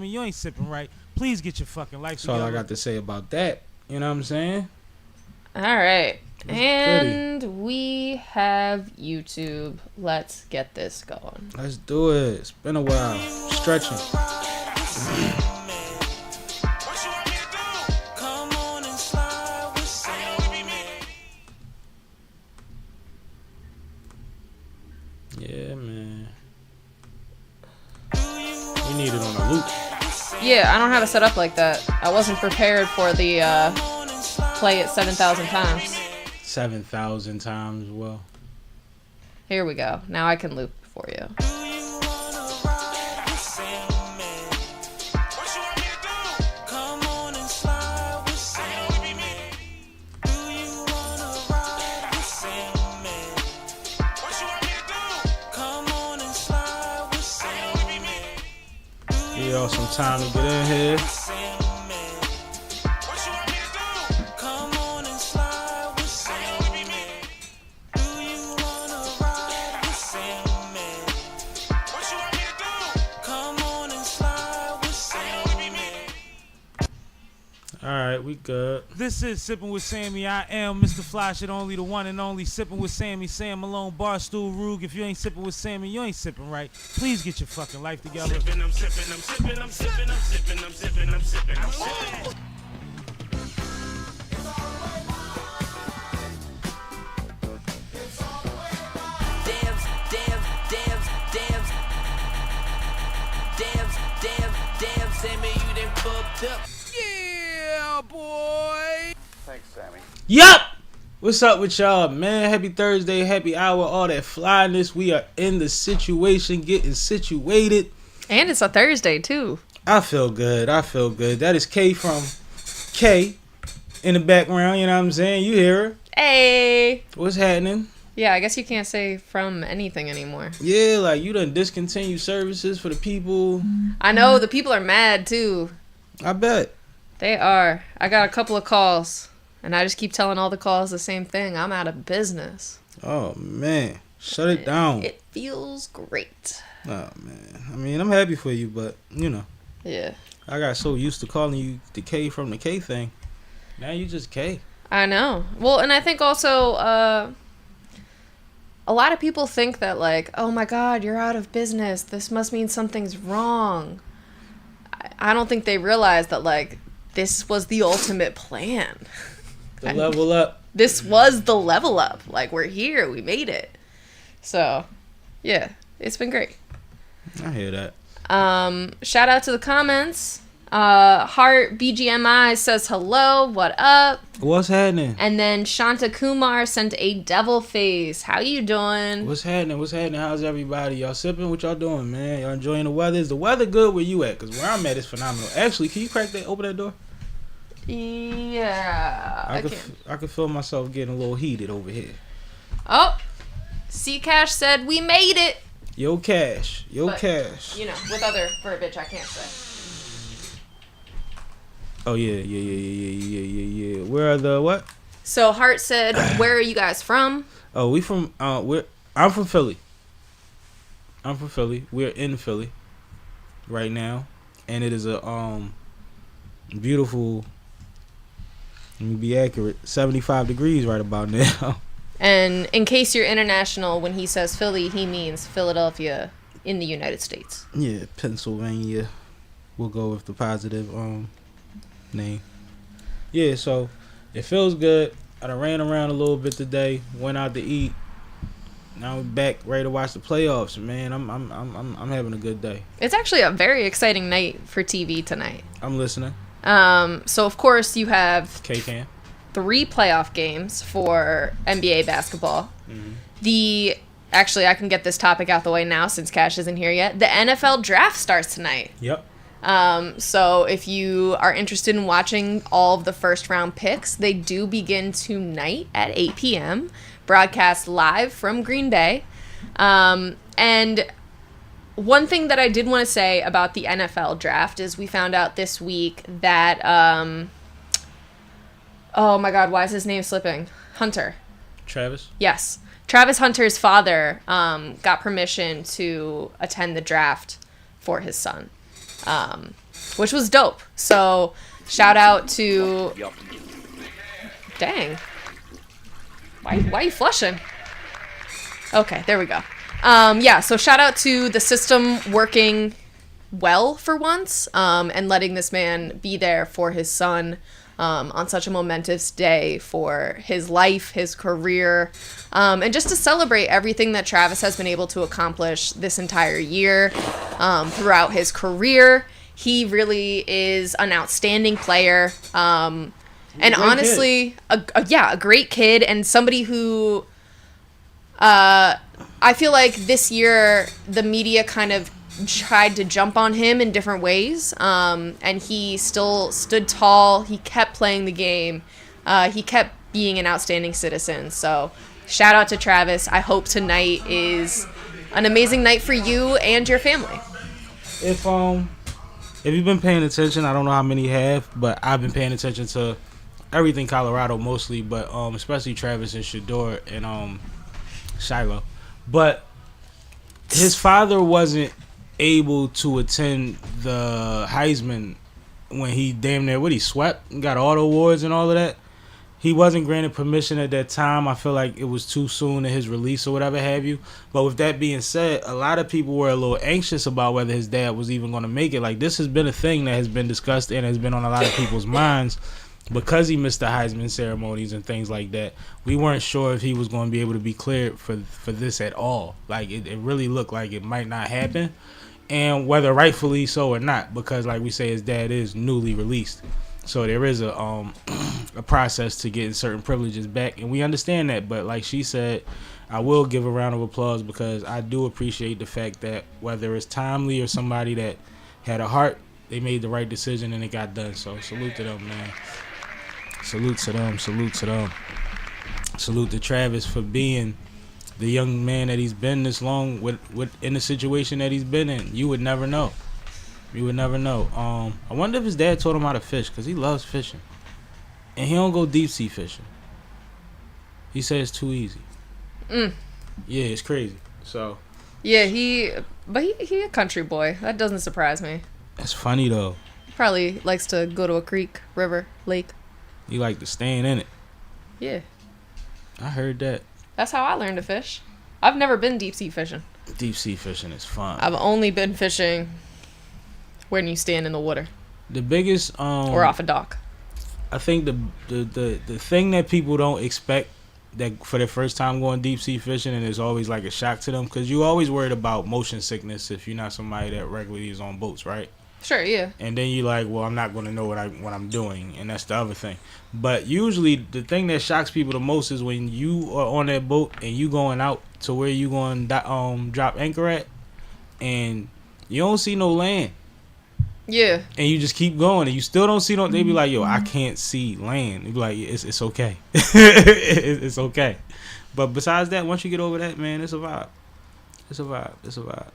SippinWitSammie, you ain't sipping right. Please get your fucking life together. That's all I got to say about that. You know what I'm saying? All right. And we have YouTube. Let's get this going. Let's do it. It's been a while. Stretching. Yeah, man. We need it on a loop. Yeah, I don't have it set up like that. I wasn't prepared for the play it 7,000 times. 7,000 times, well. Here we go. Now I can loop for you. Give y'all some time to get in here. Alright, we good. This is SippinWitSammie. I am Mr. Fly Shit, only the one and only SippinWitSammie, Sam Malone, Barstool Rug. If you ain't SippinWitSammie, you ain't sipping right. Please get your fucking life together. I'm sipping. Damn, Sammy, you done fucked up. Yeah, boy. Thanks, Sammy. Yup! What's up with y'all, man? Happy Thursday, happy hour, all that flyness. We are in the situation, getting situated. And it's a Thursday, too. I feel good. That is K from K in the background, you know what I'm saying? You hear her. Hey! What's happening? Yeah, I guess you can't say from anything anymore. Yeah, like you done discontinued services for the people. I know, the people are mad, too. I bet. They are. I got a couple of calls, and I just keep telling all the calls the same thing. I'm out of business. Oh, man. Shut it down. It feels great. Oh, man. I mean, I'm happy for you, but, you know. Yeah. I got so used to calling you the K from the K thing. Now you just K. I know. Well, and I think also, a lot of people think that, like, oh my God, you're out of business. This must mean something's wrong. I don't think they realize that, like, this was the ultimate plan. The level up. This was the level up. Like, we're here. We made it. So, yeah, it's been great. I hear that. Shout out to the comments. Heart BGMI says hello. What up? What's happening? And then Shanta Kumar sent a devil face. How you doing? What's happening? How's everybody? Y'all sipping? What y'all doing, man? Y'all enjoying the weather? Is the weather good where you at? Because where I'm at is phenomenal. Actually, can you open that door? Yeah. I could feel myself getting a little heated over here. Oh, C Cash said we made it. Yo, Cash. But, you know, with other verbiage, I can't say. Oh, yeah. Where are the what? So Hart said, where are you guys from? Oh, I'm from Philly. We're in Philly right now. And it is a beautiful, let me be accurate, 75 degrees right about now. And in case you're international, when he says Philly, he means Philadelphia in the United States. Yeah, Pennsylvania. We'll go with the positive name. Yeah, so it feels good. I done ran around a little bit today, went out to eat. Now we're back ready to watch the playoffs, man. I'm having a good day. It's actually a very exciting night for TV tonight. I'm listening. So of course you have K-Can. 3 playoff games for NBA basketball. Mm-hmm. Actually, I can get this topic out the way now since Cash isn't here yet. The NFL draft starts tonight. Yep. So if you are interested in watching all of the first round picks, they do begin tonight at 8 p.m. broadcast live from Green Bay. And one thing that I did want to say about the NFL draft is we found out this week that, oh my God, why is his name slipping? Hunter. Travis? Yes. Travis Hunter's father got permission to attend the draft for his son. which was dope. So shout out to... Dang. Why are you flushing? Okay, there we go. Yeah, so shout out to the system working well for once, and letting this man be there for his son on such a momentous day for his life, his career, and just to celebrate everything that Travis has been able to accomplish this entire year throughout his career. He really is an outstanding player, and honestly, a great kid, and somebody who I feel like this year the media kind of tried to jump on him in different ways, and he still stood tall. He kept playing the game. He kept being an outstanding citizen. So shout out to Travis. I hope tonight is an amazing night for you and your family. If you've been paying attention, I don't know how many have, but I've been paying attention to everything Colorado mostly, but especially Travis and Shador and Shiloh. But his father wasn't able to attend the Heisman when he damn near he swept and got all the awards and all of that. He wasn't granted permission at that time. I feel like it was too soon in his release or whatever have you. But with that being said, a lot of people were a little anxious about whether his dad was even going to make it. Like, this has been a thing that has been discussed and has been on a lot of people's minds because he missed the Heisman ceremonies and things like that. We weren't sure if he was going to be able to be cleared for this at all. Like, it really looked like it might not happen. And whether rightfully so or not, because like we say, his dad is newly released. So there is a process to getting certain privileges back, and we understand that. But like she said, I will give a round of applause because I do appreciate the fact that whether it's timely or somebody that had a heart, they made the right decision and it got done. So salute to them, man. Salute to them. Salute to them. Salute to Travis for being the young man that he's been this long with in the situation that he's been in. You would never know. You would never know. I wonder if his dad taught him how to fish, because he loves fishing. And he don't go deep sea fishing. He says it's too easy. Yeah, it's crazy. So yeah, he a country boy. That doesn't surprise me. That's funny though. Probably likes to go to a creek, river, lake. He like to stand in it. Yeah. I heard that. That's how I learned to fish. I've never been deep sea fishing. Deep sea fishing is fun. I've only been fishing when you stand in the water. The biggest or off a dock. I think the thing that people don't expect that for their first time going deep sea fishing, and it's always like a shock to them, because you always worried about motion sickness if you're not somebody that regularly is on boats, right? Sure, yeah. And then you're like, well, I'm not going to know what I'm doing, and that's the other thing. But usually the thing that shocks people the most is when you are on that boat and you going out to where you going drop anchor at, and you don't see no land. Yeah. And you just keep going, and you still don't see no. They be like, yo, I can't see land. They be like, it's okay. It's okay. But besides that, once you get over that, man, it's a vibe. It's a vibe. It's a vibe.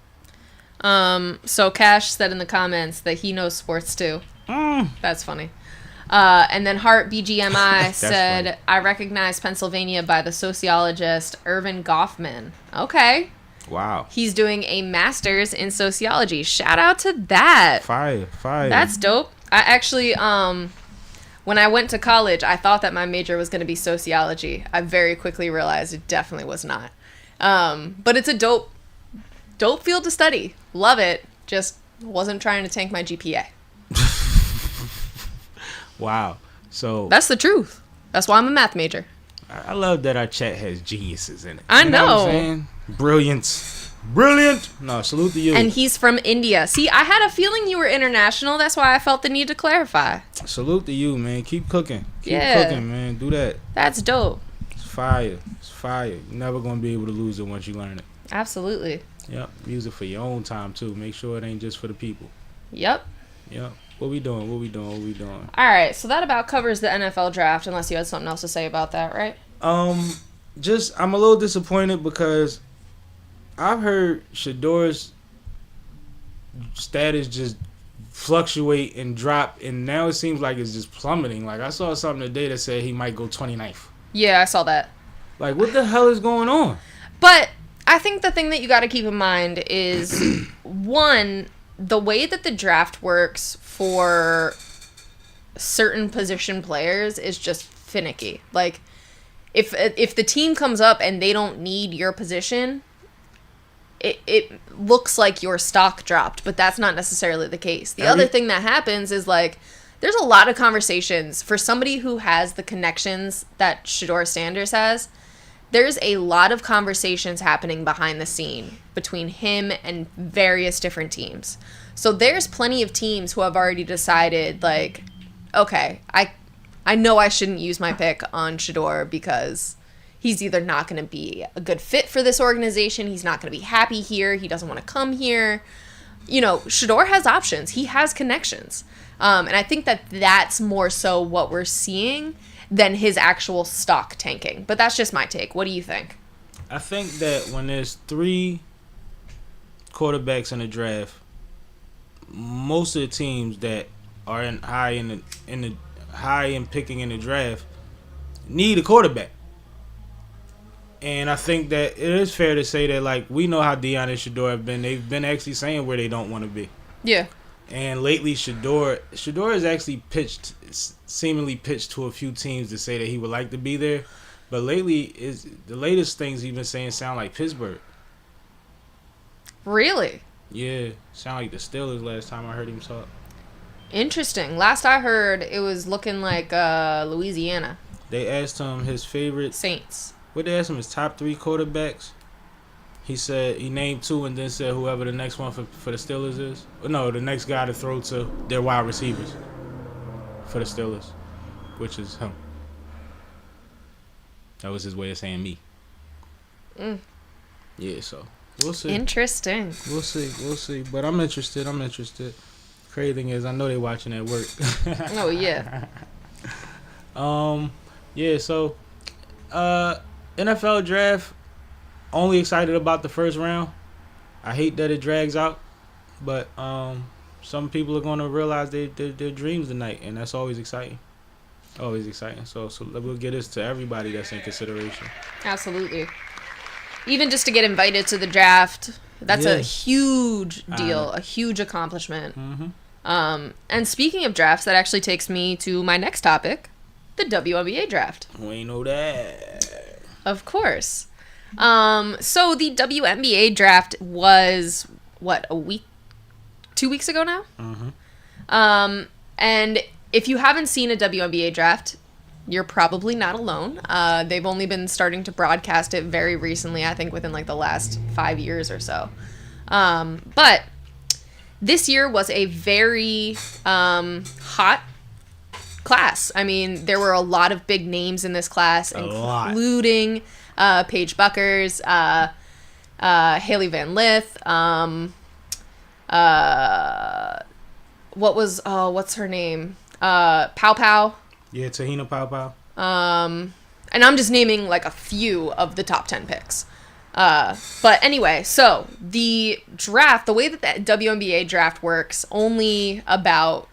So Cash said in the comments that he knows sports too. That's funny. And then Heart BGMI said, funny. I recognize Pennsylvania by the sociologist Irvin Goffman. Okay. Wow. He's doing a master's in sociology. Shout out to that. Fire. That's dope. I actually, when I went to college, I thought that my major was going to be sociology. I very quickly realized it definitely was not. But it's a dope field to study. Love it. Just wasn't trying to tank my GPA. Wow. So that's the truth. That's why I'm a math major. I love that our chat has geniuses in it. I know. What I'm saying? Brilliant. No, salute to you. And he's from India. See, I had a feeling you were international. That's why I felt the need to clarify. Salute to you, man. Keep cooking. Keep cooking, man. Do that. That's dope. It's fire. You're never going to be able to lose it once you learn it. Absolutely. Yep. Use it for your own time, too. Make sure it ain't just for the people. Yep. What we doing? All right. So that about covers the NFL draft, unless you had something else to say about that, right? I'm a little disappointed because I've heard Shador's status just fluctuate and drop, and now it seems like it's just plummeting. Like, I saw something today that said he might go 29th. Yeah, I saw that. Like, what the hell is going on? But I think the thing that you got to keep in mind is, one, the way that the draft works for certain position players is just finicky. Like, if the team comes up and they don't need your position, it looks like your stock dropped, but that's not necessarily the case. The other thing that happens is, like, there's a lot of conversations for somebody who has the connections that Shedeur Sanders has. There's a lot of conversations happening behind the scene between him and various different teams. So there's plenty of teams who have already decided, like, okay, I know I shouldn't use my pick on Shedeur because he's either not going to be a good fit for this organization, he's not going to be happy here, he doesn't want to come here. You know, Shedeur has options. He has connections. And I think that that's more so what we're seeing than his actual stock tanking. But that's just my take. What do you think? I think that when there's 3 quarterbacks in the draft, most of the teams that are high in picking in the draft need a quarterback. And I think that it is fair to say that, like, we know how Deion and Shedeur have been. They've been actually saying where they don't want to be. Yeah. And lately, Shedeur has actually seemingly pitched to a few teams to say that he would like to be there. But lately, the latest things he's been saying sound like Pittsburgh. Really? Yeah, sound like the Steelers last time I heard him talk. Interesting. Last I heard, it was looking like Louisiana. They asked him his favorite Saints. What they asked him, his top 3 quarterbacks. He said he named 2 and then said whoever the next one for the Steelers is. No, the next guy to throw to their wide receivers for the Steelers, which is him. That was his way of saying me. Yeah, so we'll see. Interesting. We'll see. But I'm interested. Crazy thing is, I know they watching at work. Oh yeah. Yeah. So, NFL draft. Only excited about the first round. I hate that it drags out, but some people are going to realize their dreams tonight, and that's always exciting. Always exciting. So we'll get this to everybody that's in consideration. Absolutely. Even just to get invited to the draft, that's a huge deal, a huge accomplishment. Mm-hmm. And speaking of drafts, that actually takes me to my next topic, the WNBA draft. We know that. Of course. So the WNBA draft was, 2 weeks ago now? Mm-hmm. And if you haven't seen a WNBA draft, you're probably not alone. They've only been starting to broadcast it very recently, I think within like the last 5 years or so. But this year was a very hot class. I mean, there were a lot of big names in this class, including Paige Buckers, Haley Van Lith, what's her name? Pow Pow. Yeah, Tahina Pow Pow. And I'm just naming like a few of the top 10 picks. But anyway, so the draft, the way that the WNBA draft works, only about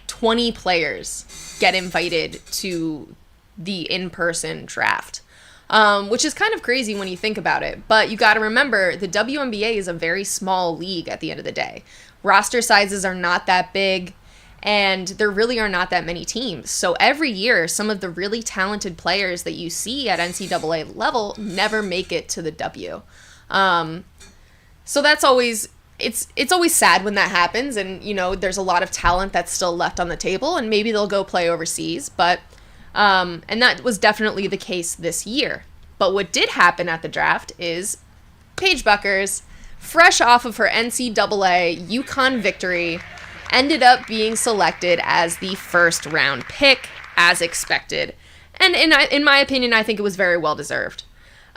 20 players get invited to the in-person draft. Which is kind of crazy when you think about it. But you got to remember, the WNBA is a very small league at the end of the day. Roster sizes are not that big, and there really are not that many teams. So every year, some of the really talented players that you see at NCAA level never make it to the W. So that's always... It's always sad when that happens, and, you know, there's a lot of talent that's still left on the table, and maybe they'll go play overseas, but... and that was definitely the case this year. But what did happen at the draft is Paige Buckers, fresh off of her NCAA Uconn victory, ended up being selected as the first round pick, as expected. And in my opinion, I think it was very well deserved.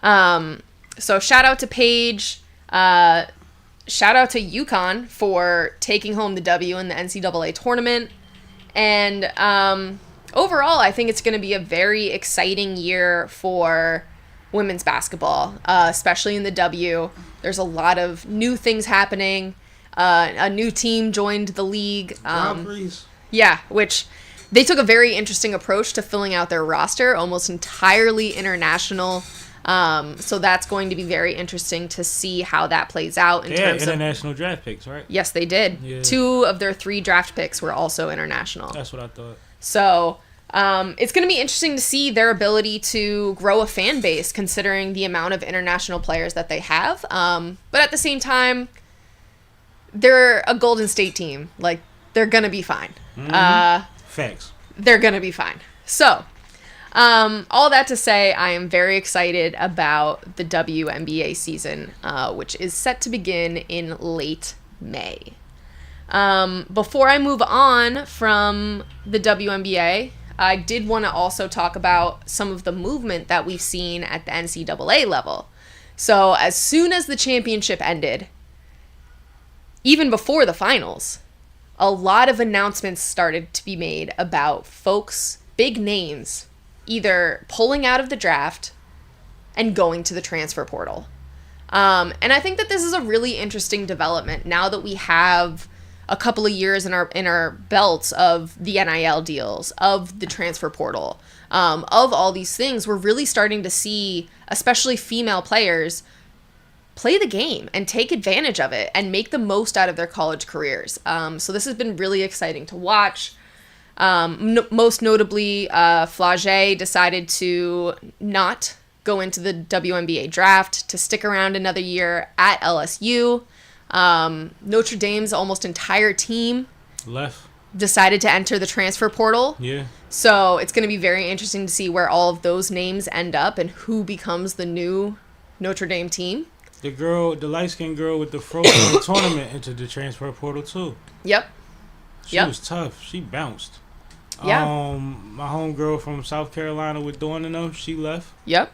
So shout out to Paige. Shout out to Uconn for taking home the W in the NCAA tournament. And overall, I think it's going to be a very exciting year for women's basketball, especially in the W. There's a lot of new things happening. A new team joined the league. Yeah, which they took a very interesting approach to filling out their roster, almost entirely international So that's going to be very interesting to see how that plays out in terms of international draft picks, right? Yes, they did. Yeah. 2 of their 3 draft picks were also international. That's what I thought. So it's going to be interesting to see their ability to grow a fan base considering the amount of international players that they have. But at the same time, they're a Golden State team. Like, they're going to be fine. Facts. They're going to be fine. So, all that to say, I am very excited about the WNBA season, which is set to begin in late May. Before I move on from the WNBA, I did want to also talk about some of the movement that we've seen at the NCAA level. So as soon as the championship ended, even before the finals, a lot of announcements started to be made about folks, big names, either pulling out of the draft and going to the transfer portal. And I think that this is a really interesting development now that we have a couple of years in our belts of the NIL deals, of the transfer portal, of all these things. We're really starting to see, especially female players, play the game and take advantage of it and make the most out of their college careers. So this has been really exciting to watch. Most notably, Flage decided to not go into the WNBA draft, to stick around another year at LSU. Notre Dame's almost entire team Left. decided to enter the transfer portal. Yeah. So it's going to be very interesting to see where all of those names end up and who becomes the new Notre Dame team. The light-skinned girl with the fro in the tournament entered the transfer portal too. Yep. She was tough. She bounced. Yeah. My homegirl from South Carolina with Dawn and them, she left. Yep.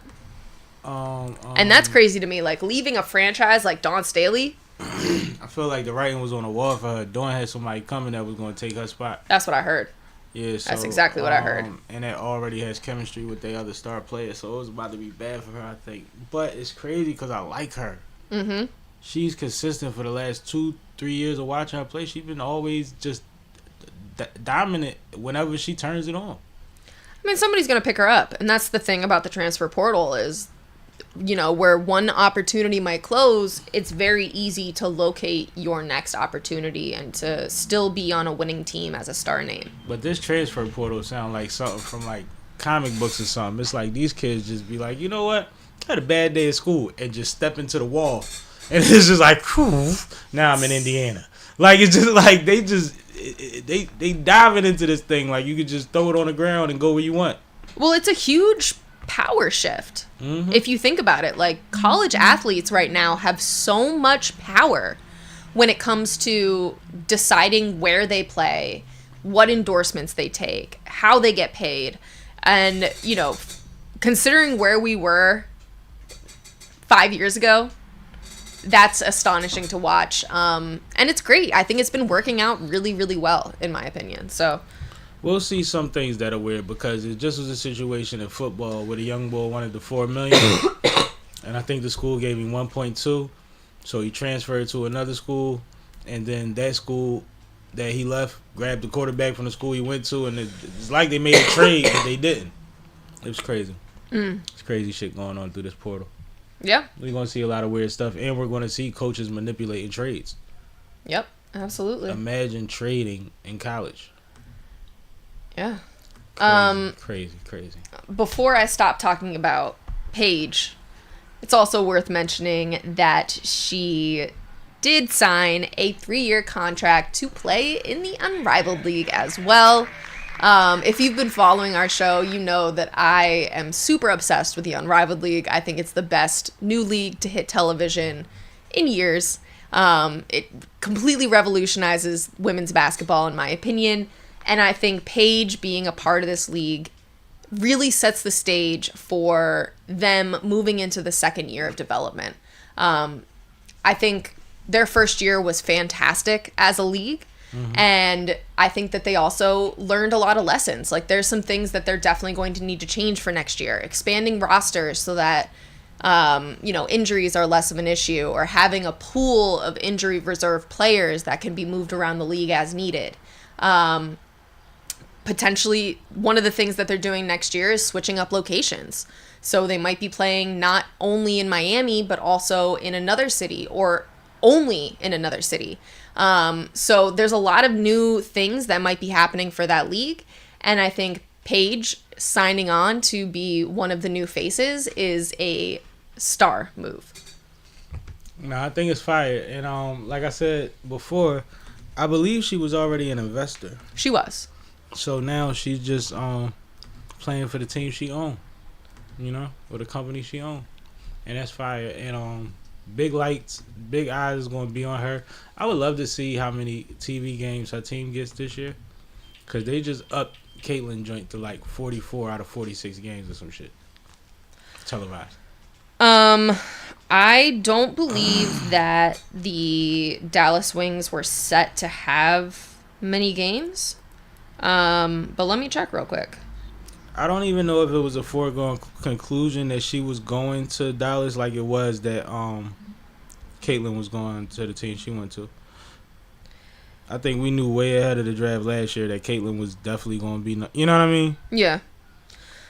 And that's crazy to me. Like, leaving a franchise like Dawn Staley. I feel like the writing was on the wall for her. Dawn had somebody coming that was going to take her spot. That's what I heard. Yeah, so, That's exactly what I heard. And it already has chemistry with the other star players, so it was about to be bad for her, I think. But it's crazy because I like her. Mm-hmm. She's consistent for the last 2-3 years of watching her play. She's been always just dominant whenever she turns it on. I mean, somebody's going to pick her up. And that's the thing about the transfer portal is, you know, where one opportunity might close, it's very easy to locate your next opportunity and to still be on a winning team as a star name. But this transfer portal sounds like something from like comic books or something. It's like these kids just be like, you know what? I had a bad day at school and just step into the wall. And it's just like, whew, now I'm in Indiana. Like, it's just like they diving into this thing. Like, you could just throw it on the ground and go where you want. Well, it's a huge power shift. Mm-hmm. If you think about it, like, college athletes right now have so much power when it comes to deciding where they play, what endorsements they take, how they get paid. And, you know, considering where we were 5 years ago, that's astonishing to watch. And it's great. I think it's been working out really, really well, in my opinion. So we'll see some things that are weird because it just was a situation in football where the young boy wanted the $4 million, and I think the school gave him 1.2, so he transferred to another school, and then that school that he left grabbed the quarterback from the school he went to, and it's like they made a trade, but they didn't. It was crazy. It's crazy shit going on through this portal. yeah, We're going to see a lot of weird stuff, and we're going to see coaches manipulating trades. yep, absolutely. Imagine trading in college. Yeah. Crazy. Before I stop talking about Paige, it's also worth mentioning that she did sign a 3-year contract to play in the Unrivaled League as well. If you've been following our show, you know that I am super obsessed with the Unrivaled League. I think it's the best new league to hit television in years. It completely revolutionizes women's basketball, in my opinion. And I think Paige being a part of this league really sets the stage for them moving into the second year of development. I think their first year was fantastic as a league. Mm-hmm. And I think that they also learned a lot of lessons. Like, there's some things that they're definitely going to need to change for next year. Expanding rosters so that, injuries are less of an issue, or having a pool of injury reserve players that can be moved around the league as needed. Potentially, one of the things that they're doing next year is switching up locations. So they might be playing not only in Miami, but also in another city or only in another city. So there's a lot of new things that might be happening for that league. And I think Paige signing on to be one of the new faces is a star move. No, I think it's fire. And like I said before, I believe she was already an investor. She was. So now she's just playing for the team she owned, or the company she owned. And that's fire. And big lights, big eyes is going to be on her. I would love to see how many TV games her team gets this year. Because they just upped Caitlyn joint to like 44 out of 46 games or some shit. Televised. I don't believe that the Dallas Wings were set to have many games. But let me check real quick. I don't even know if it was a foregone conclusion that she was going to Dallas like it was that Caitlyn was going to the team she went to. I think we knew way ahead of the draft last year that Caitlyn was definitely going to be... You know what I mean? Yeah.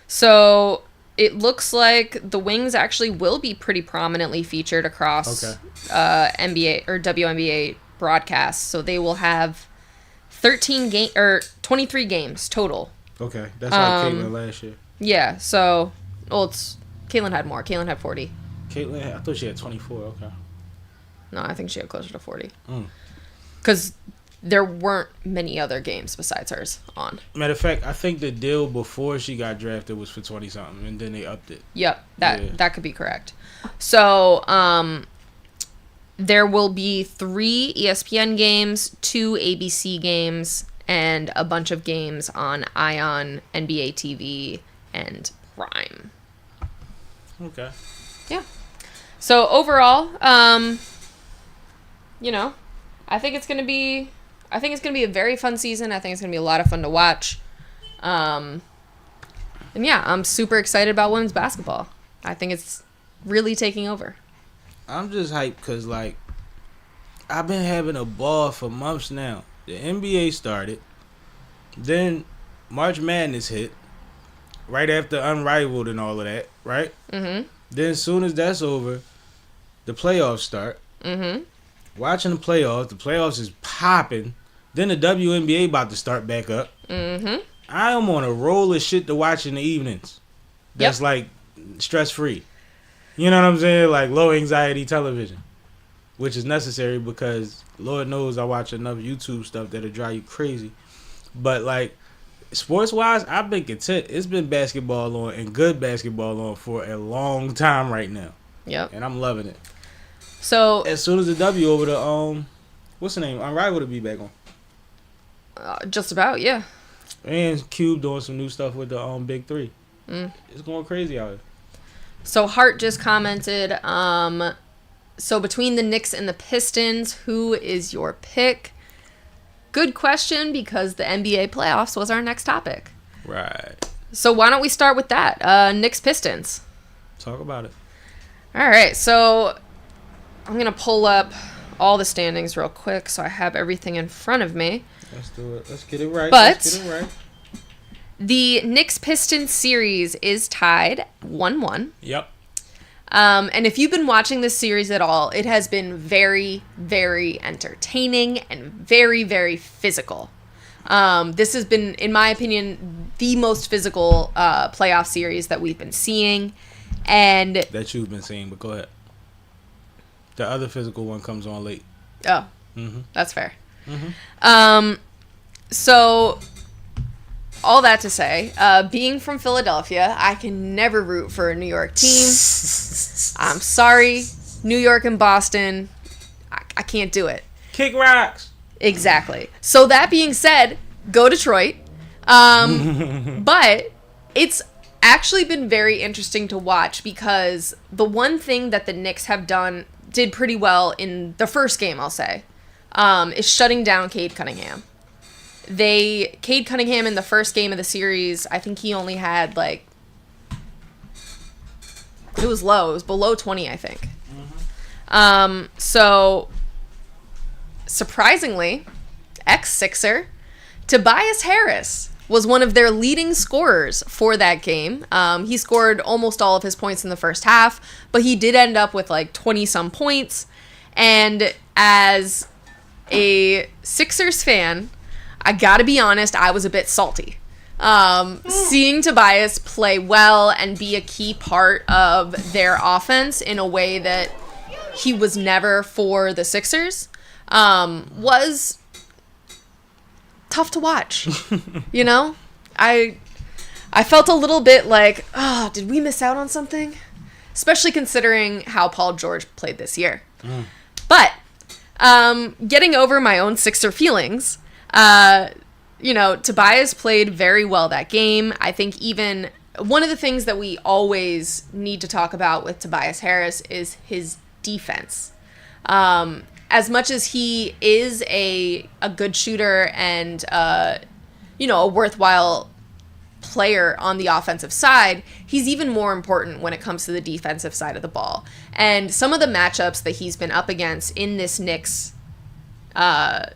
So it looks like the Wings actually will be pretty prominently featured across NBA or WNBA broadcasts. So they will have 23 games total. Okay, that's like Caitlyn last year. Yeah. So, Caitlyn had more. Caitlyn had 40. Caitlyn, I thought she had 24. Okay. No, I think she had closer to 40. Because there weren't many other games besides hers on. Matter of fact, I think the deal before she got drafted was for 20-something, and then they upped it. Yep, that could be correct. So, there will be 3 ESPN games, 2 ABC games, and a bunch of games on Ion, NBA TV, and Prime. Okay. Yeah. So overall, I think it's gonna be a very fun season. I think it's gonna be a lot of fun to watch. And yeah, I'm super excited about women's basketball. I think it's really taking over. I'm just hyped because, like, I've been having a ball for months now. The NBA started. Then March Madness hit. Right after Unrivaled and all of that, right? Mm-hmm. Then as soon as that's over, the playoffs start. Mm-hmm. Watching the playoffs is popping. Then the WNBA about to start back up. Mm-hmm. I am on a roll of shit to watch in the evenings. That's like stress-free. You know what I'm saying? Like low anxiety television. Which is necessary because Lord knows I watch enough YouTube stuff that'll drive you crazy. But like sports-wise, I've been content. It's been basketball on and good basketball on for a long time right now. Yep. And I'm loving it. So as soon as the W over the what's the name? Unrivaled will be back on. Just about, yeah. And Cube doing some new stuff with the Big Three. It's going crazy out here. So Hart just commented, so between the Knicks and the Pistons, who is your pick? Good question, because the NBA playoffs was our next topic. Right. So why don't we start with that? Knicks Pistons. Talk about it. All right, so I'm going to pull up all the standings real quick so I have everything in front of me. Let's do it. Let's get it right. The Knicks-Pistons series is tied 1-1. Yep. And if you've been watching this series at all, it has been very, very entertaining and very, very physical. This has been, in my opinion, the most physical playoff series that we've been seeing. And that you've been seeing, but go ahead. The other physical one comes on late. Oh, that's fair. So all that to say, being from Philadelphia, I can never root for a New York team. I'm sorry, New York and Boston, I can't do it. Kick rocks. Exactly. So that being said, go Detroit. But it's actually been very interesting to watch because the one thing that the Knicks did pretty well in the first game, I'll say, is shutting down Cade Cunningham. Cade Cunningham in the first game of the series, I think he only had it was low. It was below 20, I think. So surprisingly, ex-Sixer Tobias Harris was one of their leading scorers for that game. He scored almost all of his points in the first half, but he did end up with like 20-some points. And as a Sixers fan, I gotta be honest, I was a bit salty. Seeing Tobias play well and be a key part of their offense in a way that he was never for the Sixers was tough to watch. You know? I felt a little bit like, oh, did we miss out on something? Especially considering how Paul George played this year. But getting over my own Sixer feelings, Tobias played very well that game. I think even one of the things that we always need to talk about with Tobias Harris is his defense. As much as he is a good shooter and, a worthwhile player on the offensive side, he's even more important when it comes to the defensive side of the ball. And some of the matchups that he's been up against in this Knicks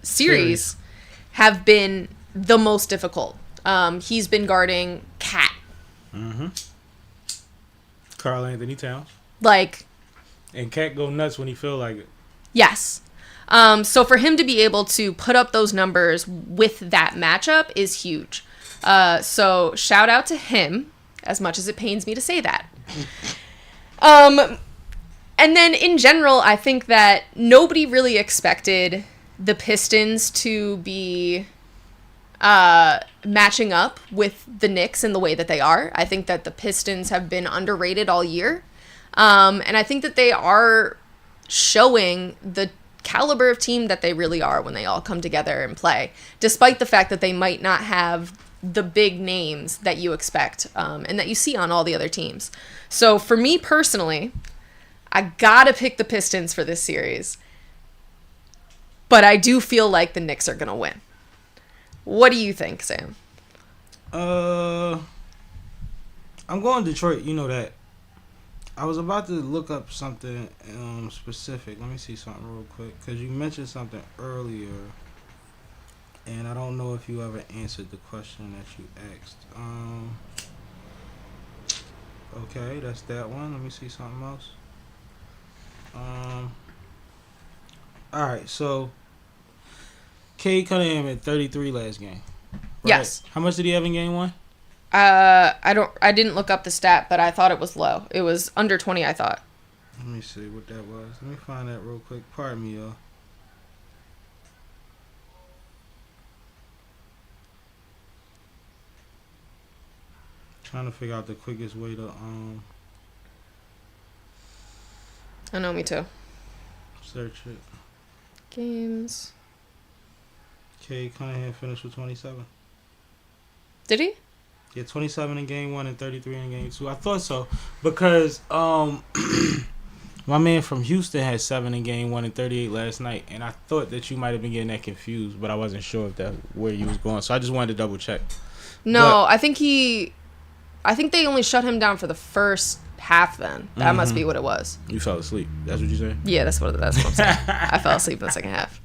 series have been the most difficult. He's been guarding Cat. Karl Anthony Towns. And Cat go nuts when he feel like it. Yes. So for him to be able to put up those numbers with that matchup is huge. So shout out to him, as much as it pains me to say that. And then in general, I think that nobody really expected the Pistons to be matching up with the Knicks in the way that they are. I think that the Pistons have been underrated all year. And I think that they are showing the caliber of team that they really are when they all come together and play, despite the fact that they might not have the big names that you expect and that you see on all the other teams. So for me personally, I gotta pick the Pistons for this series, but I do feel like the Knicks are gonna win. What do you think, Sam? I'm going Detroit. You know that. I was about to look up something specific. Let me see something real quick, because you mentioned something earlier, and I don't know if you ever answered the question that you asked. Okay, that's that one. Let me see something else. All right, so Cade Cunningham had 33 last game. Right? Yes. How much did he have in game one? I didn't look up the stat, but I thought it was low. It was under 20, I thought. Let me see what that was. Let me find that real quick. Pardon me, y'all. Trying to figure out the quickest way to I know, me too. search it. Games. Cade Cunningham finished with 27. Did he? Yeah, 27 in game one and 33 in game two. I thought so because my man from Houston had 7 in game one and 38 last night, and I thought that you might have been getting that confused, but I wasn't sure if that's where you was going, so I just wanted to double check. No, I think they only shut him down for the first half then. That must be what it was. You fell asleep. That's what you said? Yeah, that's what I'm saying. I fell asleep in the second half.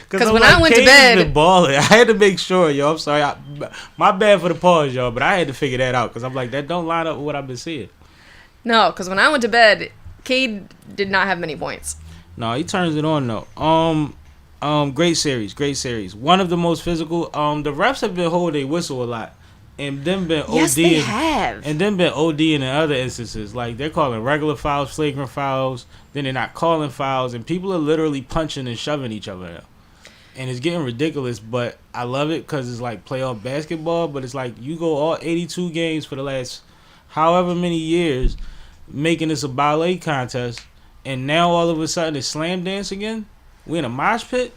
Because when I went to bed, been balling. I had to make sure, yo. I'm sorry. My bad for the pause, y'all, but I had to figure that out because I'm like, that don't line up with what I've been seeing. No, because when I went to bed, Cade did not have many points. No, he turns it on though. Great series. One of the most physical. The refs have been holding their whistle a lot, and then been OD. Yes, they have. And then been ODing in other instances. Like they're calling regular fouls, flagrant fouls. Then they're not calling fouls, and people are literally punching and shoving each other now. And it's getting ridiculous, but I love it because it's like playoff basketball. But it's like you go all 82 games for the last however many years, making this a ballet contest, and now all of a sudden it's slam dance again. We in a mosh pit.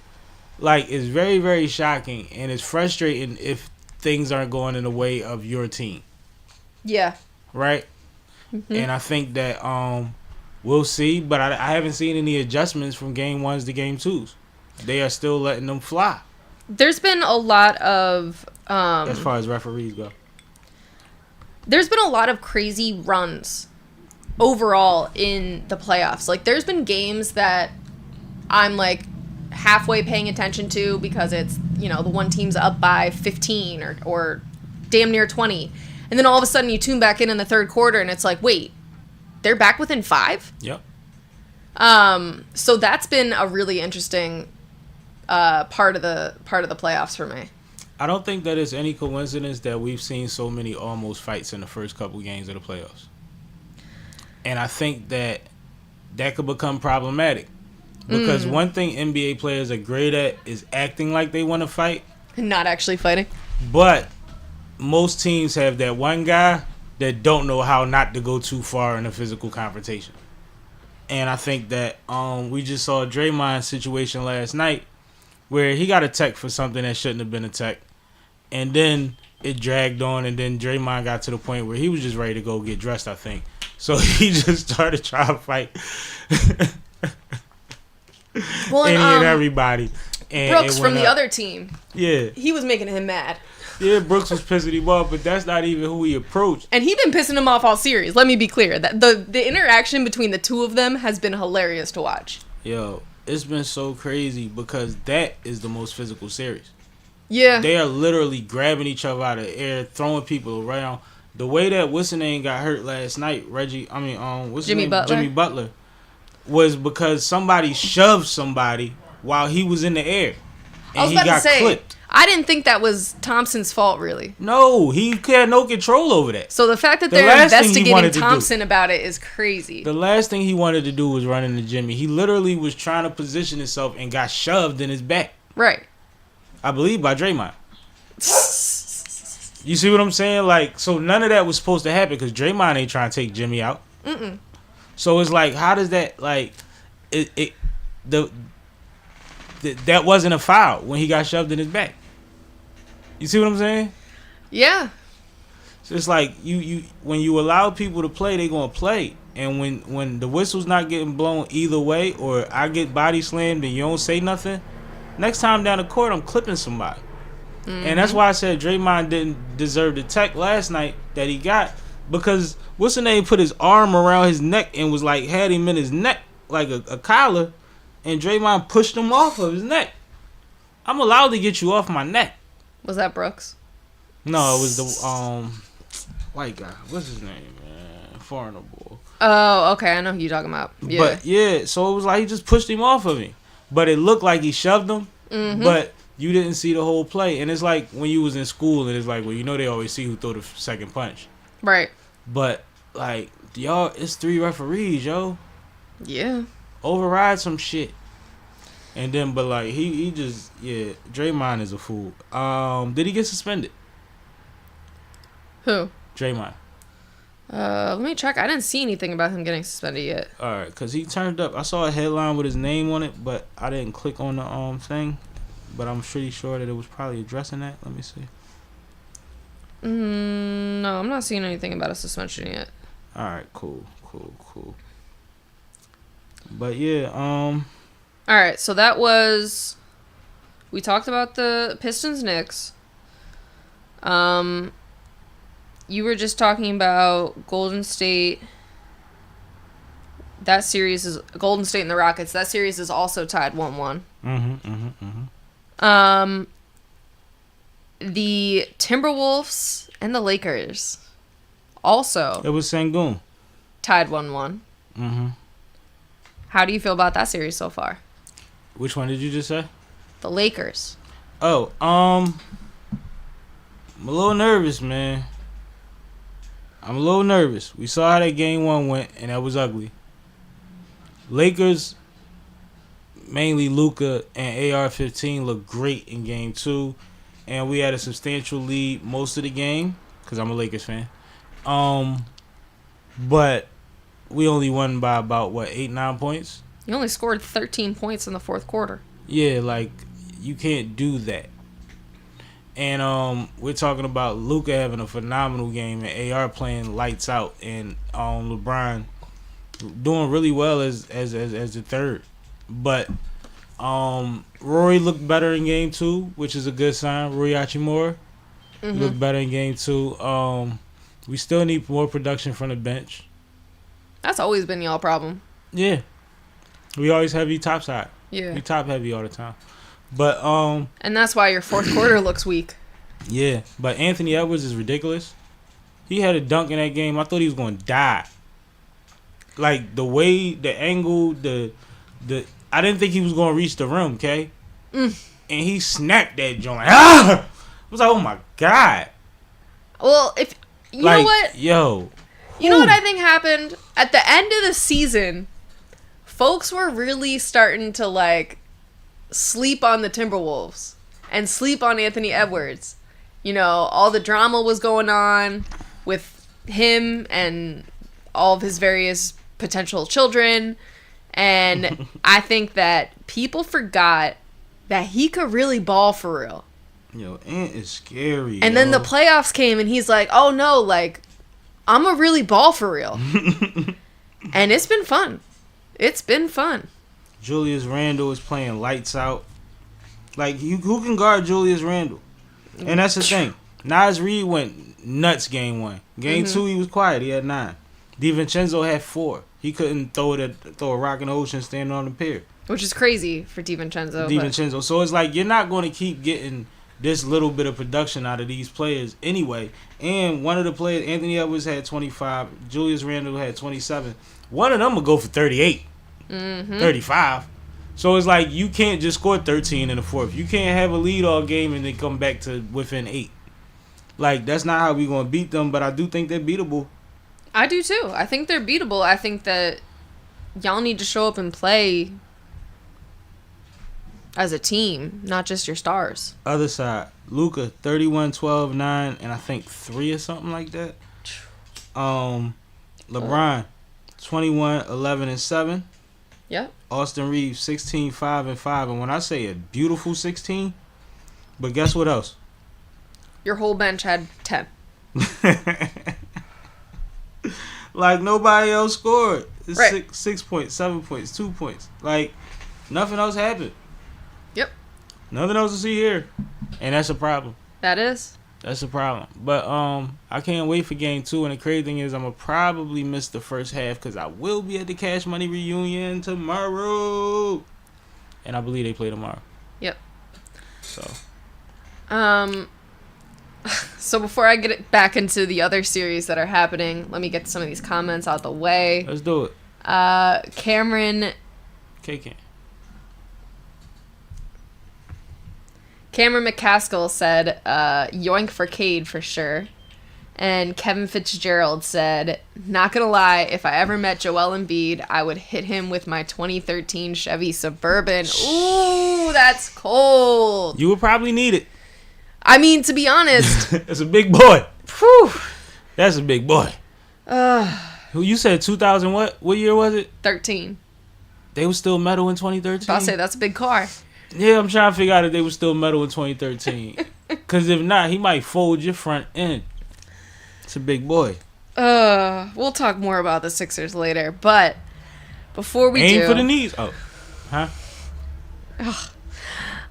Like, it's very, very shocking, and it's frustrating if things aren't going in the way of your team. Yeah. Right? Mm-hmm. And I think that we'll see, but I haven't seen any adjustments from game ones to game twos. They are still letting them fly. There's been a lot of... as far as referees go. There's been a lot of crazy runs overall in the playoffs. Like, there's been games that I'm like, halfway paying attention to because it's, you know, the one team's up by 15 or damn near 20. And then all of a sudden you tune back in the third quarter and it's like, wait, they're back within 5? Yep. So that's been a really interesting part of the playoffs for me. I don't think that it's any coincidence that we've seen so many almost fights in the first couple games of the playoffs. And I think that could become problematic. Because one thing NBA players are great at is acting like they want to fight. Not actually fighting. But most teams have that one guy that don't know how not to go too far in a physical confrontation. And I think that we just saw a Draymond situation last night where he got a tech for something that shouldn't have been a tech. And then it dragged on, and then Draymond got to the point where he was just ready to go get dressed, I think. So he just started trying to fight any and everybody. And Brooks from the other team. Yeah. He was making him mad. Yeah, Brooks was pissing him off, but that's not even who he approached. And he been pissing him off all series. Let me be clear. That the interaction between the two of them has been hilarious to watch. Yo, it's been so crazy because that is the most physical series. Yeah. They are literally grabbing each other out of the air, throwing people around. The way that what's-his-name got hurt last night, Jimmy Butler, was because somebody shoved somebody while he was in the air. And I was about to say, clipped. I didn't think that was Thompson's fault, really. No, he had no control over that. So the fact that they're investigating Thompson about it is crazy. The last thing he wanted to do was run into Jimmy. He literally was trying to position himself and got shoved in his back. Right. I believe by Draymond. You see what I'm saying? Like, so none of that was supposed to happen because Draymond ain't trying to take Jimmy out. Mm-mm. So it's like, how does that, like, that wasn't a foul when he got shoved in his back. You see what I'm saying? Yeah. So it's like you when you allow people to play, they gonna play. And when the whistle's not getting blown either way, or I get body slammed and you don't say nothing, next time down the court I'm clipping somebody. Mm-hmm. And that's why I said Draymond didn't deserve the tech last night that he got, because what's the name put his arm around his neck and was like had him in his neck like a collar, and Draymond pushed him off of his neck. I'm allowed to get you off my neck. Was that Brooks? No, it was the white guy. What's his name, man? Foreigner boy. Oh, okay. I know who you're talking about. Yeah. But yeah, so it was like he just pushed him off of me. But it looked like he shoved him. Mm-hmm. But you didn't see the whole play. And it's like when you was in school and it's like, well, you know they always see who threw the second punch. Right. But like, y'all, it's 3 referees, yo. Yeah. Override some shit. And then, but like, he just, yeah, Draymond is a fool. Did he get suspended? Who? Draymond. Let me check. I didn't see anything about him getting suspended yet. All right, because he turned up. I saw a headline with his name on it, but I didn't click on the thing. But I'm pretty sure that it was probably addressing that. Let me see. No, I'm not seeing anything about a suspension yet. All right, cool. But yeah, All right, so that was. We talked about the Pistons Knicks. You were just talking about Golden State. That series is Golden State and the Rockets. That series is also tied 1-1. The Timberwolves and the Lakers also. It was Sengun. Tied 1-1. How do you feel about that series so far? Which one did you just say? The Lakers. Oh, I'm a little nervous, man. I'm a little nervous. We saw how that game 1 went, and that was ugly. Lakers, mainly Luka and AR-15, looked great in game 2, and we had a substantial lead most of the game because I'm a Lakers fan. But we only won by about 8-9 points. You only scored 13 points in the fourth quarter. Yeah, like you can't do that. And we're talking about Luka having a phenomenal game and AR playing lights out, and LeBron doing really well as the third. But Rory looked better in game 2, which is a good sign. Rory Hachimura looked better in game 2. We still need more production from the bench. That's always been y'all problem. Yeah. We always have you topside. Yeah. He top heavy all the time. But And that's why your fourth quarter looks weak. yeah. But Anthony Edwards is ridiculous. He had a dunk in that game. I thought he was going to die. Like the way, the angle, the I didn't think he was going to reach the rim. Okay. And he snapped that joint. Ah! I was like, oh my god. Well, if you Like, know what, yo. you know what I think happened at the end of the season, folks were really starting to like sleep on the Timberwolves and sleep on Anthony Edwards. You know, all the drama was going on with him and all of his various potential children, and I think that people forgot that he could really ball for real. Yo, Ant is scary. And then the playoffs came, and he's like, "Oh no, like I'm a really ball for real," and it's been fun. It's been fun. Julius Randle is playing lights out. Like, who can guard Julius Randle? And that's the thing. Nas Reed went nuts game 1. Game 2, he was quiet. He had 9. DiVincenzo had 4. He couldn't throw a rock in the ocean standing on the pier. Which is crazy for DiVincenzo. DiVincenzo. So it's like you're not going to keep getting this little bit of production out of these players anyway. And one of the players, Anthony Edwards, had 25. Julius Randle had 27. One of them will go for 38. 35. So it's like you can't just score 13 in the fourth. You can't have a lead all game and then come back to within 8. Like, that's not how we going to beat them, but I do think they're beatable. I do too. I think they're beatable. I think that y'all need to show up and play as a team, not just your stars. Other side, Luka, 31, 12, 9, and I think 3 or something like that. LeBron, 21, 11, and 7. Yep. Austin Reeves, 16, 5, and 5. And when I say a beautiful 16, but guess what else? Your whole bench had 10. Like, nobody else scored. It's Right. 6 points, 7 points, 2 points. Like, nothing else happened. Yep. Nothing else to see here. And that's a problem. That is. That's a problem. But I can't wait for game 2. And the crazy thing is I'm going to probably miss the first half because I will be at the Cash Money reunion tomorrow. And I believe they play tomorrow. Yep. So. So before I get it back into the other series that are happening, let me get some of these comments out the way. Let's do it. Cameron McCaskill said, yoink for Cade for sure. And Kevin Fitzgerald said, not gonna lie, if I ever met Joel Embiid, I would hit him with my 2013 Chevy Suburban. Ooh, that's cold. You would probably need it. I mean, to be honest. That's a big boy. Whew. That's a big boy. Who you said 2000 what? What year was it? 13. They were still metal in 2013? I'll say that's a big car. Yeah, I'm trying to figure out if they were still metal in 2013. Because if not, he might fold your front end. It's a big boy. We'll talk more about the Sixers later, but before we Aim do, for the knees. Oh, huh?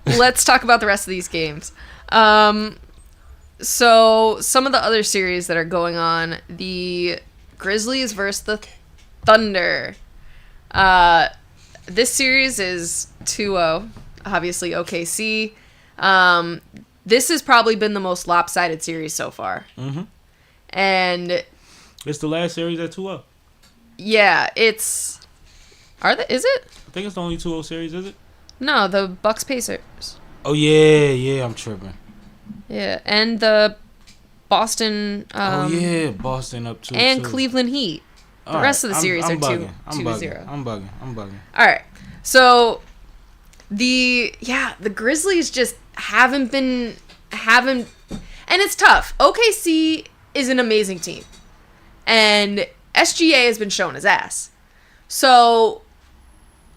let's talk about the rest of these games. So some of the other series that are going on, the Grizzlies versus the Thunder. This series is 2-0, obviously OKC. This has probably been the most lopsided series so far. Mm-hmm. And It's the last series at 2-0. yeah, is it? I think it's the only 2-0 series, is it? No, the Bucks Pacers. Oh, yeah, I'm tripping. Yeah, and the Boston Boston up 2-2. and Cleveland Heat. The rest of the series are 2-0. I'm bugging. All right. So the Grizzlies just haven't, and it's tough. OKC is an amazing team. And SGA has been showing his ass. So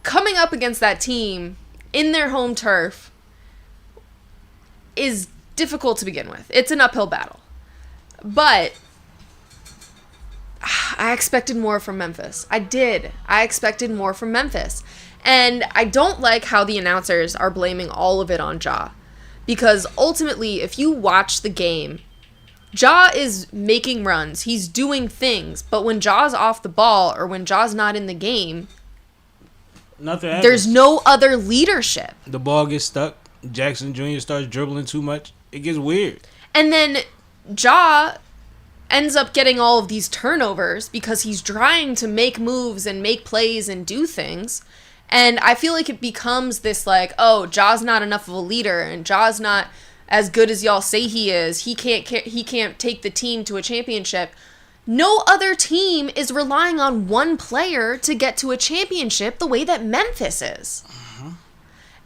coming up against that team in their home turf is difficult to begin with. It's an uphill battle. But I expected more from Memphis. I did. I expected more from Memphis. And I don't like how the announcers are blaming all of it on Ja. Because ultimately, if you watch the game, Ja is making runs. He's doing things. But when Ja's off the ball or when Ja's not in the game, Nothing happens. There's no other leadership. The ball gets stuck. Jackson Jr. starts dribbling too much. It gets weird. And then Ja ends up getting all of these turnovers because he's trying to make moves and make plays and do things. And I feel like it becomes this like, oh, Ja's not enough of a leader and Ja's not as good as y'all say he is. He can't take the team to a championship. No other team is relying on one player to get to a championship the way that Memphis is.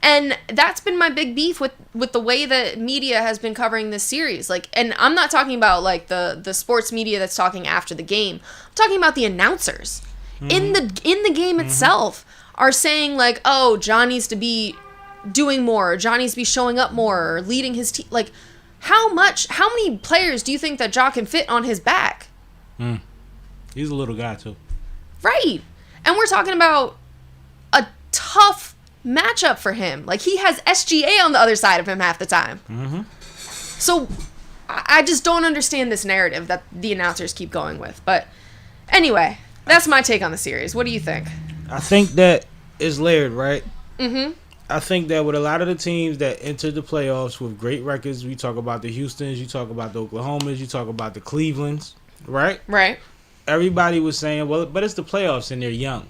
And that's been my big beef with the way that media has been covering this series. Like, and I'm not talking about like the sports media that's talking after the game. I'm talking about the announcers in the game itself are saying like, oh, Ja needs to be doing more, Ja needs to be showing up more, or leading his team. Like, how many players do you think that Ja can fit on his back? He's a little guy too. Right. And we're talking about a tough matchup for him. Like, he has SGA on the other side of him half the time. So I just don't understand this narrative that the announcers keep going with. But anyway, that's my take on the series. What do you think? I think that is layered, right? I think that with a lot of the teams that entered the playoffs with great records, we talk about the Houstons, you talk about the Oklahomas, you talk about the Clevelands, right? Right. Everybody was saying, well, but it's the playoffs and they're young.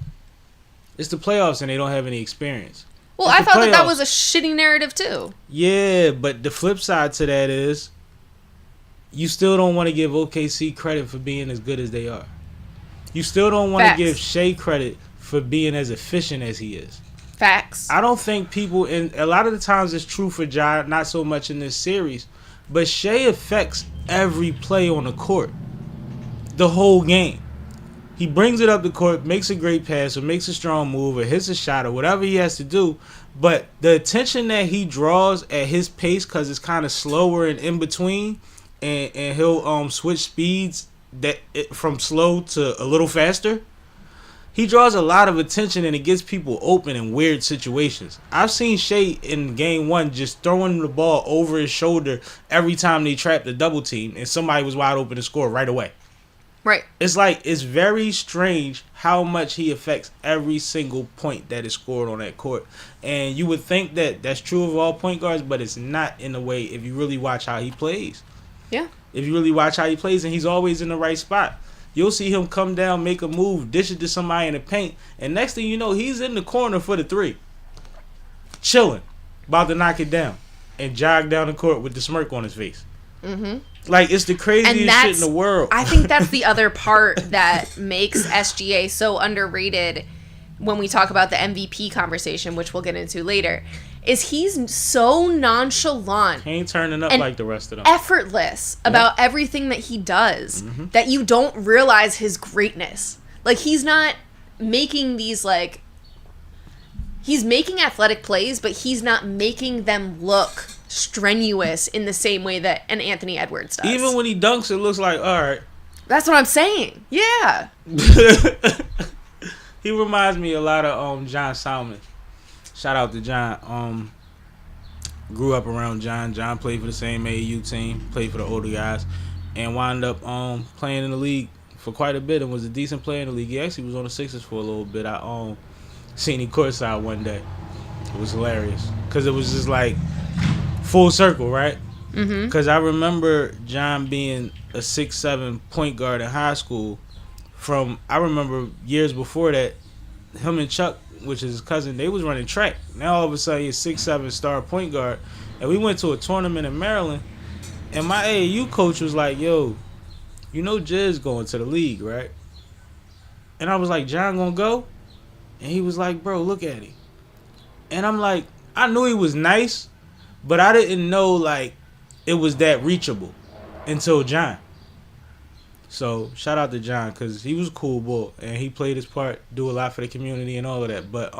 It's the playoffs and they don't have any experience. Well, It's I the thought that playoffs. was a shitty narrative too. Yeah, but the flip side to that is you still don't want to give OKC credit for being as good as they are. You still don't want to Facts. give Shea credit for being as efficient as he is. Facts. I don't think people, and a lot of the times it's true for Ja, not so much in this series, but Shea affects every play on the court, the whole game. He brings it up the court, makes a great pass, or makes a strong move, or hits a shot, or whatever he has to do. But the attention that he draws at his pace, because it's kind of slower and in between, and he'll switch speeds from slow to a little faster. He draws a lot of attention and it gets people open in weird situations. I've seen Shea in game one just throwing the ball over his shoulder every time they trapped a double team and somebody was wide open to score right away. Right. It's like, it's very strange how much he affects every single point that is scored on that court. And you would think that that's true of all point guards, but it's not in a way if you really watch how he plays. Yeah. If you really watch how he plays, and he's always in the right spot. You'll see him come down, make a move, dish it to somebody in the paint, and next thing you know, he's in the corner for the three. Chilling. About to knock it down. And jog down the court with the smirk on his face. Like, it's the craziest shit in the world. I think that's the other part that makes SGA so underrated when we talk about the MVP conversation, which we'll get into later, is he's so nonchalant. He ain't turning up and like the rest of them. Effortless about everything that he does that you don't realize his greatness. Like, he's not making these, like, he's making athletic plays, but he's not making them look strenuous in the same way that an Anthony Edwards does. Even when he dunks, it looks like, all right. That's what I'm saying. Yeah. He reminds me a lot of John Salmon. Shout out to John. Grew up around John. John played for the same AAU team, played for the older guys, and wound up playing in the league for quite a bit and was a decent player in the league. He actually was on the Sixers for a little bit. I seen him courtside one day. It was hilarious because it was just like full circle, right? Because I remember John being a 6'7" point guard in high school. I remember years before that, him and Chuck, which is his cousin, they was running track. Now all of a sudden he's 6'7" star point guard. And we went to a tournament in Maryland, and my AAU coach was like, yo, you know Jizz going to the league, right? And I was like, John gonna go? And he was like, bro, look at him. And I'm like, I knew he was nice, but I didn't know, like, it was that reachable until John. So, shout out to John, because he was a cool boy, and he played his part, do a lot for the community and all of that. But,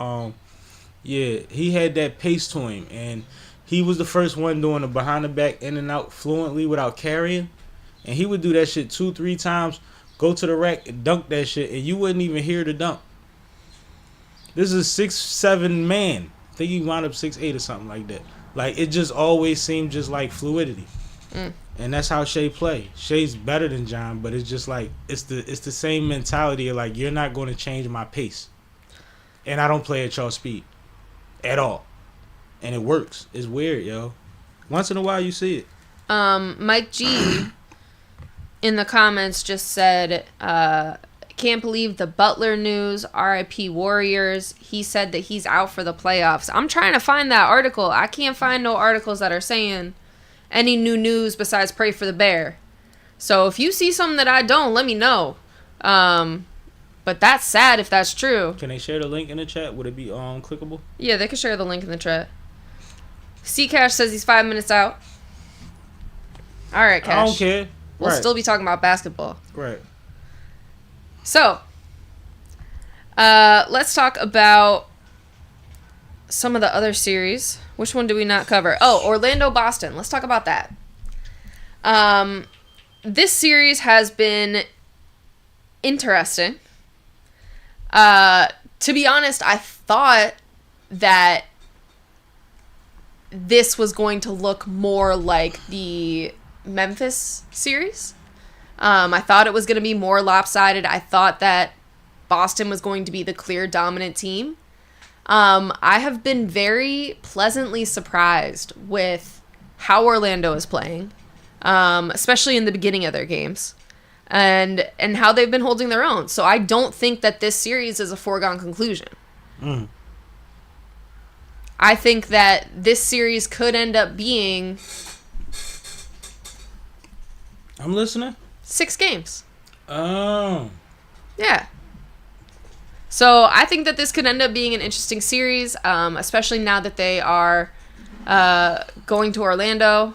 yeah, he had that pace to him, and he was the first one doing the behind-the-back in and out fluently without carrying. And he would do that shit 2-3 times, go to the rack and dunk that shit, and you wouldn't even hear the dunk. This is a 6'7" man. I think he wound up 6'8" or something like that. Like, it just always seemed just like fluidity. And that's how Shea play. Shea's better than John, but it's just like it's the same mentality of like, you're not going to change my pace. and I don't play at y'all speed at all, and it works. It's weird, yo. Once in a while, you see it. Mike G in the comments just said, can't believe the Butler news, RIP Warriors. He said that he's out for the playoffs. I'm trying to find that article. I can't find no articles that are saying any new news besides pray for the bear. So if you see something that I don't, let me know. But that's sad if that's true. Can they share the link in the chat? Would it be clickable? Yeah, they can share the link in the chat. C Cash says he's 5 minutes out. All right, Cash. I don't care. We'll Right. still be talking about basketball. Right. So, let's talk about some of the other series. Which one do we not cover? Oh, Orlando-Boston. Let's talk about that. This series has been interesting. To be honest, I thought that this was going to look more like the Memphis series. I thought it was going to be more lopsided. I thought that Boston was going to be the clear dominant team. I have been very pleasantly surprised with how Orlando is playing, especially in the beginning of their games, and how they've been holding their own. So I don't think that this series is a foregone conclusion. I think that this series could end up being I'm listening. 6 games. Oh. Yeah. So I think that this could end up being an interesting series, especially now that they are going to Orlando.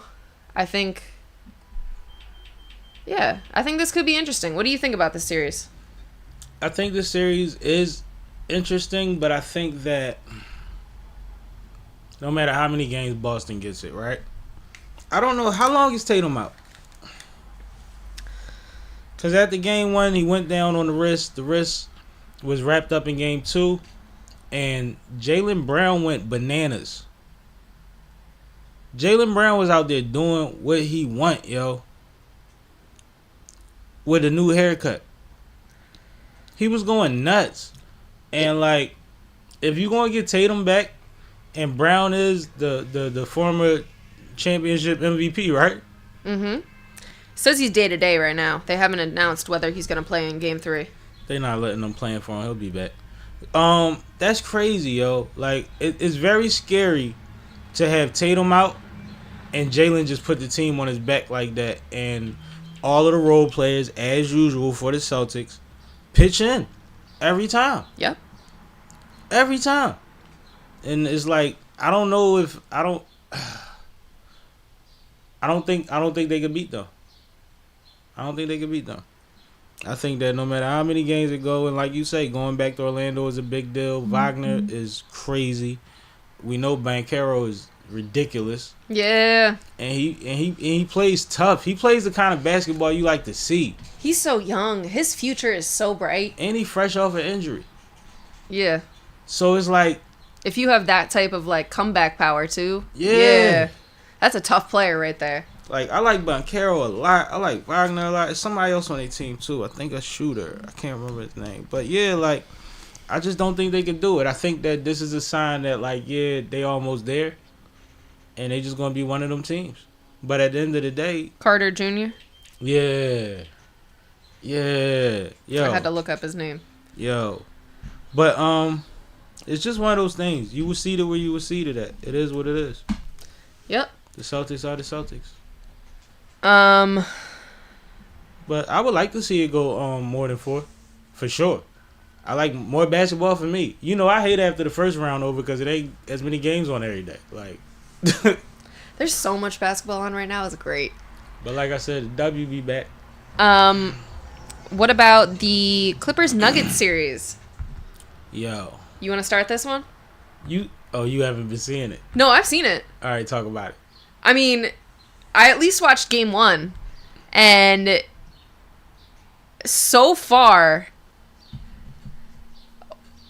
I think this could be interesting. What do you think about this series? I think this series is interesting, but I think that no matter how many games Boston gets it, right? I don't know. How long is Tatum out? Because at the game 1, he went down on the wrist. The wrist was wrapped up in game 2. And Jaylen Brown went bananas. Jaylen Brown was out there doing what he want, yo. With a new haircut. He was going nuts. And, like, if you're going to get Tatum back, and Brown is the former championship MVP, right? Mm-hmm. Says he's day-to-day right now. They haven't announced whether he's going to play in Game 3. They're not letting him play for him. He'll be back. That's crazy, yo. Like, it's very scary to have Tatum out and Jaylen just put the team on his back like that. And all of the role players, as usual for the Celtics, pitch in every time. Yep. Every time. And it's like, I don't know if I don't think they can beat them. I don't think they can beat them. I think that no matter how many games it go, and like you say, going back to Orlando is a big deal. Wagner is crazy. We know Banchero is ridiculous. Yeah. And he plays tough. He plays the kind of basketball you like to see. He's so young. His future is so bright. And he fresh off an injury. Yeah. So it's like, if you have that type of like comeback power too. Yeah. That's a tough player right there. like, I like Banchero a lot. I like Wagner a lot. There's somebody else on their team too. I think a shooter. I can't remember his name. But yeah, like, I just don't think they can do it. I think that this is a sign that, like, yeah, they almost there, and they just gonna be one of them teams. But at the end of the day, Carter Jr. yeah, yo, I had to look up his name. yo, but it's just one of those things. You will see it where you will see it at. It is what it is. Yep. The Celtics are the Celtics. But I would like to see it go more than 4, for sure. I like more basketball for me. You know, I hate after the first round over because it ain't as many games on every day. Like, There's so much basketball on right now. It's great. but like I said, W be back. What about the Clippers Nuggets series? Yo, You want to start this one? you haven't been seeing it. No, I've seen it. All right, talk about it. I mean, I at least watched game 1, and so far,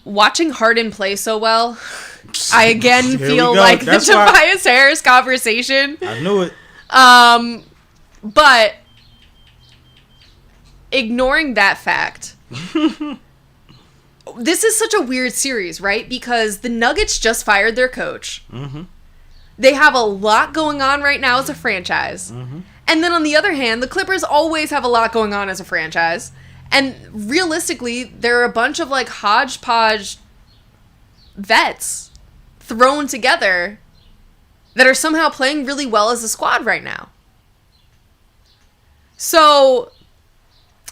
watching Harden play so well, I again Here we feel go. like the That's why- Tobias Harris conversation. I knew it. But ignoring that fact, this is such a weird series, right? Because the Nuggets just fired their coach. Mm-hmm. They have a lot going on right now as a franchise. Mm-hmm. And then on the other hand, the Clippers always have a lot going on as a franchise. And realistically, there are a bunch of like hodgepodge vets thrown together that are somehow playing really well as a squad right now. So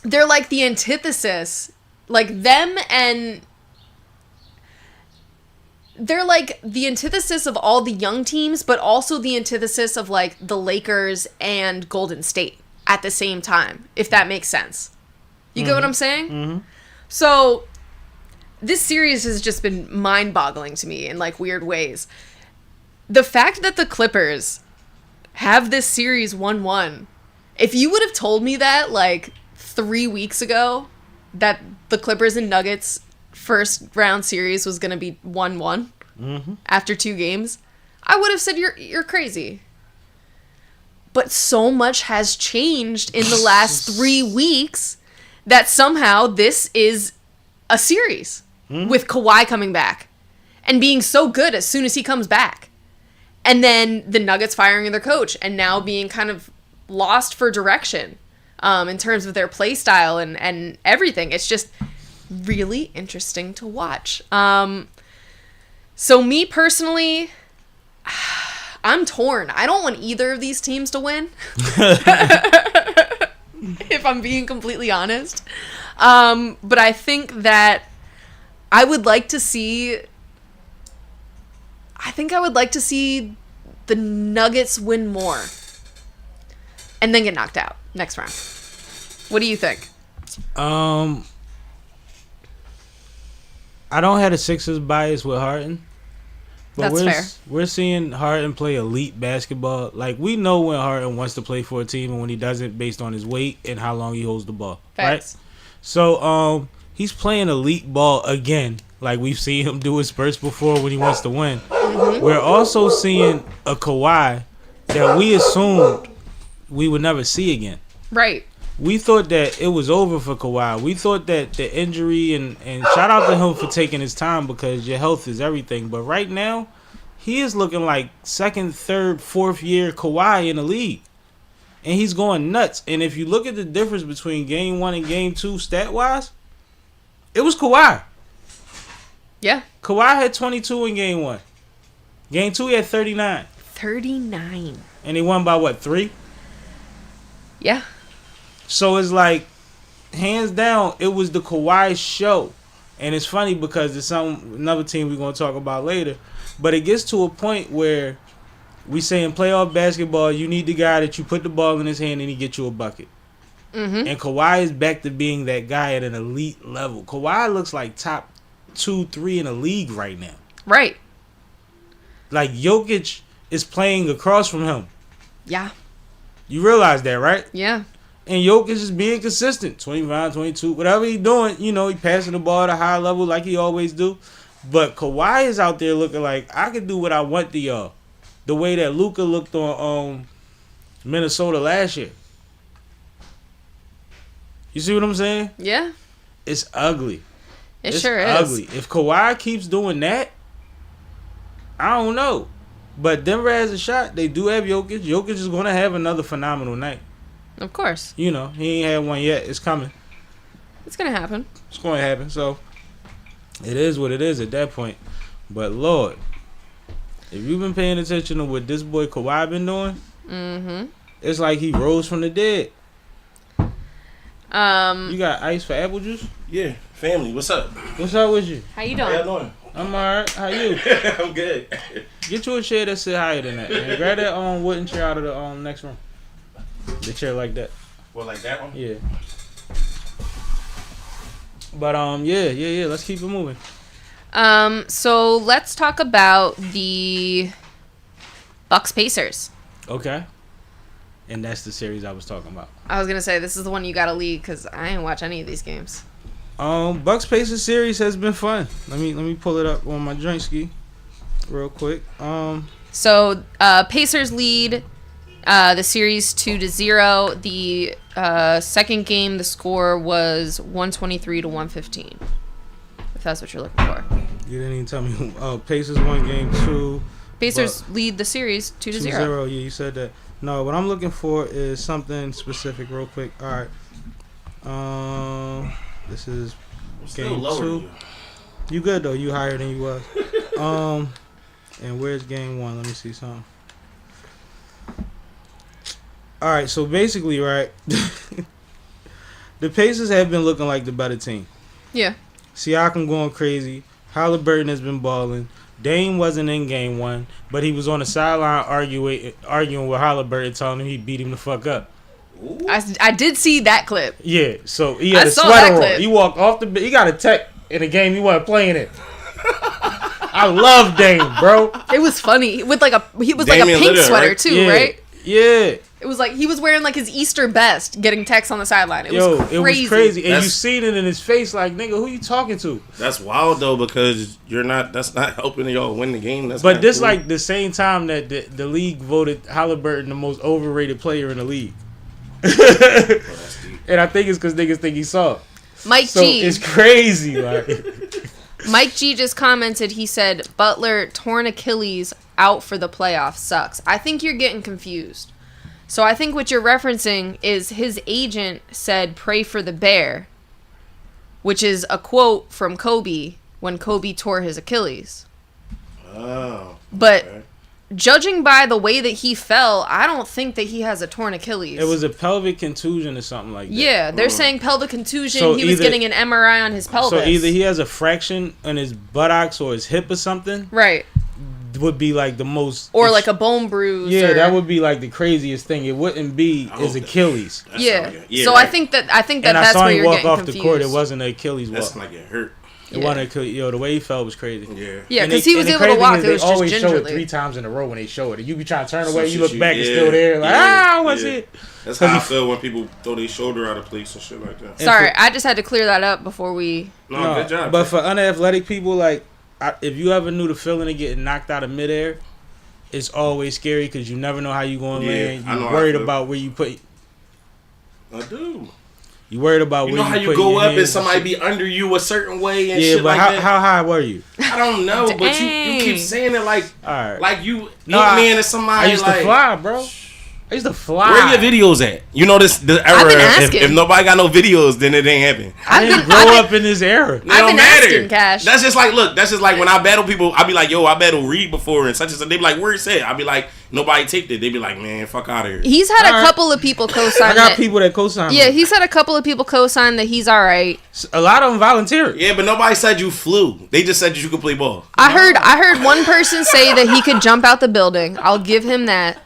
they're like the antithesis, like them, and they're like the antithesis of all the young teams, but also the antithesis of like the Lakers and Golden State at the same time, if that makes sense. You get what I'm saying? Mm-hmm. So this series has just been mind-boggling to me in like weird ways. The fact that the Clippers have this series 1-1, if you would have told me that like 3 weeks ago, that the Clippers and Nuggets first round series was going to be 1-1 after 2 games, I would have said you're crazy. But so much has changed in the last 3 weeks that somehow this is a series with Kawhi coming back and being so good as soon as he comes back. And then the Nuggets firing their coach and now being kind of lost for direction in terms of their play style and everything. It's just really interesting to watch. So me personally, I'm torn. I don't want either of these teams to win. If I'm being completely honest. But I think that I would like to see the Nuggets win more and then get knocked out next round. What do you think? I don't have a Sixers bias with Harden. But That's fair. We're seeing Harden play elite basketball. Like, we know when Harden wants to play for a team and when he doesn't based on his weight and how long he holds the ball. Facts. Right? So, he's playing elite ball again. Like, we've seen him do his spurts before when he wants to win. Mm-hmm. We're also seeing a Kawhi that we assumed we would never see again. Right. We thought that it was over for Kawhi. We thought that the injury, and shout out to him for taking his time because your health is everything. But right now, he is looking like second, third, fourth year Kawhi in the league. And he's going nuts. And if you look at the difference between Game 1 and Game 2 stat-wise, it was Kawhi. Yeah. Kawhi had 22 in Game 1. Game 2, he had 39. 39. And he won by, what, 3? Yeah. So it's like, hands down, it was the Kawhi show. And it's funny because it's another team we're going to talk about later. But it gets to a point where we say in playoff basketball, you need the guy that you put the ball in his hand and he get you a bucket. Mm-hmm. And Kawhi is back to being that guy at an elite level. Kawhi looks like top 2-3 in the league right now. Right. Like, Jokic is playing across from him. Yeah. You realize that, right? Yeah. And Jokic is being consistent. 25, 22, whatever he's doing, he passing the ball at a high level like he always do. But Kawhi is out there looking like, I can do what I want to y'all. The way that Luka looked on Minnesota last year. You see what I'm saying? Yeah. It's ugly. It's sure ugly. is. If Kawhi keeps doing that, I don't know. But Denver has a shot. They do have Jokic. Jokic is going to have another phenomenal night. Of course. He ain't had one yet. It's coming. It's going to happen. It's going to happen. So, it is what it is at that point. But, Lord, if you've been paying attention to what this boy Kawhi been doing, it's like he rose from the dead. You got ice for apple juice? Yeah, family. What's up? What's up with you? How you How doing? y'all doing? I'm alright. How you? I'm good. Get you a chair that sit higher than that, man. Grab that wooden chair out of the next room. The chair like that. Well, like that one? Yeah. But yeah. Let's keep it moving. So let's talk about the Bucks Pacers. Okay. And that's the series I was talking about. I was gonna say this is the one you gotta lead because I ain't watch any of these games. Bucks Pacers series has been fun. Let me pull it up on my joint ski real quick. So Pacers lead the series 2-0. The second game, the score was 123-115. that's what you're looking for. You didn't even tell me. Pacers won game 2. Pacers lead the series 2-0. 2-0. Yeah, you said that. No, what I'm looking for is something specific, real quick. All right. This is game 2. You good though? You higher than you was. And where's game 1? Let me see something. All right. So basically, right, the Pacers have been looking like the better team. Yeah. Siakam going crazy. Halliburton has been balling. Dame wasn't in game 1, but he was on the sideline arguing with Halliburton, telling him he beat him the fuck up. I did see that clip. Yeah, so he had I a saw sweater that on. clip. He walked off the. He got a tech in a game he wasn't playing it. I love Dame, bro. It was funny with he was Damian like a pink Lillard, sweater right? too, Yeah. right? Yeah. It was like he was wearing like his Easter best, getting text on the sideline. It was crazy. And you seen it in his face, like, nigga, who you talking to? That's wild though, because that's not helping y'all win the game. That's But not this cool. like the same time that the league voted Halliburton the most overrated player in the league. And I think it's because niggas think he's soft. Mike So G. it's crazy, like. Mike G just commented. He said Butler torn Achilles out for the playoffs sucks. I think you're getting confused. So I think what you're referencing is his agent said pray for the bear, which is a quote from Kobe when Kobe tore his Achilles. Oh. But okay. judging by the way that he fell, I don't think that he has a torn Achilles. It was a pelvic contusion or something like that. Yeah, they're saying pelvic contusion. So He was either- getting an MRI on his pelvis. So either he has a fraction on his buttocks or his hip or something. Right. Would be like the most. Or like a bone bruise. Yeah, or, that would be like the craziest thing. It wouldn't be I his hope that- Achilles. That Yeah. sound like it. So right. I think that And I that's saw where him you're walk getting off confused. the court. It wasn't an Achilles walk. That's like it hurt. It wasn't Achilles. Yo, the way he fell was crazy. Yeah. Yeah, And because they- he was and the able to crazy walk. thing is It was they just always show it gingerly. 3 times in a row when they show it. And you be trying to turn Some away, you shit look back, it's yeah, still there. Like, yeah, what's yeah. it? That's how I feel when people throw their shoulder out of place and shit like that. Sorry, I just had to clear that up before we. No, good job. But for unathletic people, like, if you ever knew the feeling of getting knocked out of midair, it's always scary because you never know how you going to Yeah, land. I know You how worried I feel. about where you put. I do. You worried about You where know how you put go your up and hands somebody shit. be under you a certain way and Yeah, shit but like that. how high were you? I don't know, but you Dang. keep saying it like All right. like you No, Ant-Man and somebody I used like to fly, bro. I used to fly. where your videos at? You know the era. I've been If, asking. if nobody got no videos, then it ain't happen. I didn't grow up in this era. It I've don't been matter. asking, Cash. That's just like that's just like when I battle people, I be like, yo, I battle Reed before and such and such. They be like, where it's at? I be like, nobody taped it. They be like, man, fuck out of here. He's had All a right. couple of people co-sign I got that. people that co-sign Yeah, me. he's had a couple of people co-sign that he's all right. A lot of them volunteered. Yeah, but nobody said you flew. They just said you could play ball. I heard one person say that he could jump out the building. I'll give him that.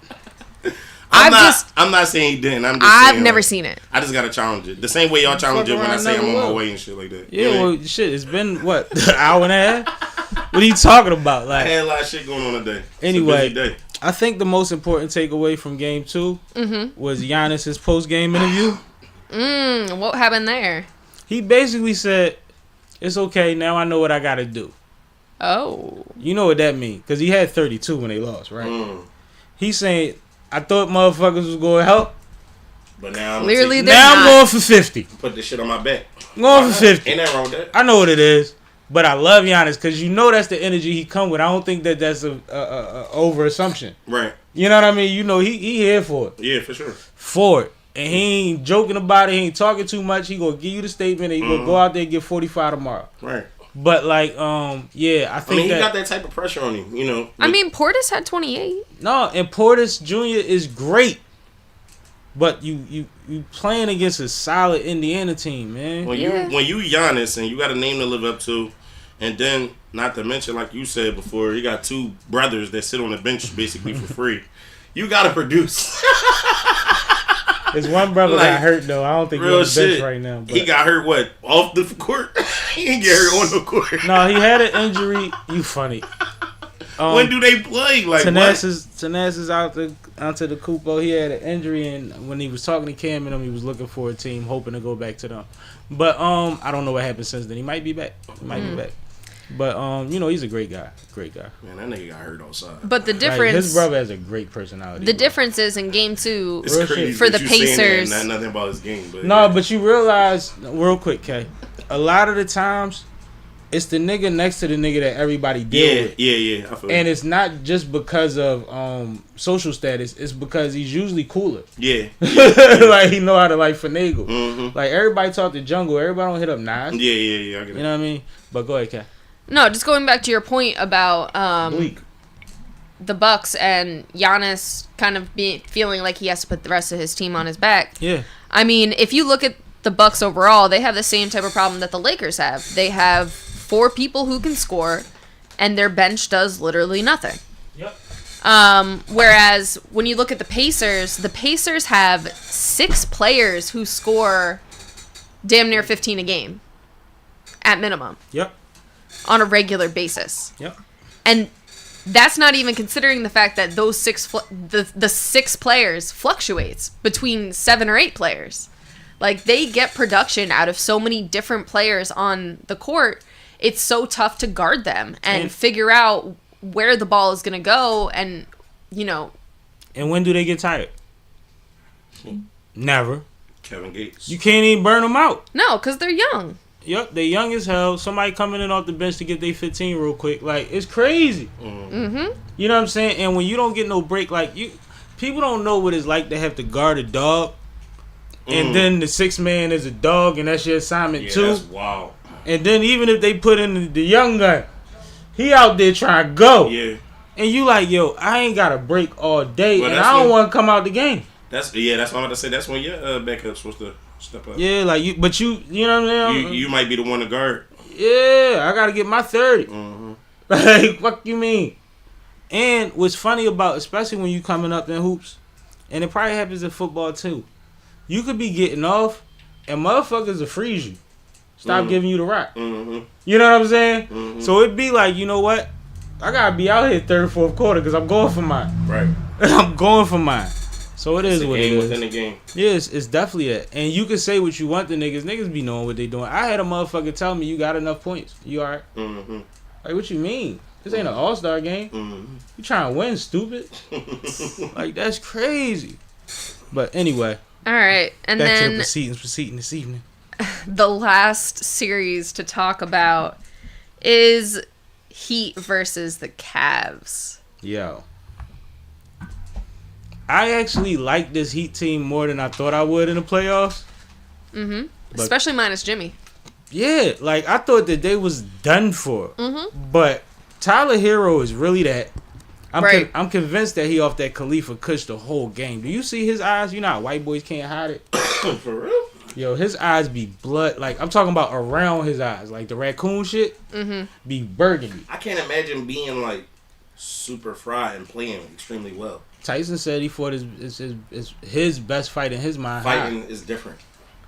I'm not saying he didn't. I'm just I've saying, never like, seen it. I just gotta challenge it. The same way y'all challenge it when I around, say I'm never on my will. way and shit like that. Yeah, You know what I mean? well, shit, it's been, what, an hour and a half? What are you talking about? I Like, had a lot of shit going on today. It's a Anyway. busy day. I think the most important takeaway from game 2 was Giannis's post-game interview. What happened there? He basically said, it's okay, now I know what I got to do. Oh. You know what that means, because he had 32 when they lost, right? Mm. He's saying, I thought motherfuckers was going to help. But now I'm Clearly gonna they're Now I'm not. going for 50. put this shit on my back. I'm going for 50. Ain't that wrong with that? I know what it is, but I love Giannis because you know that's the energy he come with. I don't think that that's a over assumption. Right. You know what I mean? You know he here for it. Yeah, for sure. For it. And he ain't joking about it. He ain't talking too much. He gonna give you the statement and he gonna go out there and get 45 tomorrow. Right. But like, yeah, I I think mean, he that got that type of pressure on him, you know. I mean, Portis had 28. no, and Portis Jr. is great. But you playing against a solid Indiana team, man. when Yeah. you Giannis and you got a name to live up to, and then not to mention, like you said before, you got 2 brothers that sit on the bench basically for free. You gotta produce. His one brother Like, got hurt though. I don't think he's Real on the bench shit. right now. But. He got hurt what? Off the court? He didn't get hurt on the court. No, he had an injury. You funny. When do they play? Like Tanas what? is onto the Cupo. He had an injury, and when he was talking to Cam and him, he was looking for a team, hoping to go back to them. But I don't know what happened since then. He might be back. Be back. But he's a great guy. Great guy. Man, that nigga got hurt outside. But the Like, difference, his brother has a great personality. the bro. difference is in game 2. It's Real crazy shit. For that the you saying that Pacers. and not nothing about his game. But No, yeah. but you realize real quick, Kay. A lot of the times, it's the nigga next to the nigga that everybody deal with. Yeah. I feel and it's not just because of social status. It's because he's usually cooler. Yeah. Like he know how to like finagle. Mm-hmm. Like everybody talk to Jungle. Everybody don't hit up Nas. Yeah. I get it. You know what I mean? But go ahead, Kat. No, just going back to your point about Bleak. the Bucks and Giannis kind of feeling like he has to put the rest of his team on his back. Yeah. I mean, if you look at the Bucks overall, they have the same type of problem that the Lakers have. They have 4 people who can score, and their bench does literally nothing. Yep. Whereas when you look at the Pacers have 6 players who score damn near 15 a game, at minimum. Yep. On a regular basis. Yep. And that's not even considering the fact that those 6 players fluctuates between 7 or 8 players. Like, they get production out of so many different players on the court. It's so tough to guard them and figure out where the ball is going to go and, you know. And when do they get tired? Never. Kevin Gates. You can't even burn them out. No, because they're young. Yep, they young as hell. Somebody coming in off the bench to get their 15 real quick. Like, it's crazy. Mm-hmm. You know what I'm saying? And when you don't get no break, like, people don't know what it's like to have to guard a dog. And then the 6th man is a dog, and that's your assignment too. That's wild. And then even if they put in the young guy, he out there trying to go. Yeah. And you like, yo, I ain't got a break all day, Well, and I don't want to come out the game. That's what I'm about to say. That's when your backup's supposed to step up. Yeah, like you, but you know what I'm saying? You might be the one to guard. Yeah, I got to get my 30. Mm-hmm. Like, what you mean? And what's funny about, especially when you coming up in hoops, and it probably happens in football too, you could be getting off, and motherfuckers will freeze you. Stop giving you the rock. Mm-hmm. You know what I'm saying? Mm-hmm. So it'd be like, you know what? I got to be out here third, fourth quarter because I'm going for mine. Right. I'm going for mine. So it It's is a what it game is. within the game. Yes, it's definitely that. And you can say what you want to niggas. Niggas be knowing what they doing. I had a motherfucker tell me, you got enough points. You alright? Mm-hmm. Like, what you mean? This ain't an all-star game. Mm-hmm. You trying to win, stupid. Like, that's crazy. But anyway. All right. And Back to then the proceeding this evening. the last series to talk about is Heat versus the Cavs. Yo. I actually like this Heat team more than I thought I would in the playoffs. Mm-hmm. But- Especially minus Jimmy. Yeah, like I thought that they was done for. Mm-hmm. But Tyler Hero is really that. Right. I'm convinced that he off that Khalifa Kush the whole game. Do you see his eyes? You know how white boys can't hide it? For real? Yo, his eyes be blood. Like, I'm talking about around his eyes. Like, the raccoon shit be burgundy. I can't imagine being, like, super fried and playing extremely well. Tyson said he fought his best fight in his mind. Fighting high. is different.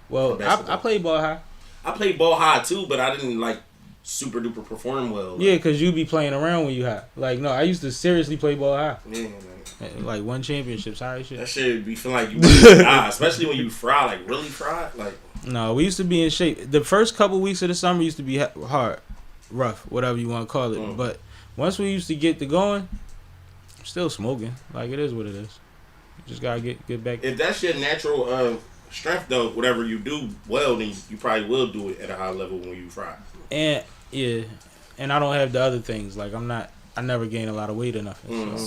Well, basketball. I played ball high. I played ball high, too, but I didn't, like, super duper perform well. Like, Yeah, because you be playing around when you high. Like, no, I used to seriously play ball high. Yeah, man. Like, won championships, high shit. That shit be feeling like you really die, especially when you fry, like, really fried. Like, No, we used to be in shape. The first couple weeks of the summer used to be hard, rough, whatever you want to call it. But once we used to get to going, still smoking. Like, it is what it is. You just gotta get back. if that's your natural strength, though, whatever you do well, then you probably will do it at a high level when you fry. And yeah, and I don't have the other things. Like, I never gain a lot of weight or nothing.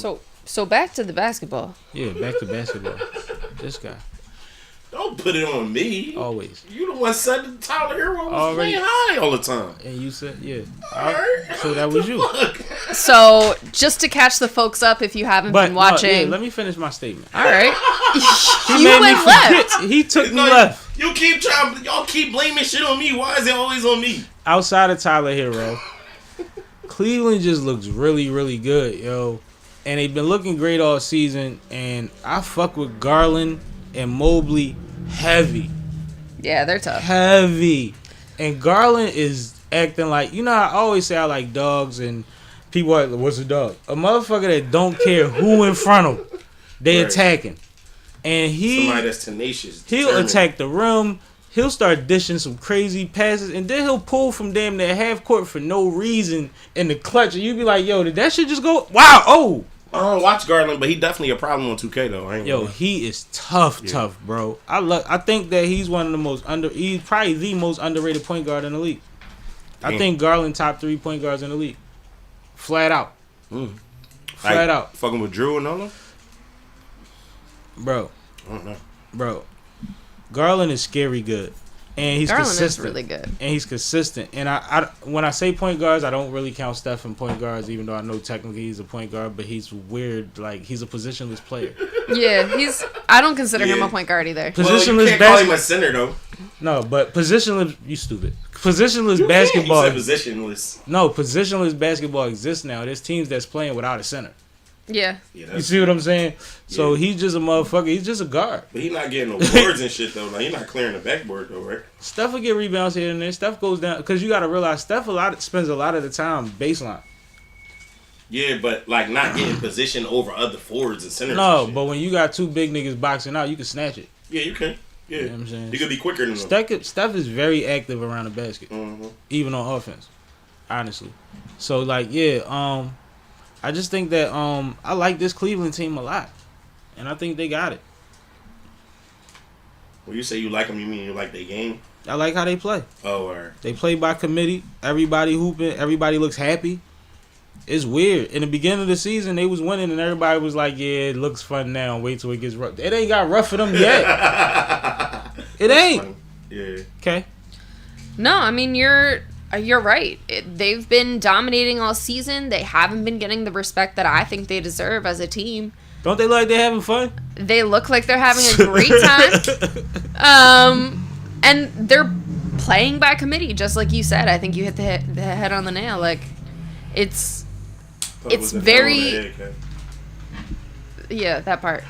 So back to the basketball. Yeah, back to basketball. This guy Don't put it on me. always. You the one said the Tyler Hero was Already. playing high all the time. And you said yeah. Alright. So that was you. So just to catch the folks up, if you haven't But been watching, no, yeah, let me finish my statement. all right, He you made me went left. forget. He took me No, left. You keep trying. Y'all keep blaming shit on me. Why is it always on me? Outside of Tyler Hero, Cleveland just looks really, really good, yo. And they've been looking great all season. And I fuck with Garland and Mobley heavy. Yeah, they're tough. Heavy. And Garland is acting like, you know how I always say I like dogs and people are like, what's a dog? A motherfucker that don't care who in front of him. They Right. attacking. And Somebody that's tenacious. he'll determined. attack the rim. He'll start dishing some crazy passes, and then he'll pull from damn near half court for no reason in the clutch, and you be like, "Yo, did that shit just go? Wow, oh, I don't watch Garland, but he definitely a problem on 2K though. I ain't yo, gonna lie. he is tough, bro. I think that he's one of the most he's probably the most underrated point guard in the league. I think Garland top 3 point guards in the league. Flat out. Flat out. Fucking with Drew and all them? Bro. I don't know. Bro. Garland is scary good. And he's Garland consistent. is really good. And he's consistent. And I when I say point guards, I don't really count Steph in point guards, even though I know technically he's a point guard, but he's weird. Like, he's a positionless player. Yeah, I don't consider him a point guard either. Positionless you can't call him a center, though. No, but positionless, you stupid. Positionless basketball. You said positionless. No, positionless basketball exists now. There's teams that's playing without a center. Yeah. You see what I'm saying? So he's just a motherfucker. He's just a guard. But he's not getting awards and shit, though. Like, he's not clearing the backboard, though, right? Steph will get rebounds here and there. Steph goes down. Because you got to realize Steph spends a lot of the time baseline. Yeah, but, like, not getting position over other forwards and centers. No, and shit. but when you got 2 big niggas boxing out, you can snatch it. Yeah, you can. Yeah. You know what I'm saying? You could be quicker than them. Steph is very active around the basket. Mm-hmm. Even on offense. Honestly. So, like, yeah, I just think that I like this Cleveland team a lot. And I think they got it. When you say you like them, you mean you like their game? I like how they play. Oh, all right. They play by committee. Everybody hooping. Everybody looks happy. It's weird. In the beginning of the season, they was winning, and everybody was like, yeah, it looks fun now. Wait till it gets rough. It ain't got rough for them yet. It ain't. Funny. Yeah. Okay. No, I mean, you're right. They've been dominating all season. They haven't been getting the respect that I think they deserve as a team. Don't they look like they having fun? They look like they're having a great time. And they're playing by committee, just like you said. I think you hit the head on the nail. Like, it's very... Yeah, that part.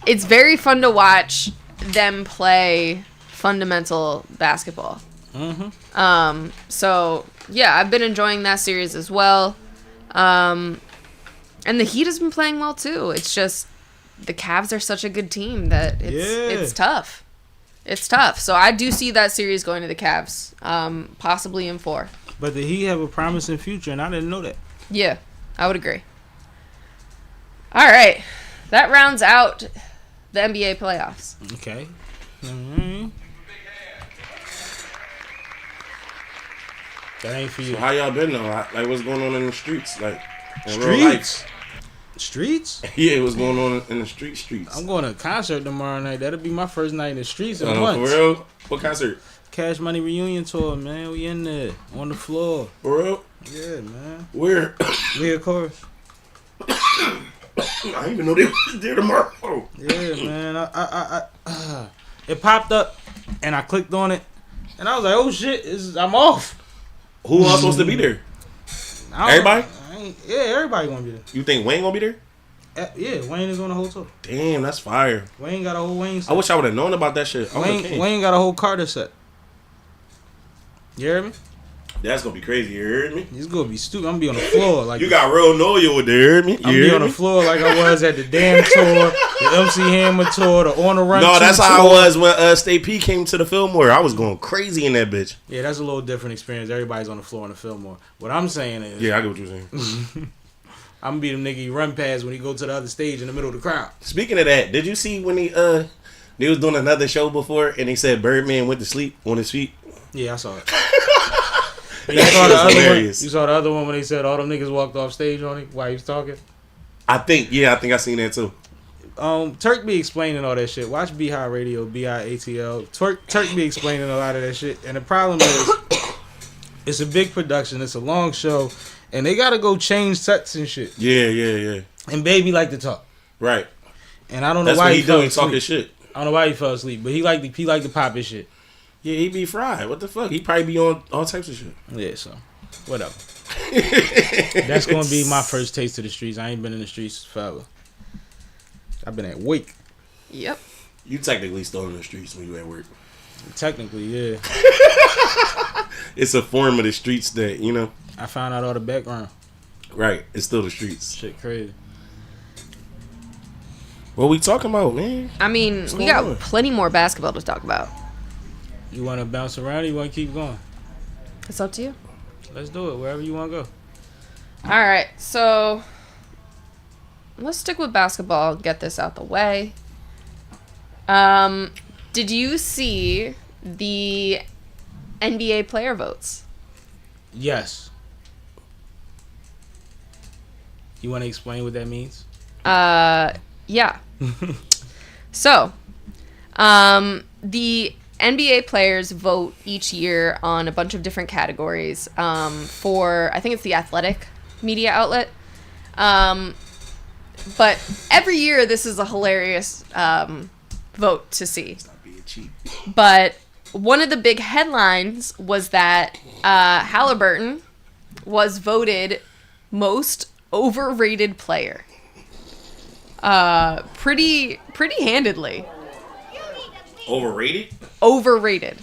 It's very fun to watch them play fundamental basketball. Mm-hmm. So, yeah, I've been enjoying that series as well. And the Heat has been playing well, too. It's just the Cavs are such a good team that it's tough. It's tough. So I do see that series going to the Cavs, possibly in 4. But the Heat have a promising future, and I didn't know that. Yeah, I would agree. All right. That rounds out the NBA playoffs. Okay. Mm-hmm. That ain't for you. So how y'all been, though? Like, what's going on in the streets? Like, in real life? Streets? Yeah, what's going on in the streets? I'm going to a concert tomorrow night. That'll be my first night in the streets in For months. real? What concert? Cash Money Reunion Tour, man. We in there. On the floor. For real? Yeah, man. Where? Yeah, of course. I didn't even know they was there tomorrow. Yeah, man. It popped up, and I clicked on it, and I was like, oh, shit, I'm off. Who else supposed to be there? Everybody? Yeah, everybody gonna be there. You think Wayne gonna be there? Yeah, Wayne is on the whole tour. Damn, that's fire. Wayne got a whole Wayne set. I wish I would have known about that shit. Wayne got a whole Carter set. You hear me? That's gonna be crazy. You heard me? He's gonna be stupid. I'm gonna be on the floor like you got real loyal with that. You heard me? I'm gonna be on the floor like I was at the damn tour, the MC Hammer tour, the On the Run. No, that's how I tour. was when State P came to the Fillmore. I was going crazy in that bitch. Yeah, that's a little different experience. Everybody's on the floor in the Fillmore. What I'm saying is, Yeah, I get what you're saying. I'm gonna be the nigga you run past when he go to the other stage in the middle of the crowd. Speaking of that, did you see when they was doing another show before and they said Birdman went to sleep on his feet? Yeah, I saw it. That You saw shit the was other one? hilarious. You saw the other one when they said all them niggas walked off stage on him while he was talking? I think I seen that too. Turk be explaining all that shit. Watch Beehive Radio, BIATL. Turk be explaining a lot of that shit. And the problem is, it's a big production. It's a long show. And they got to go change sets and shit. Yeah. And Baby like to talk. Right. And I don't know That's why what he he fell do. He asleep. talking shit. I don't know why he fell asleep. But he like to pop his shit. Yeah, he be fried. What the fuck? He probably be on all types of shit. Yeah, so whatever. That's going to be my first taste of the streets. I ain't been in the streets forever. I've been at Wake. Yep. You technically still in the streets when you at work. Technically, yeah. It's a form of the streets that, you know. I found out all the background. Right. It's still the streets. Shit crazy. What we talking about, man? I mean, What's we going got on? plenty more basketball to talk about. You want to bounce around or you want to keep going? It's up to you. Let's do it. Wherever you want to go. All right, so let's stick with basketball and get this out the way. Did you see the NBA player votes. Yes. You want to explain what that means? Yeah. So, the NBA players vote each year on a bunch of different categories for, I think it's the Athletic media outlet. But every year, this is a hilarious vote to see. Stop being cheap. But one of the big headlines was that Halliburton was voted most overrated player. Pretty handedly. Overrated? Overrated.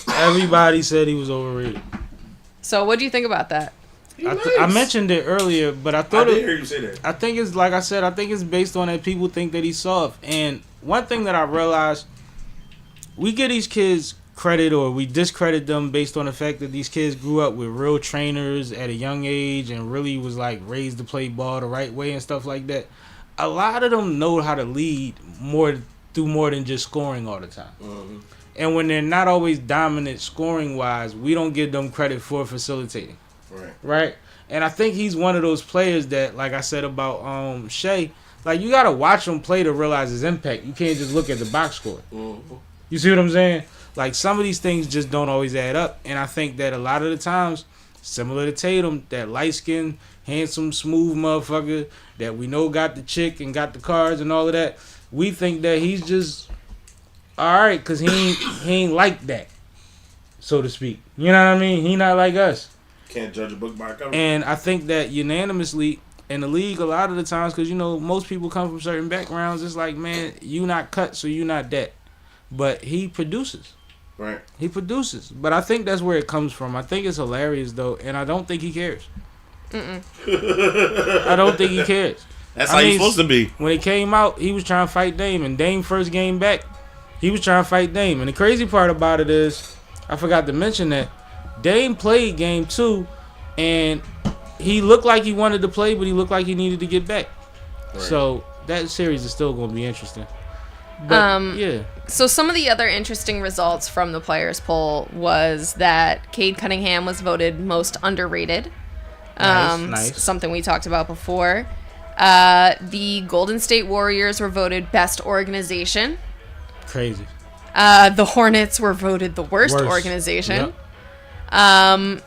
Everybody said he was overrated. So what do you think about that? I mentioned it earlier, but I I thought did hear you say that. I think it's like I said. I think it's based on that people think that he's soft. And one thing that I realized, we give these kids credit or we discredit them based on the fact that these kids grew up with real trainers at a young age and really was like raised to play ball the right way and stuff like that. A lot of them know how to lead do more than just scoring all the time. Mm-hmm. And when they're not always dominant scoring wise, we don't give them credit for facilitating. Right? And I think he's one of those players that, like I said about Shea, like you gotta watch him play to realize his impact. You can't just look at the box score. Mm-hmm. You see what I'm saying? Like some of these things just don't always add up. And I think that a lot of the times, similar to Tatum, that light skinned, handsome, smooth motherfucker that we know got the chick and got the cars and all of that, we think that he's just alright because he ain't like that, so to speak. You know what I mean? He not like us. Can't judge a book by a cover. And I think that unanimously in the league a lot of the times, because you know most people come from certain backgrounds, it's like, man, you not cut, so you not that. But he produces. Right. He produces. But I think that's where it comes from. I think it's hilarious though, and I don't think he cares. I don't think he cares. That's how he's supposed to be. When it came out, he was trying to fight Dame, and Dame first game back, he was trying to fight Dame. And the crazy part about it is, I forgot to mention that Dame played game 2, and he looked like he wanted to play, but he looked like he needed to get back. Right. So that series is still going to be interesting. But, yeah. So some of the other interesting results from the players' poll was that Cade Cunningham was voted most underrated. Nice. Something we talked about before. The Golden State Warriors were voted best organization. Crazy. The Hornets were voted the worst organization. Yep.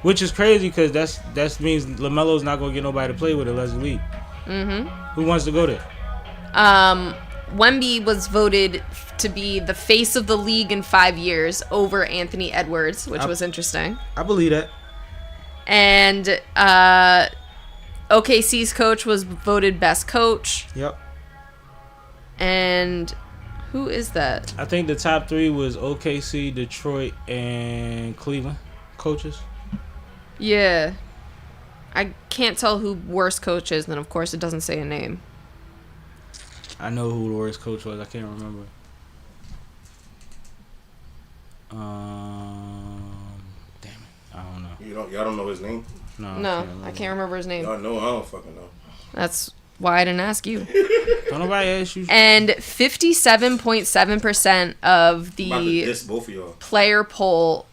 Which is crazy because that means LaMelo's not gonna get nobody to play with unless he leave. Mm-hmm. Who wants to go there? Wnba was voted to be the face of the league in 5 years over Anthony Edwards, which was interesting. I believe that. And OKC's coach was voted best coach. Yep. And who is that? I think the top 3 was OKC, Detroit, and Cleveland coaches. Yeah. I can't tell who worst coach is, and then of course it doesn't say a name. I know who the worst coach was. I can't remember. Damn it. I don't know. Y'all don't know his name? No, I can't remember his name. Y'all know, I don't fucking know. That's why I didn't ask you. Don't nobody ask you. And 57.7% of the both of y'all. player poll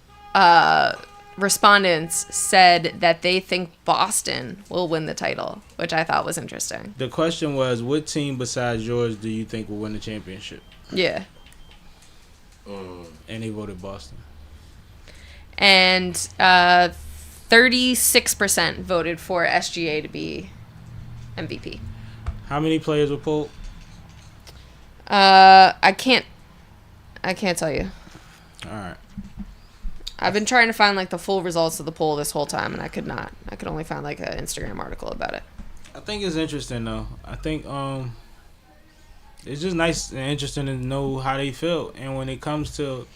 respondents said that they think Boston will win the title, which I thought was interesting. The question was, what team besides yours do you think will win the championship? Yeah. And they voted Boston. And 36% voted for SGA to be MVP. How many players were polled? I can't tell you. All right. I've been trying to find like the full results of the poll this whole time, and I could not. I could only find like an Instagram article about it. I think it's interesting though. I think it's just nice and interesting to know how they feel. And when it comes to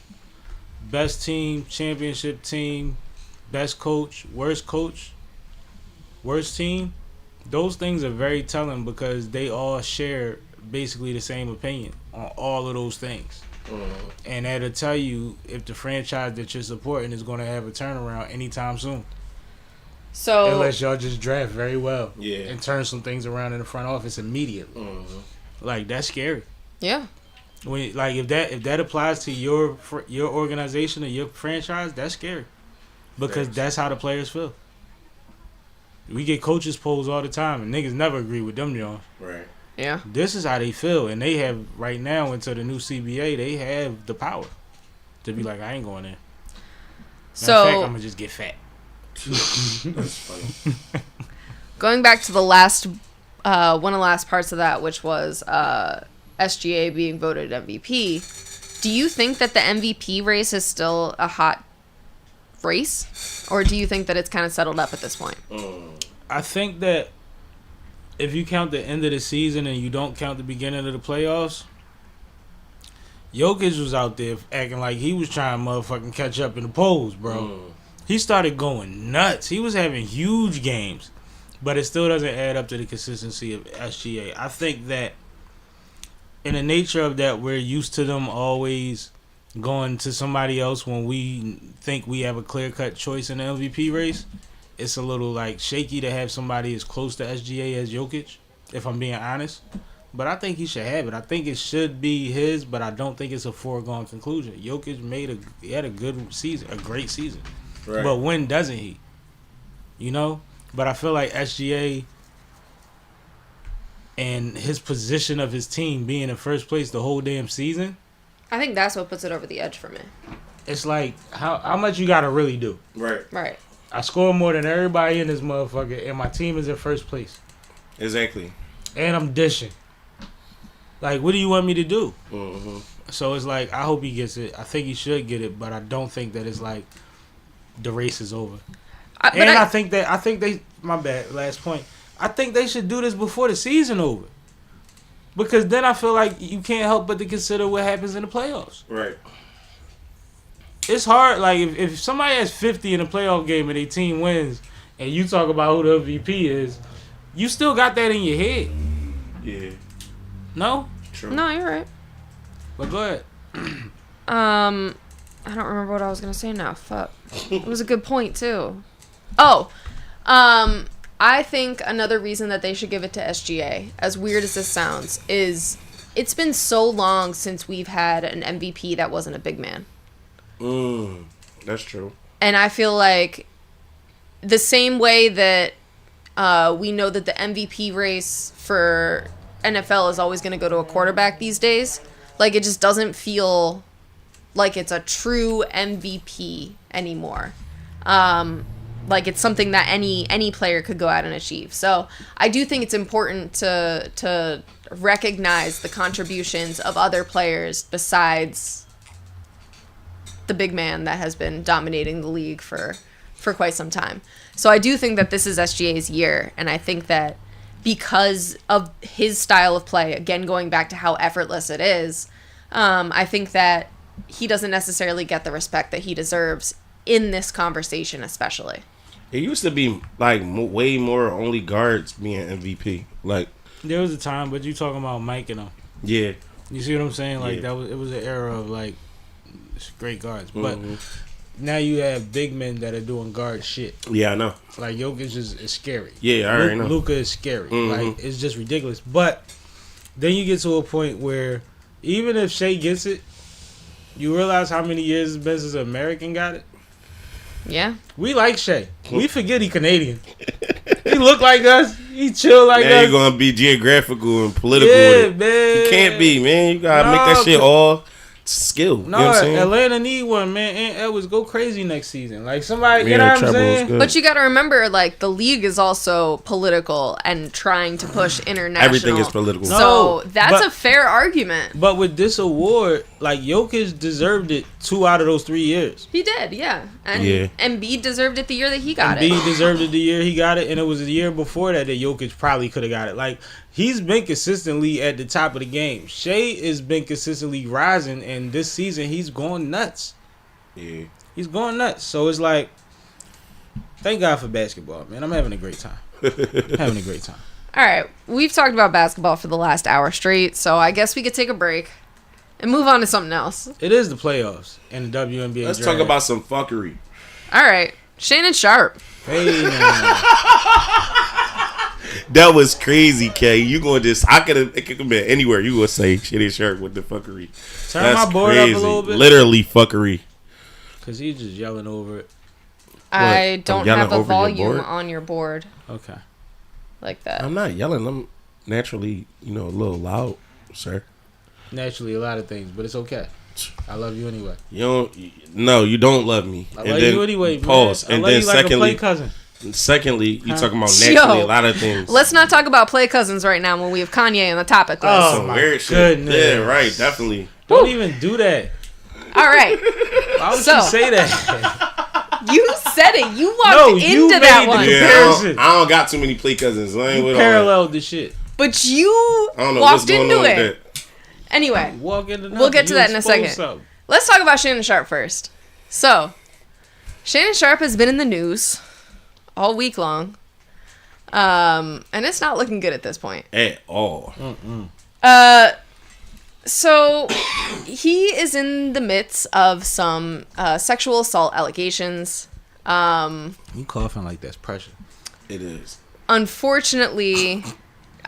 best team, championship team, best coach, worst team, those things are very telling because they all share basically the same opinion on all of those things. And that'll tell you if the franchise that you're supporting is going to have a turnaround anytime soon. So unless y'all just draft very well, yeah, and turn some things around in the front office immediately. Like that's scary. Yeah. When like if that applies to your organization or your franchise, that's scary because that's how the players feel. We get coaches polls all the time, and niggas never agree with them, y'all. Right. Yeah. This is how they feel, and they have right now into the new CBA. They have the power to be like, I ain't going there. So in fact, I'm gonna just get fat. That's funny. going back to the last, one of the last parts of that, which was SGA being voted MVP. Do you think that the MVP race is still a hot race, or do you think that it's kind of settled up at this point? I think that if you count the end of the season and you don't count the beginning of the playoffs, Jokic was out there acting like he was trying to motherfucking catch up in the polls, bro. He started going nuts. He was having huge games, but it still doesn't add up to the consistency of SGA. I think that in the nature of that, we're used to them always going to somebody else when we think we have a clear-cut choice in the MVP race. It's a little like shaky to have somebody as close to SGA as Jokic, if I'm being honest. But I think he should have it. I think it should be his, but I don't think it's a foregone conclusion. Jokic had a good season, a great season. Right. But when doesn't he? You know? But I feel like SGA and his position of his team being in first place the whole damn season, I think that's what puts it over the edge for me. it's like how much you got to really do. Right. I score more than everybody in this motherfucker, and my team is in first place. Exactly. And I'm dishing. Like, what do you want me to do? Mm-hmm. So it's like, I hope he gets it. I think he should get it, but I don't think that it's like the race is over. I think they, my bad, last point. I think they should do this before the season over. Because then I feel like you can't help but to consider what happens in the playoffs. Right. It's hard. Like, if somebody has 50 in a playoff game and their team wins, and you talk about who the MVP is, you still got that in your head. Yeah. No? True. No, you're right. But go ahead. I don't remember what I was gonna say now. Fuck. It was a good point too. Oh, I think another reason that they should give it to SGA, as weird as this sounds, is it's been so long since we've had an MVP that wasn't a big man. That's true. And I feel like the same way that we know that the MVP race for NFL is always going to go to a quarterback these days, like it just doesn't feel like it's a true MVP anymore. Like it's something that any player could go out and achieve. So I do think it's important to recognize the contributions of other players besides the big man that has been dominating the league for quite some time. So I do think that this is SGA's year, and I think that because of his style of play, again going back to how effortless it is, I think that he doesn't necessarily get the respect that he deserves in this conversation, especially. It used to be like way more only guards being MVP. Like there was a time, but you talking about Mike and them. Yeah. You see what I'm saying? Like Yeah. it was an era of like great guards, but now you have big men that are doing guard shit. Yeah, I know. Like Jokic is scary. Yeah, I already know. Luka is scary. Like it's just ridiculous. But then you get to a point where even if Shea gets it, you realize how many years it's been since an American got it. Yeah. We like Shea. We forget he Canadian. He look like us. He chill like us. Now you're gonna be geographical and political. Yeah, with it. man. You can't be, man. You gotta make that shit all skill. No, you know what I'm saying? Atlanta need one, man. And Edwards go crazy next season. Like somebody, Yeah, you know what I'm Treble is saying? good. But you got to remember, like, the league is also political and trying to push international. Everything is political. So No, that's but- a fair argument. But with this award, like Jokic deserved it 2 out of those 3 years. He did, yeah. And Yeah. Embiid deserved it the year that he got Embiid it. deserved it the year he got it, and it was the year before that Jokic probably could have got it. Like, he's been consistently at the top of the game. Shea has been consistently rising, and this season he's going nuts. Yeah. He's going nuts. So it's like, thank God for basketball, man. I'm having a great time. Having a great time. All right. We've talked about basketball for the last hour straight, so I guess we could take a break and move on to something else. It is the playoffs and the WNBA Let's draft. talk about some fuckery. All right. Shannon Sharpe. Hey, man. That was crazy, K. You gonna just it could be anywhere. You gonna say Shannon Sharpe with the fuckery. Turn my board up a little bit. Literally fuckery. Cause he's just yelling over it. I don't have a over your volume board? on your board Okay. like that. I'm not yelling. I'm naturally, a little loud, sir. Naturally, a lot of things, but it's okay. I love you anyway. You don't love me. I love you anyway, pause. man. And I love then you like a play cousin. Secondly, you talking about Yo, naturally a lot of things. Let's not talk about play cousins right now when we have Kanye on the topic list. Oh, Some my weird shit. goodness. Yeah, right. Definitely. Don't even do that. All right. Why would So- you say that? You said it. You walked No, you into made that the one. Yeah, comparison. I don't got too many play cousins. I ain't You with all that. paralleled the shit. But you I don't know walked what's going into on with it. that. Anyway, Walk into We'll get to that in a expose second. something. let's talk about Shannon Sharpe first. So, Shannon Sharpe has been in the news all week long. And it's not looking good at this point. At all. So he is in the midst of some sexual assault allegations. You coughing like that's pressure. It is. Unfortunately,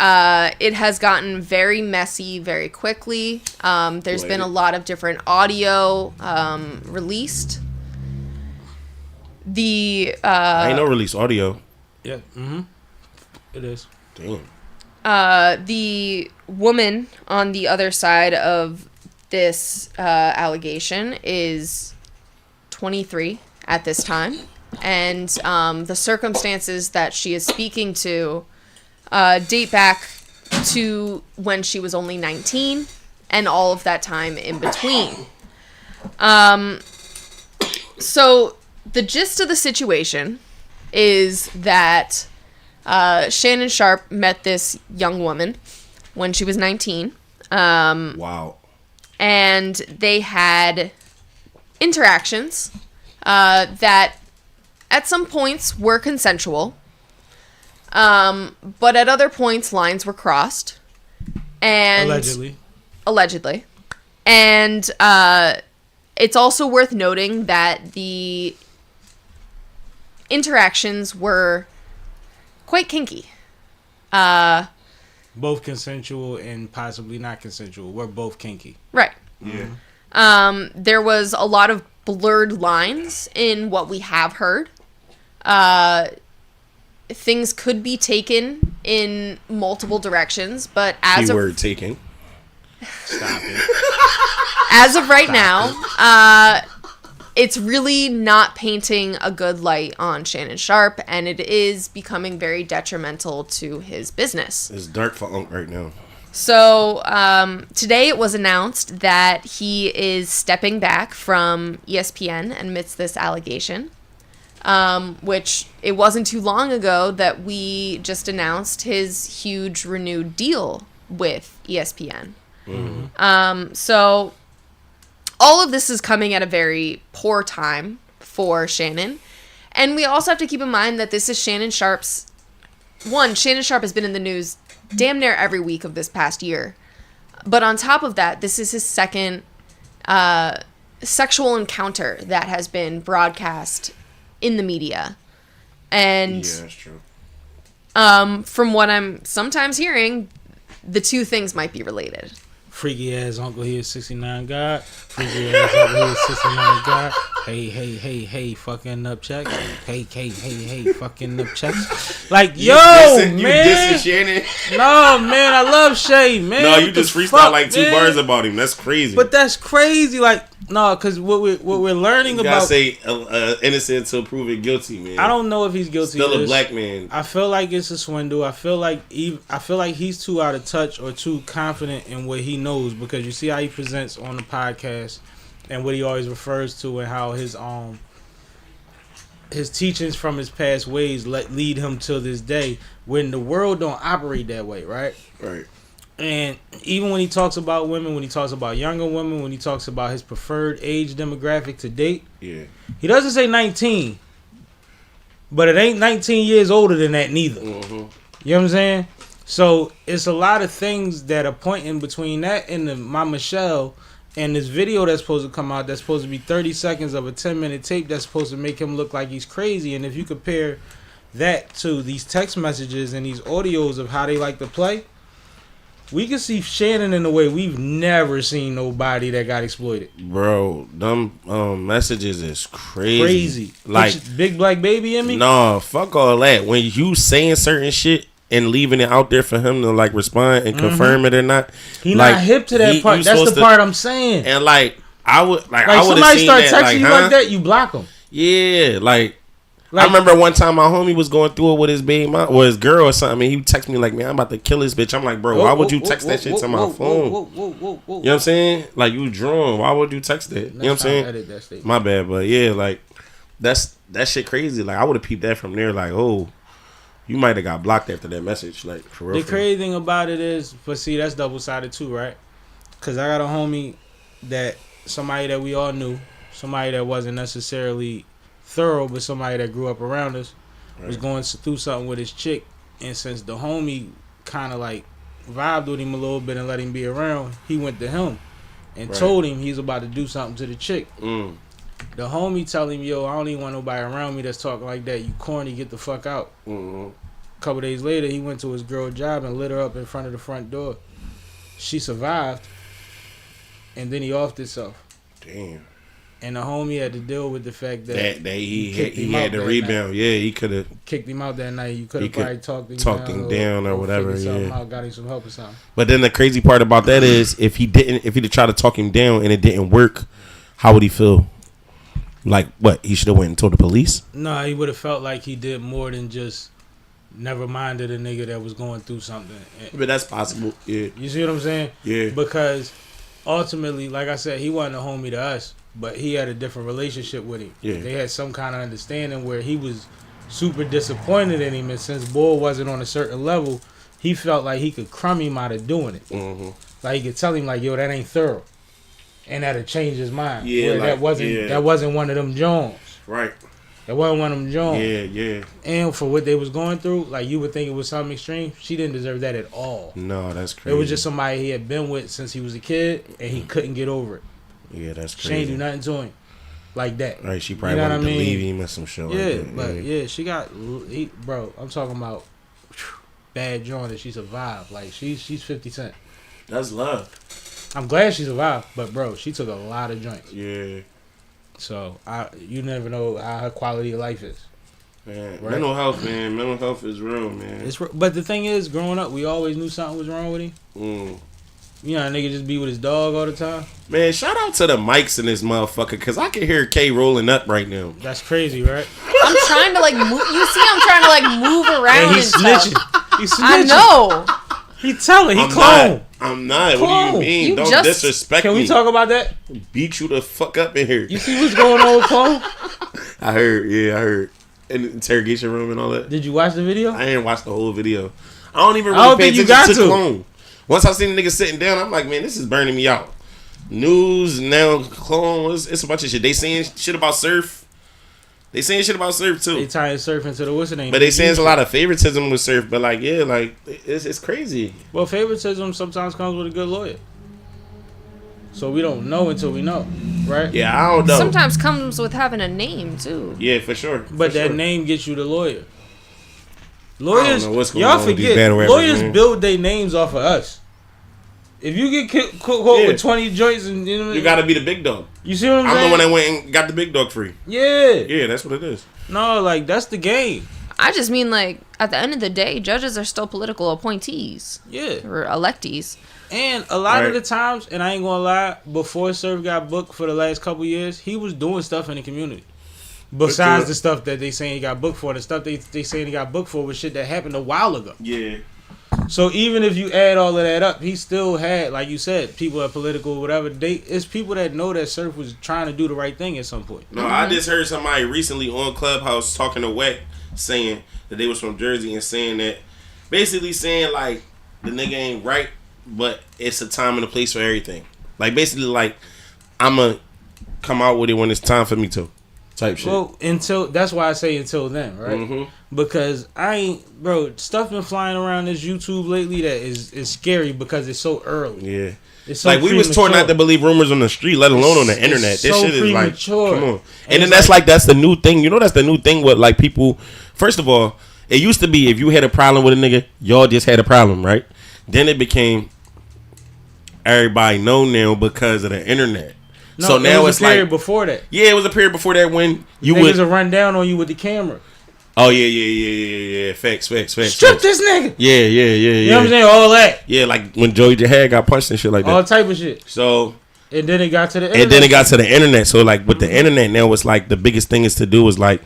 it has gotten very messy very quickly. There's been a lot of different audio released. I ain't no release audio. Yeah. It is. Damn. The woman on the other side of this allegation is 23 at this time. And the circumstances that she is speaking to date back to when she was only 19 and all of that time in between. So the gist of the situation is that Shannon Sharpe met this young woman when she was 19. Wow. And they had interactions that at some points were consensual. But at other points, lines were crossed. And Allegedly. And it's also worth noting that the interactions were quite kinky. Both consensual and possibly not consensual. We're both kinky. Right. Yeah. There was a lot of blurred lines in what we have heard. Things could be taken in multiple directions, but Keyword taking. Stop it. as of right now, it's really not painting a good light on Shannon Sharpe, and it is becoming very detrimental to his business. It's dark for Unc right now. So today it was announced that he is stepping back from ESPN amidst this allegation, which it wasn't too long ago that we just announced his huge renewed deal with ESPN. Mm-hmm. So all of this is coming at a very poor time for Shannon. And we also have to keep in mind that this is Shannon Sharpe's... Shannon Sharpe has been in the news damn near every week of this past year. But on top of that, this is his second sexual encounter that has been broadcast in the media. And Yeah, that's true. from what I'm sometimes hearing, the two things might be related. Freaky ass Uncle here, 69 God. Freaky ass Uncle here, 69 God. Hey, fucking up checks. Hey, fucking up checks. Like, yo, man. You dissing Shannon? No, man, I love Shay, man. No, What you the just freestyle fuck, like two man? bars about him. That's crazy. But that's crazy. Like, no, because what we're learning you gotta about... say innocent until proven guilty, man. I don't know if he's guilty Still of a this. black man. I feel like it's a swindle. I feel like he's too out of touch or too confident in what he knows, because you see how he presents on the podcast and what he always refers to, and how his teachings from his past ways lead him to this day, when the world don't operate that way, right? Right. And even when he talks about women, when he talks about younger women, when he talks about his preferred age demographic to date, Yeah. he doesn't say 19, but it ain't 19 years older than that neither. Mm-hmm. You know what I'm saying? So it's a lot of things that are pointing between that and my Michelle and this video that's supposed to come out, that's supposed to be 30 seconds of a 10-minute tape that's supposed to make him look like he's crazy. And if you compare that to these text messages and these audios of how they like to play, we can see Shannon in a way we've never seen nobody that got exploited. Bro, them messages is crazy. Like big black baby in me. No, fuck all that. When you saying certain shit and leaving it out there for him to like respond and confirm it or not, he like, not hip to that part. That's the part I'm saying. And like I would like I would somebody start texting like, you like that, you block them. Yeah, like I remember one time my homie was going through it with his baby mom or his girl or something. And he texted me like, "Man, I'm about to kill this bitch." I'm like, "Bro, why would you text that shit to my phone?" You know what I'm saying? Like you drawn. Why would you text that? You know what I'm saying? Edit that statement. My bad, but yeah, like that shit crazy. Like I would have peeped that from there. Like, oh, you might have got blocked after that message. Like for real. The crazy thing about it is, but see, that's double sided too, right? Because I got a homie that somebody that we all knew, somebody that wasn't necessarily thorough, but somebody that grew up around us, was going through something with his chick, and since the homie kind of like vibed with him a little bit and let him be around, he went to him and told him he's about to do something to the chick. The homie tell him, "Yo, I don't even want nobody around me that's talking like that. You corny, get the fuck out." A couple days later, he went to his girl's job and lit her up in front of the front door. She survived, and then he offed himself. Damn. And the homie had to deal with the fact that he had to rebound. Night. Yeah, he could have kicked him out that night. You could have probably talked him down or whatever. Yeah, out, got him some help or something. But then the crazy part about that is, if he'd tried to talk him down and it didn't work, how would he feel? Like what? He should have went and told the police? No, he would have felt like he did more than just never minded a nigga that was going through something. But that's possible. Yeah, you see what I'm saying? Yeah, because ultimately, like I said, he wasn't a homie to us. But he had a different relationship with him. Yeah. They had some kind of understanding where he was super disappointed in him. And since Bull wasn't on a certain level, he felt like he could crumb him out of doing it. Like he could tell him like, "Yo, that ain't thorough." And that'd change his mind. Yeah, like, that wasn't one of them Jones. Right. That wasn't one of them Jones. Yeah. And for what they was going through, like you would think it was something extreme. She didn't deserve that at all. No, that's crazy. It was just somebody he had been with since he was a kid and he couldn't get over it. Yeah, that's crazy. She ain't do nothing to him like that. Right, she probably wanted to leave him or some shit like that. But she got, bro, I'm talking about bad joint that she survived. Like, she's 50 Cent. That's love. I'm glad she survived, but, bro, she took a lot of joints. Yeah. So, you never know how her quality of life is. Man, right? Mental health, man. Mental health is real, man. But the thing is, growing up, we always knew something was wrong with him. You know, a nigga just be with his dog all the time. Man, shout out to the mics in this motherfucker, because I can hear K rolling up right now. That's crazy, right? I'm trying to, like, move. You see, I'm trying to, like, move around and he's snitching. He's snitching. I know. He telling. He clone. I'm not. What do you mean? You Don't disrespect me. Can we talk about that? Beat you the fuck up in here. You see what's going on with Clone? I heard. In the interrogation room and all that. Did you watch the video? I didn't watch the whole video. I don't even really pay attention to Clone. Once I seen the nigga sitting down, I'm like, man, this is burning me out. News, now Clone, it's a bunch of shit. They saying shit about Surf. They saying shit about Surf too. They tying Surf into the what's the name? But they saying there's a lot of favoritism with Surf. But like, yeah, like it's crazy. Well, favoritism sometimes comes with a good lawyer. So we don't know until we know, right? Yeah, I don't know. Sometimes comes with having a name too. Yeah, for sure. But that name gets you the lawyer. Lawyers, y'all forget. Lawyers build their names off of us. If you get caught with 20 joints, and you gotta be the big dog. You see what I'm saying? I'm the one that went and got the big dog free. Yeah, that's what it is. No, like that's the game. I just mean like at the end of the day, judges are still political appointees. Yeah, or electees. And a lot of the times, and I ain't gonna lie, before Surf got booked for the last couple years, he was doing stuff in the community. Besides the stuff that they saying he got booked for, the stuff they saying he got booked for was shit that happened a while ago. Yeah. So even if you add all of that up, he still had, like you said, people that are political, whatever. It's people that know that Surf was trying to do the right thing at some point. No, I just heard somebody recently on Clubhouse talking to Wet, saying that they was from Jersey and saying that, basically saying like the nigga ain't right, but it's a time and a place for everything. Like basically like I'ma come out with it when it's time for me to. type shit. Well, that's why I say until then, right? Mm-hmm. Because stuff been flying around this YouTube lately that is scary because it's so early. Yeah. It's so like we was taught not to believe rumors on the street, let alone on the internet. This shit is like, come on. And then that's the new thing. You know, that's the new thing with like people. First of all, it used to be if you had a problem with a nigga, y'all just had a problem, right? Then it became everybody know now because of the internet. No, so now it's a period like before that. Yeah, it was a period before that when you niggas would run down on you with the camera. Oh yeah. Facts. Strip this nigga. Yeah. You know what I'm saying? All that. Yeah, like when Joey Jahad got punched and shit like that. All type of shit. So and then it got to the internet. So like with the internet now, it's like the biggest thing is to do is like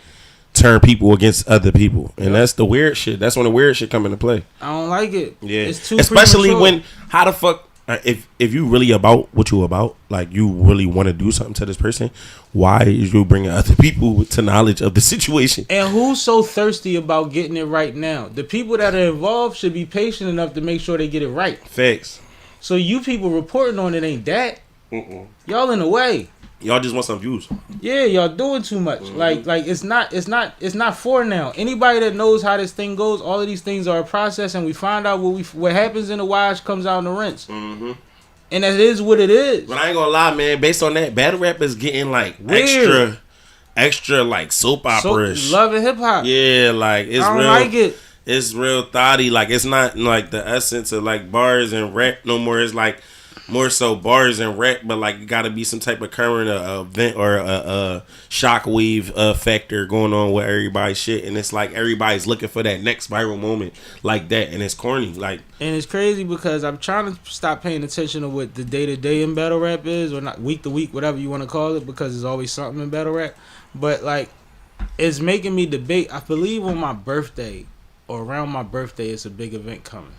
turn people against other people, and that's the weird shit. That's when the weird shit come into play. I don't like it. Yeah, it's too especially premature. when how the fuck. If you really about what you about, like you really want to do something to this person, why is you bringing other people to knowledge of the situation? And who's so thirsty about getting it right now? The people that are involved should be patient enough to make sure they get it right. Facts. So you people reporting on it ain't that. Y'all in the way. Y'all just want some views. Yeah, y'all doing too much. Like it's not for now. Anybody that knows how this thing goes, all of these things are a process, and we find out what happens in the wash comes out in the rinse. And that is what it is. But I ain't gonna lie, man. Based on that, battle rap is getting like weird. extra like soap opera-ish. Love and hip hop. Yeah, like it's I don't real. like it. It's real thotty. Like it's not like the essence of like bars and rap no more. It's like more so bars and rap, but like it gotta be some type of current event or a shockwave factor going on with everybody's shit, and it's like everybody's looking for that next viral moment like that, and it's corny. Like, and it's crazy because I'm trying to stop paying attention to what the day to day in battle rap is, or not week to week, whatever you want to call it, because there's always something in battle rap. But like, it's making me debate. I believe on my birthday or around my birthday, it's a big event coming.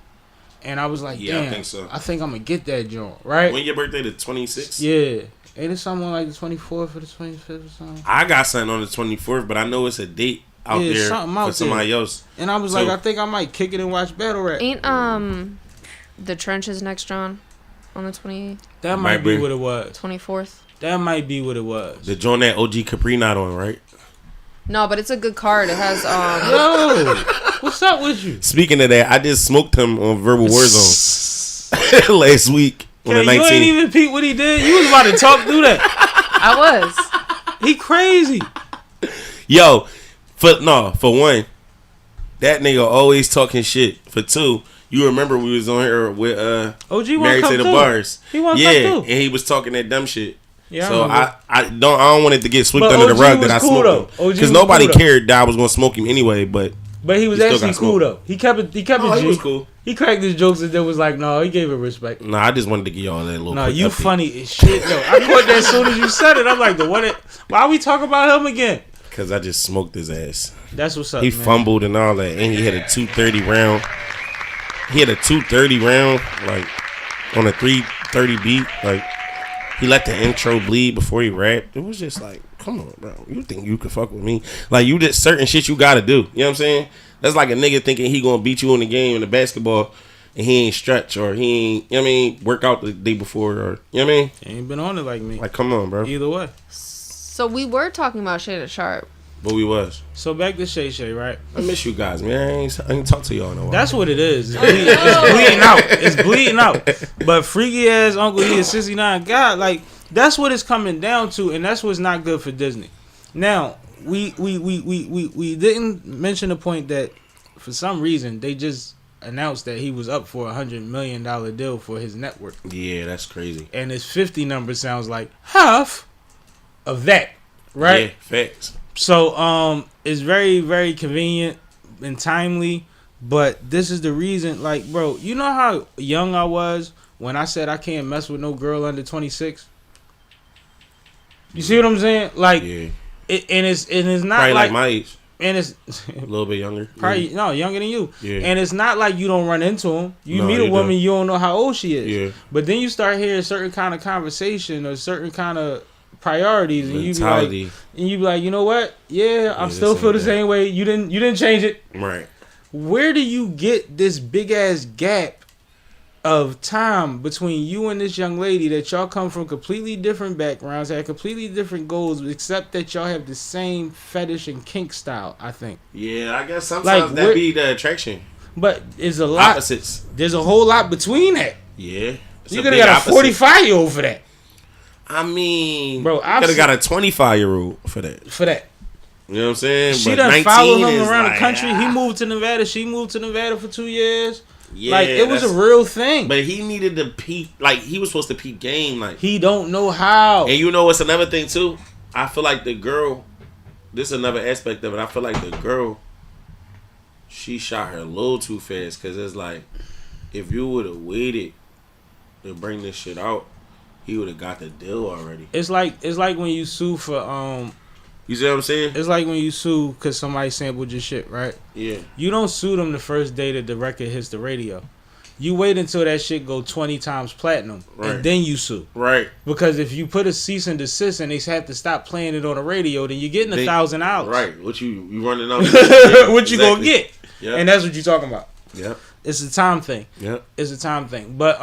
And I was like, yeah, damn, I think so. I think I'm going to get that joint, right? When your birthday, the 26th? Yeah. Ain't it something like the 24th or the 25th or something? I got something on the 24th, but I know it's a date out there for somebody else. And I was like, I think I might kick it and watch battle rap. Ain't the Trenches next, John, on the 28th? That might be what it was. 24th? That might be what it was. The joint that OG Capri not on, right? No, but it's a good card. It has Yo, what's up with you? Speaking of that, I just smoked him on Verbal Warzone last week on the 19th. You ain't even peep what he did. You was about to talk through that. I was. He crazy. Yo, for one, that nigga always talking shit. For two, you remember we was on here with OG Married to the Bars. He want to come through. And he was talking that dumb shit. Yeah, so I don't want it to get swept under the rug that I smoked him, because nobody cared that I was gonna smoke him anyway. But he was actually cool though. He kept it. He was cool. He cracked his jokes and then was like, no, he gave it respect. Nah, I just wanted to give y'all that little. No, you update. Funny as shit though. I caught that as soon as you said it. I'm like, why we talk about him again? Because I just smoked his ass. That's what's up. He fumbled and all that, and he had a 230 round. He had a 230 round, like on a 330 beat, like. He let the intro bleed before he rapped. It was just like, come on, bro. You think you can fuck with me? Like, you just certain shit you gotta do. You know what I'm saying? That's like a nigga thinking he gonna beat you in the game in the basketball and he ain't stretch or he ain't, you know what I mean, work out the day before or, you know what I mean? He ain't been on it like me. Like, come on, bro. Either way. So we were talking about Shannon Sharpe. But we was. So back to Shay, right? I miss you guys, man. I ain't talk to y'all in a while. That's what it is. It's bleeding out. It's bleeding out. But freaky ass Uncle E is 69. God, like, that's what it's coming down to, and that's what's not good for Disney. Now, we didn't mention the point that for some reason they just announced that he was up for $100 million deal for his network. Yeah, that's crazy. And his 50 number sounds like half of that, right? Yeah, facts. So it's very, very convenient and timely, but this is the reason, like, bro, you know how young I was when I said I can't mess with no girl under 26? You see what I'm saying? Like, yeah. It's not probably like my age. And it's a little bit younger. Probably no, younger than you. Yeah. And it's not like you don't run into them. You meet a woman, you don't know how old she is. Yeah. But then you start hearing certain kind of conversation or certain kind of priorities, and you be like, you know what? Yeah, I still feel the same way. You didn't change it. Right. Where do you get this big ass gap of time between you and this young lady that y'all come from completely different backgrounds, have completely different goals, except that y'all have the same fetish and kink style, I think. Yeah, I guess sometimes that be the attraction. But it's a lot. Opposites. There's a whole lot between that. Yeah. You could have got a 45-year-old for that. I mean, bro, I could have got a 25-year-old for that. You know what I'm saying? She done followed him around the country. He moved to Nevada. She moved to Nevada for 2 years. Yeah, like it was a real thing. But he needed to peep. Like he was supposed to peep game. Like he don't know how. And you know what's another thing too? I feel like the girl. This is another aspect of it. I feel like the girl. She shot her a little too fast because it's like, if you would have waited to bring this shit out, he would have got the deal already. It's like when you sue for You see what I'm saying? It's like when you sue because somebody sampled your shit, right? Yeah. You don't sue them the first day that the record hits the radio. You wait until that shit go 20 times platinum, right, and then you sue. Right. Because if you put a cease and desist and they have to stop playing it on the radio, then you're getting $1,000. Right. What you running out? What you gonna get? Yep. And that's what you're talking about. Yep. It's a time thing. Yep. It's a time thing. But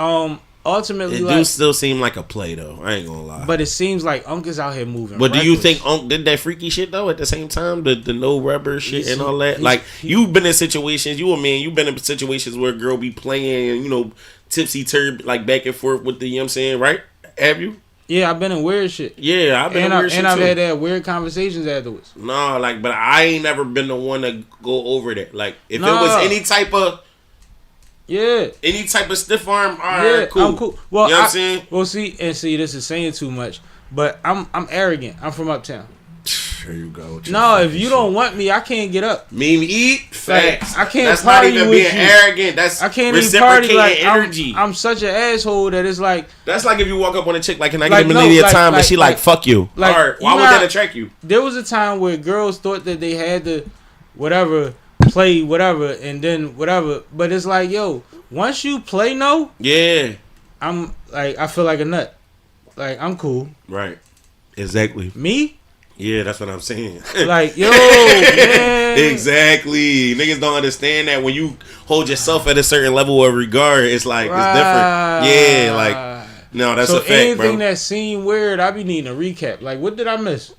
ultimately, it do still seem like a play though. I ain't gonna lie. But it seems like Unc is out here moving. But do you think Unc did that freaky shit though at the same time? The no rubber shit and all that? Like you've been in situations, you a man, you've been in situations where a girl be playing, you know, tipsy turb like back and forth with the, you know what I'm saying, right? Have you? Yeah, I've been in weird shit. Yeah, I've been in weird shit. And I've had that weird conversations afterwards. No, like, but I ain't never been the one to go over that. Like, if it was any type of stiff arm, alright, cool. I'm cool. Well, you know what I'm saying? Well, see, this is saying too much, but I'm arrogant. I'm from uptown. There you go. No, if you don't want me, I can't get up. Eat facts. I can't. That's party not even with being you. arrogant. That's I can't even party like energy. I'm such an asshole that it's like. That's like if you walk up on a chick like, can I get a minute of time, but she like fuck you. Like, all right, why would that attract you? There was a time where girls thought that they had to, play whatever, and then whatever. But it's like, yo, once you play I'm like, I feel like a nut. Like, I'm cool. Right. Exactly. Me? Yeah, that's what I'm saying. Like, yo, man. Exactly. Niggas don't understand that when you hold yourself at a certain level of regard, it's like, it's different. Yeah, like, no, that's a fact, bro. So anything that seemed weird, I be needing a recap. Like, what did I miss?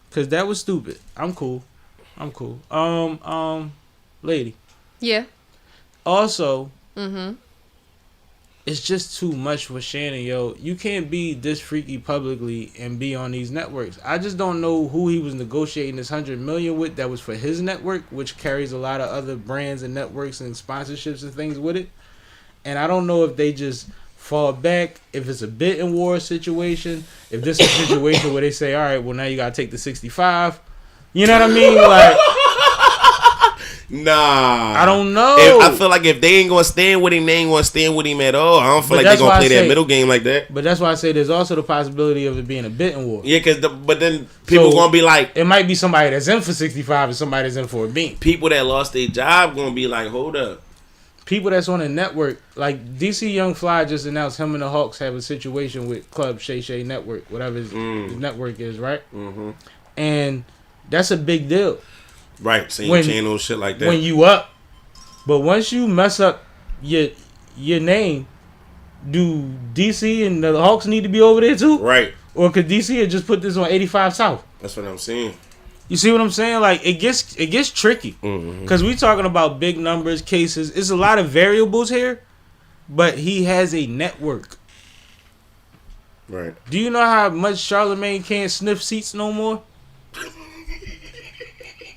Because that was stupid. I'm cool. Lady. Yeah. Also, it's just too much for Shannon, yo. You can't be this freaky publicly and be on these networks. I just don't know who he was negotiating this $100 million with that was for his network, which carries a lot of other brands and networks and sponsorships and things with it. And I don't know if they just fall back, if it's a bidding war situation, if this is a situation where they say, all right, well, now you got to take the 65. You know what I mean? Like... Nah, I don't know. I feel like if they ain't gonna stand with him, they ain't gonna stand with him at all. I don't feel like they gonna play that middle game like that. But that's why I say there's also the possibility of it being a bidding war. Yeah, but then people gonna be like, it might be somebody that's in for 65 and somebody that's in for a beam. People that lost their job gonna be like, hold up. People that's on a network, like DC Young Fly just announced him and the Hawks have a situation with Club Shay Shay Network, whatever his network is, right? Mm-hmm. And that's a big deal. Right, same channel, shit like that. When you up, but once you mess up your name, do DC and the Hawks need to be over there too? Right. Or could DC have just put this on 85 South? That's what I'm saying. You see what I'm saying? Like it gets tricky because we talking about big numbers, cases. It's a lot of variables here, but he has a network. Right. Do you know how much Charlamagne can't sniff seats no more?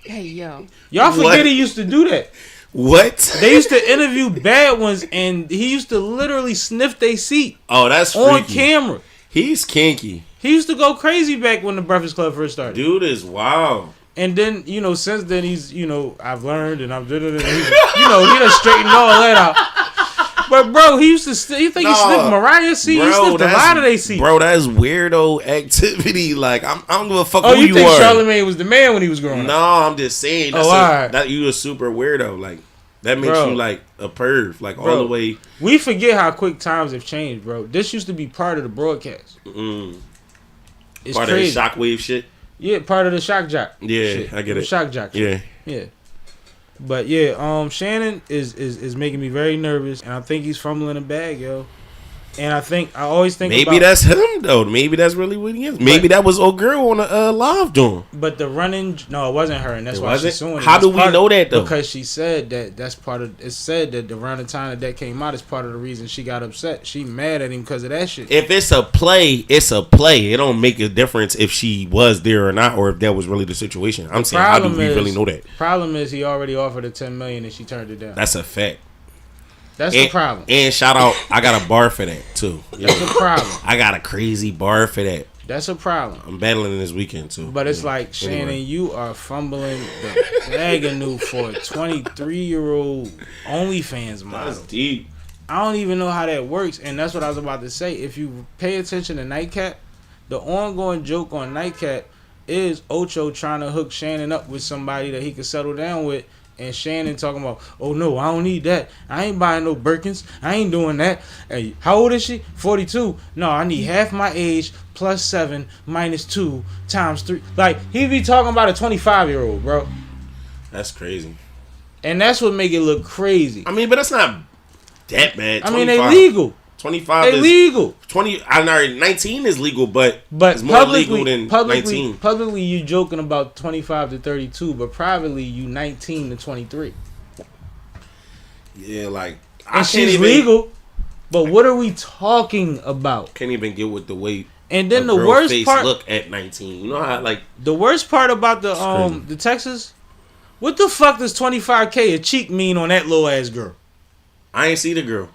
Hey, yo. Y'all forget he used to do that. What? They used to interview bad ones, and he used to literally sniff their seat. Oh, that's freaky. On camera. He's kinky. He used to go crazy back when the Breakfast Club first started. Dude is wild. And then, since then, he's, I've learned, and I've done it, and he's, he done straightened all that out. But bro, he used to. You think he sniffed Mariah's seat? He sniffed a lot of their seats. Bro, that's weirdo activity. Like I don't give a fuck who you are. Oh, you think Charlamagne was the man when he was growing up? No, I'm just saying. That you a super weirdo. Like that makes you like a perv. Like all the way. We forget how quick times have changed, bro. This used to be part of the broadcast. It's part crazy. of the shockwave shit. Yeah, part of the shock jock. Yeah, shit. I get it. The shock jock. Yeah, shit. Yeah. But yeah, Shannon is making me very nervous, and I think he's fumbling a bag, yo. And I always think maybe that's him though. Maybe that's really what he is. Maybe that was old girl on the live doing. But the running, no, it wasn't her, and that's why she's suing. How do we know that though? Because she said that's part of. It said that around the time that came out is part of the reason she got upset. She mad at him because of that shit. If it's a play, it's a play. It don't make a difference if she was there or not, or if that was really the situation. I'm saying, how do we really know that? Problem is, he already offered her $10 million and she turned it down. That's a fact. That's the problem. And shout out, I got a bar for that too. That's a problem. I got a crazy bar for that. That's a problem. I'm battling this weekend too. But it's like, Shannon, you are fumbling the avenue for a 23-year-old OnlyFans model. That's deep. I don't even know how that works, and that's what I was about to say. If you pay attention to Nightcat, the ongoing joke on Nightcat is Ocho trying to hook Shannon up with somebody that he could settle down with. And Shannon talking about, oh no, I don't need that. I ain't buying no Birkins. I ain't doing that. Hey, how old is she? 42. No, I need half my age plus 7 minus 2 times 3. Like, he be talking about a 25-year-old, bro. That's crazy. And that's what make it look crazy. I mean, but that's not that bad. 25. I mean, they legal. 25 they is legal. 20. I know 19 is legal, but it's more publicly, legal than publicly, 19. Publicly, you joking about 25 to 32, but privately, you 19 to 23. Yeah, like and she's legal. But what are we talking about? Can't even get with the way. And then the worst face part, look at 19. You know how like the worst part about the Texas. What the fuck does 25K a cheek mean on that little ass girl? I ain't see the girl.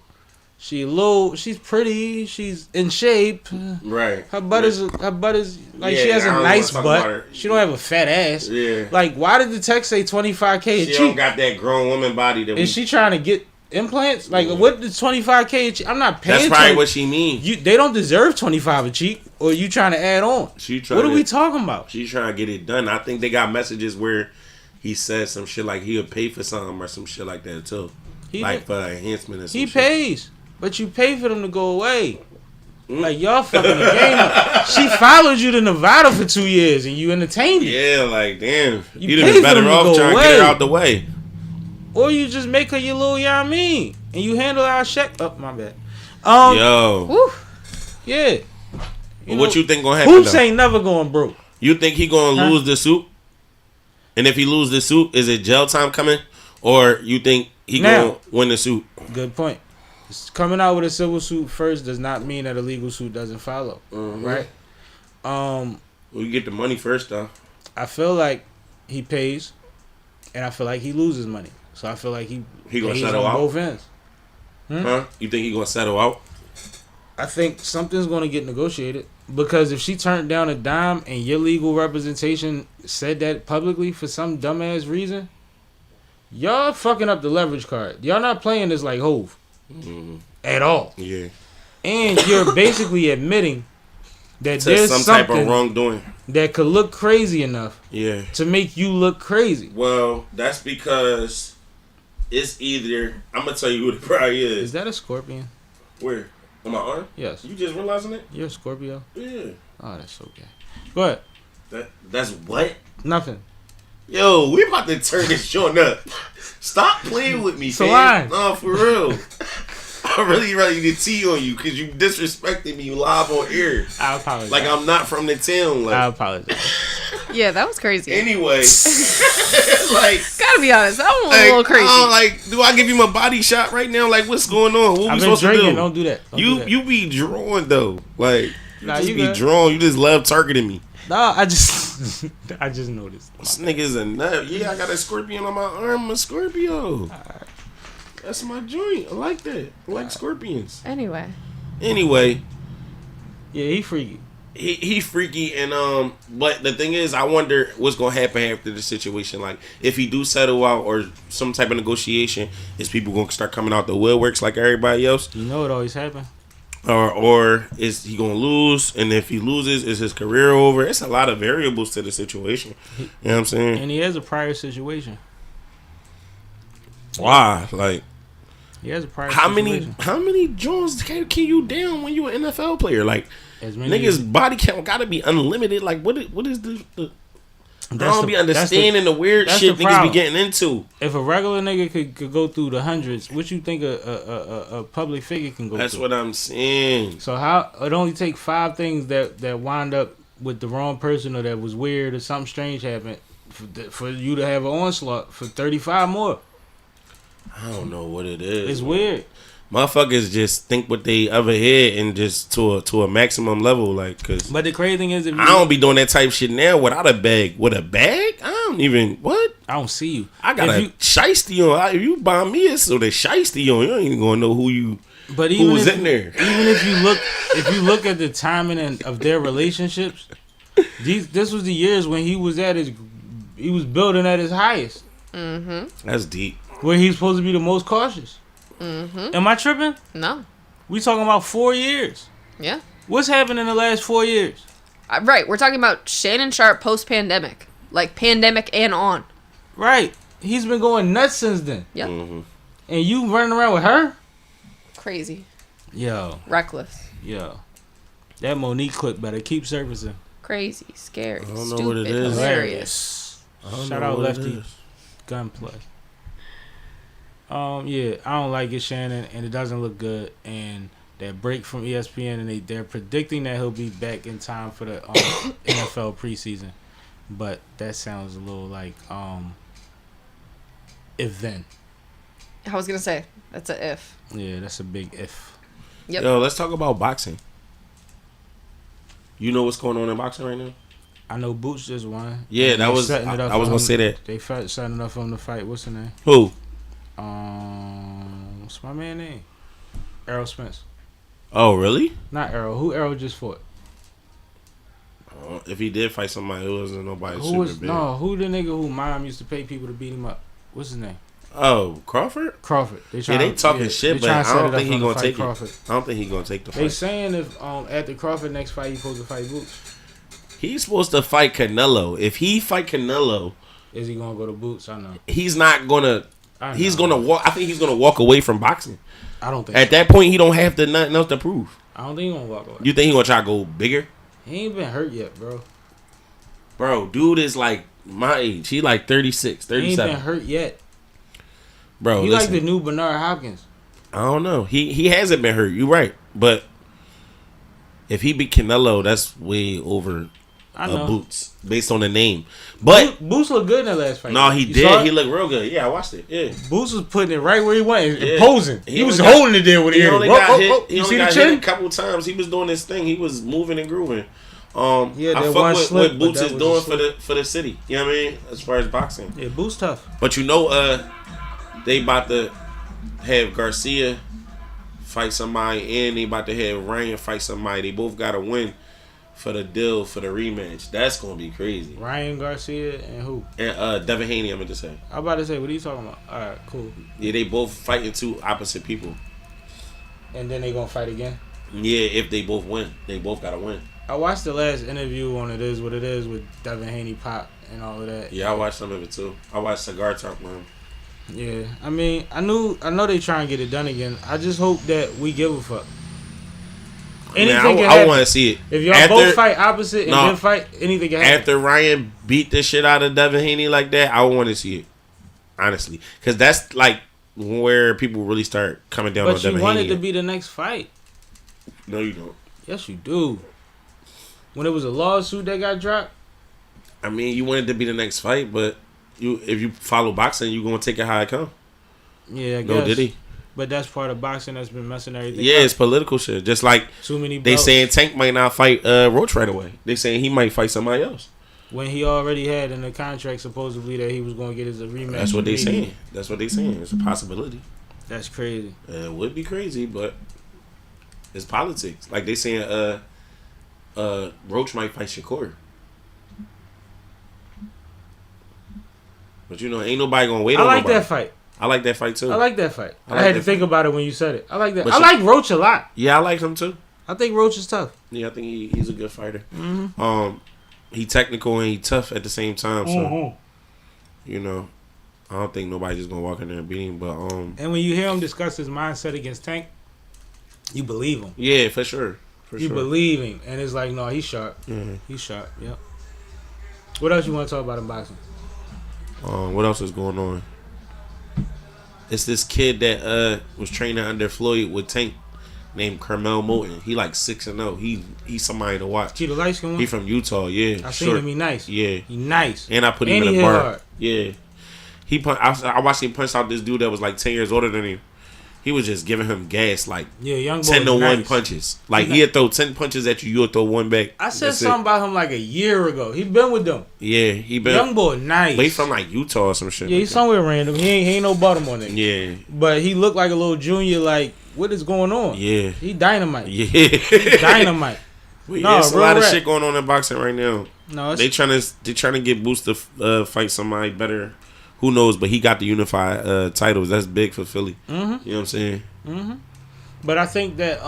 She's pretty, she's in shape. Right. Her butt is like, she has a nice butt. She don't have a fat ass. Yeah. Like, why did the text say 25K a cheek? She don't got that grown woman body that Is she trying to get implants? Like, what is 25K a cheek? I'm not paying. That's probably what she means. They don't deserve 25 a cheek, or you trying to add on? What are we talking about? She's trying to get it done. I think they got messages where he says some shit like he'll pay for something or some shit like that too. Like for enhancement or some shit. He pays. But you pay for them to go away. Like, y'all fucking the game up. She followed you to Nevada for 2 years and you entertained her. Yeah, like, damn. You'd have been better off trying to get her out the way. Or you just make her your little Yami and you handle our check. Oh, my bad. Yo. Woo. Yeah. What you think gonna happen? Hoops ain't never going broke. You think he gonna lose the suit? And if he lose the suit, is it jail time coming? Or you think he gonna win the suit? Good point. Coming out with a civil suit first does not mean that a legal suit doesn't follow, right? Well, you get the money first, though. I feel like he pays, and I feel like he loses money. So I feel like he gonna settle out both ends. Huh? You think he gonna settle out? I think something's gonna get negotiated because if she turned down a dime and your legal representation said that publicly for some dumbass reason, y'all fucking up the leverage card. Y'all not playing this like Hove. At all. Yeah. And you're basically admitting that there's some type of wrongdoing that could look crazy enough to make you look crazy. Well, that's because it's either, I'm going to tell you who the probably is. Is that a scorpion? Where? On my arm? Yes. You just realizing it? You're a Scorpio? Yeah. Oh, that's so gay. Go ahead. That's what? Nothing. Yo, we about to turn this joint up. Stop playing with me, fam. No, for real. I'm really ready to tee on you because you disrespected me live on air. I apologize. Like I'm not from the town. Like. I apologize. Yeah, that was crazy. Anyway, like gotta be honest, that one was a little crazy. Do I give you my body shot right now? Like, what's going on? What we supposed to do? Don't do that. You be drawn though. Like you be good. drawn. You just love targeting me. Nah, I just noticed. This nigga's a nut. Yeah, I got a scorpion on my arm. I'm a Scorpio. That's my joint. I like that. I like scorpions. Anyway. Yeah, he freaky. He freaky and but the thing is I wonder what's gonna happen after the situation. Like if he do settle out or some type of negotiation, is people gonna start coming out the woodworks like everybody else? You know it always happens. Or is he gonna lose? And if he loses, is his career over? It's a lot of variables to the situation. You know what I'm saying? And he has a prior situation. Why? Like he has a prior situation. How many Jones can you down when you an NFL player? Like niggas body count gotta be unlimited. Like what is the I don't be understanding the weird shit niggas be getting into. If a regular nigga could go through the hundreds, what you think a public figure can go through? That's what I'm saying. So how it only take 5 things that wind up with the wrong person or that was weird or something strange happened for you to have an onslaught for 35 more. I don't know what it is. It's weird. Motherfuckers just think what they ever hear and just to a maximum level, like, cause. But the crazy thing is, I don't be doing that type of shit now without a bag. With a bag, I don't even what. I don't see you. I got a shiesty on. If you buy me, it's so the shiesty on. You ain't even gonna know who you. But who was in there. Even if you look at the timing of their relationships, this was the years when he was building at his highest. Mm-hmm. That's deep. Where he's supposed to be the most cautious. Mm-hmm. Am I tripping? No. We talking about 4 years. Yeah. What's happened in the last 4 years? Right. We're talking about Shannon Sharpe post-pandemic. Like, pandemic and on. Right. He's been going nuts since then. Yep. Mm-hmm. And you running around with her? Crazy. Yo. Reckless. Yo. That Monique clip better keep surfacing. Crazy. Scary. I don't Stupid. know what it is. Hilarious. Shout out Lefty. Gunplay. Yeah, I don't like it, Shannon, and it doesn't look good. And that break from ESPN, and they're predicting that he'll be back in time for the NFL preseason. But that sounds a little like if then. I was gonna say that's a if. Yeah, that's a big if. Yep. Yo, let's talk about boxing. You know what's going on in boxing right now? I know Boots just won. Yeah, that was. Setting it up I was gonna say that. They setting it up for him to fight. What's the name? Who? What's my man name? Errol Spence. Oh, really? Not Errol. Who Errol just fought? If he did fight somebody, it wasn't nobody Who super was big. no? Who the nigga who mom used to pay people to beat him up? What's his name? Oh, Crawford. Crawford. They talking shit, but I don't think he gonna take it. I don't think he gonna take the fight. They saying if after Crawford next fight, he's supposed to fight Boots. He's supposed to fight Canelo. If he fight Canelo, is he gonna go to Boots? I know. He's not gonna. He's gonna walk. I think he's gonna walk away from boxing. I don't think. At that point, he don't have nothing else to prove. I don't think he's gonna walk away. You think he gonna try to go bigger? He ain't been hurt yet, bro. Bro, dude is like my age. He like 36, 37. He ain't been hurt yet. Bro, he listen, like the new Bernard Hopkins. I don't know. He hasn't been hurt. You're right. But if he beat Canelo, that's way over Boots based on the name. But Boots looked good in that last fight. No, he did. He looked real good. Yeah, I watched it. Yeah, Boots was putting it right where he went and yeah. posing. He was holding it there with he the only got hit. You see the chin? A couple times. He was doing this thing. He was moving and grooving. Yeah, I fuck with what Boots is doing for the city. You know what I mean? As far as boxing. Yeah, Boots tough. But you know, they about to have Garcia fight somebody, and they about to have Ryan fight somebody. They both got to win for the deal for the rematch. That's gonna be crazy. Ryan Garcia and who? And Devin Haney. I'm going to say. I'm about to say, what are you talking about? All right, cool. Yeah, they both fighting two opposite people. And then they gonna fight again. Yeah, if they both win, they both gotta win. I watched the last interview on It Is What It Is with Devin Haney, Pop, and all of that. Yeah, I watched some of it too. I watched Cigar Talk with him. Yeah, I mean, I know they trying to get it done again. I just hope that we give a fuck. Anything I want to see it. If y'all both fight opposite and then fight, anything can happen. After Ryan beat the shit out of Devin Haney like that, I want to see it. Honestly, because that's like where people really start coming down on Devin Haney. But you want it to be the next fight. No, you don't. Yes, you do. When it was a lawsuit that got dropped. I mean, you want it to be the next fight, but if you follow boxing, you gonna take it how it come. Yeah, I guess. No, did he? But that's part of boxing that's been messing everything Yeah, up. it's political shit. Just like too many they saying Tank might not fight Roach right away. They saying he might fight somebody else. When he already had in the contract supposedly that he was going to get his rematch. That's what they saying. That's what they saying. It's a possibility. That's crazy. It would be crazy, but it's politics. Like they saying Roach might fight Shakur. But you know, ain't nobody gonna wait on nobody. I like that fight. I like that fight too. I like that fight. I had to think about it when you said it. I like that. But I like Roach a lot. Yeah, I like him too. I think Roach is tough. Yeah, I think he's a good fighter. Mm-hmm. He technical and he tough at the same time. So you know, I don't think nobody's just gonna walk in there and beat him. But and when you hear him discuss his mindset against Tank, you believe him. Yeah, for sure. You believe him, and it's like, no, he's sharp. Mm-hmm. He's sharp. Yep. What else you want to talk about in boxing? What else is going on? It's this kid that was training under Floyd with Tank named Carmel Moulton. He like 6-0. He's somebody to watch. He the light skin one? He from Utah, yeah. I seen him. He nice. Yeah. He nice. And I put him in a bar. Yeah. I watched him punch out this dude that was like 10 years older than him. He was just giving him gas, like young boy 10-1 nice. Punches. Like he'd throw 10 punches at you, you'll throw one back. I said something about him like a year ago. He been with them. Yeah, he been young boy, nice. But he from like Utah or some shit. Yeah, he's somewhere random. He ain't no Baltimore nigga. Yeah, but he looked like a little junior. Like, what is going on? Yeah, he dynamite. Yeah, he dynamite. There's a lot of shit going on in boxing right now. No, they trying to get Boost to fight somebody better. Who knows? But he got the unified titles. That's big for Philly. Mm-hmm. You know what I'm saying? Mm-hmm. But I think that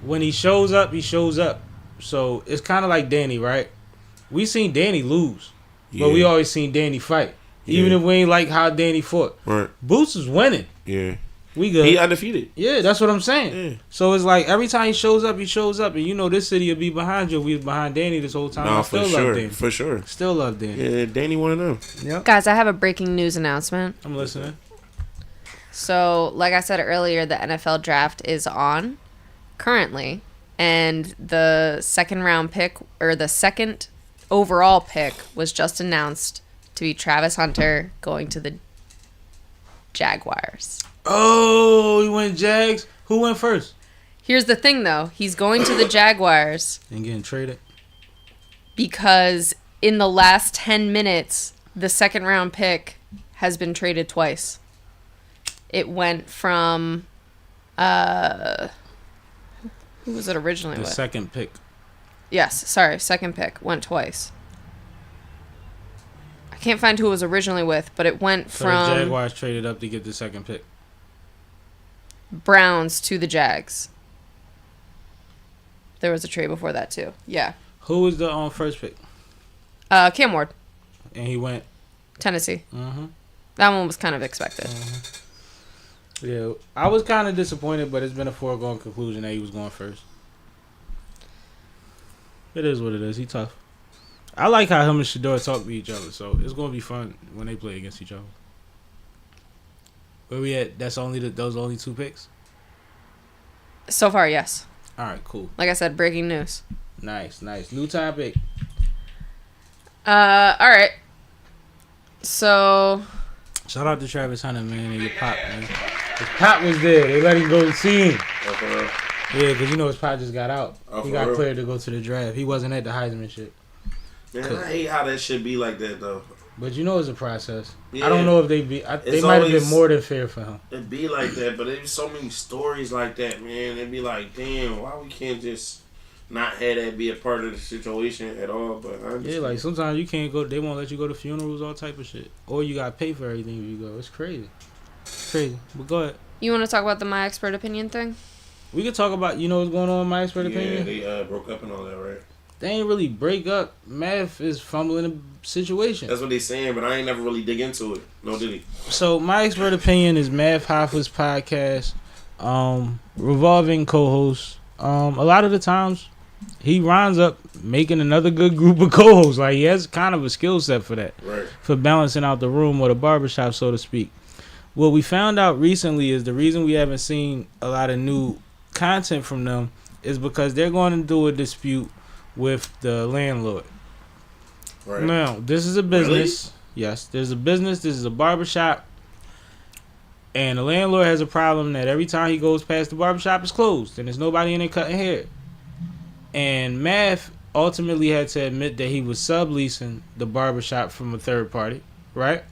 when he shows up, he shows up. So it's kind of like Danny, right? We seen Danny lose, but we always seen Danny fight. Even if we ain't like how Danny fought. Right. Boots is winning. Yeah. We good. He undefeated. Yeah, that's what I'm saying. Yeah. So it's like every time he shows up. And you know this city will be behind you. We was behind Danny this whole time. No, I still love Danny. For sure. Still love Danny. Yeah, Danny one of them. Yep. Guys, I have a breaking news announcement. I'm listening. So, like I said earlier, the NFL draft is on currently. And the second round pick, or the second overall pick, was just announced to be Travis Hunter going to the Jaguars. Oh, he went Jags. Who went first? Here's the thing, though. He's going to the Jaguars. And getting traded? Because in the last 10 minutes, the second round pick has been traded twice. It went from... who was it originally with? The second pick. Yes, sorry. Second pick. Went twice. I can't find who it was originally with, but it went from... the Jaguars traded up to get the second pick. Browns to the Jags. There was a trade before that too. Yeah. Who was the first pick? Cam Ward. And he went Tennessee. Mm-hmm. That one was kind of expected. Mm-hmm. Yeah, I was kind of disappointed, but it's been a foregone conclusion that he was going first. It is what it is. He tough. I like how him and Shador talk to each other, so it's gonna be fun when they play against each other. Where we at? That's only those only two picks? So far, yes. All right, cool. Like I said, breaking news. Nice. New topic. All right. So. Shout out to Travis Hunter, man, and your pop, man. His pop was there. They let him go see him. Yeah, because his pop just got out. He got cleared to go to the draft. He wasn't at the Heisman shit. Man, I hate how that shit be like that, though. But it's a process. Yeah. I don't know if they be. They might have been more than fair for him. It be like that, but there's so many stories like that, man. It'd be like, damn, why we can't just not have that be a part of the situation at all? But yeah, like sometimes you can't go. They won't let you go to funerals, all type of shit, or you gotta pay for everything if you go. It's crazy. But go ahead. You want to talk about the My Expert Opinion thing? We could talk about what's going on in My Expert Opinion. Yeah, they broke up and all that, right? They ain't really break up. Math is fumbling a situation. That's what they saying, but I ain't never really dig into it. No, did he? So My Expert Opinion is Math Hoffa's podcast, revolving co-hosts. A lot of the times, he winds up making another good group of co-hosts. Like he has kind of a skill set for that, right? For balancing out the room or the barbershop, so to speak. What we found out recently is the reason we haven't seen a lot of new content from them is because they're going to do a dispute with the landlord. Right. Now, this is a business. Really? Yes, there's a business. This is a barbershop. And the landlord has a problem that every time he goes past the barbershop, it's closed. And there's nobody in there cutting hair. And Math ultimately had to admit that he was subleasing the barbershop from a third party. Right?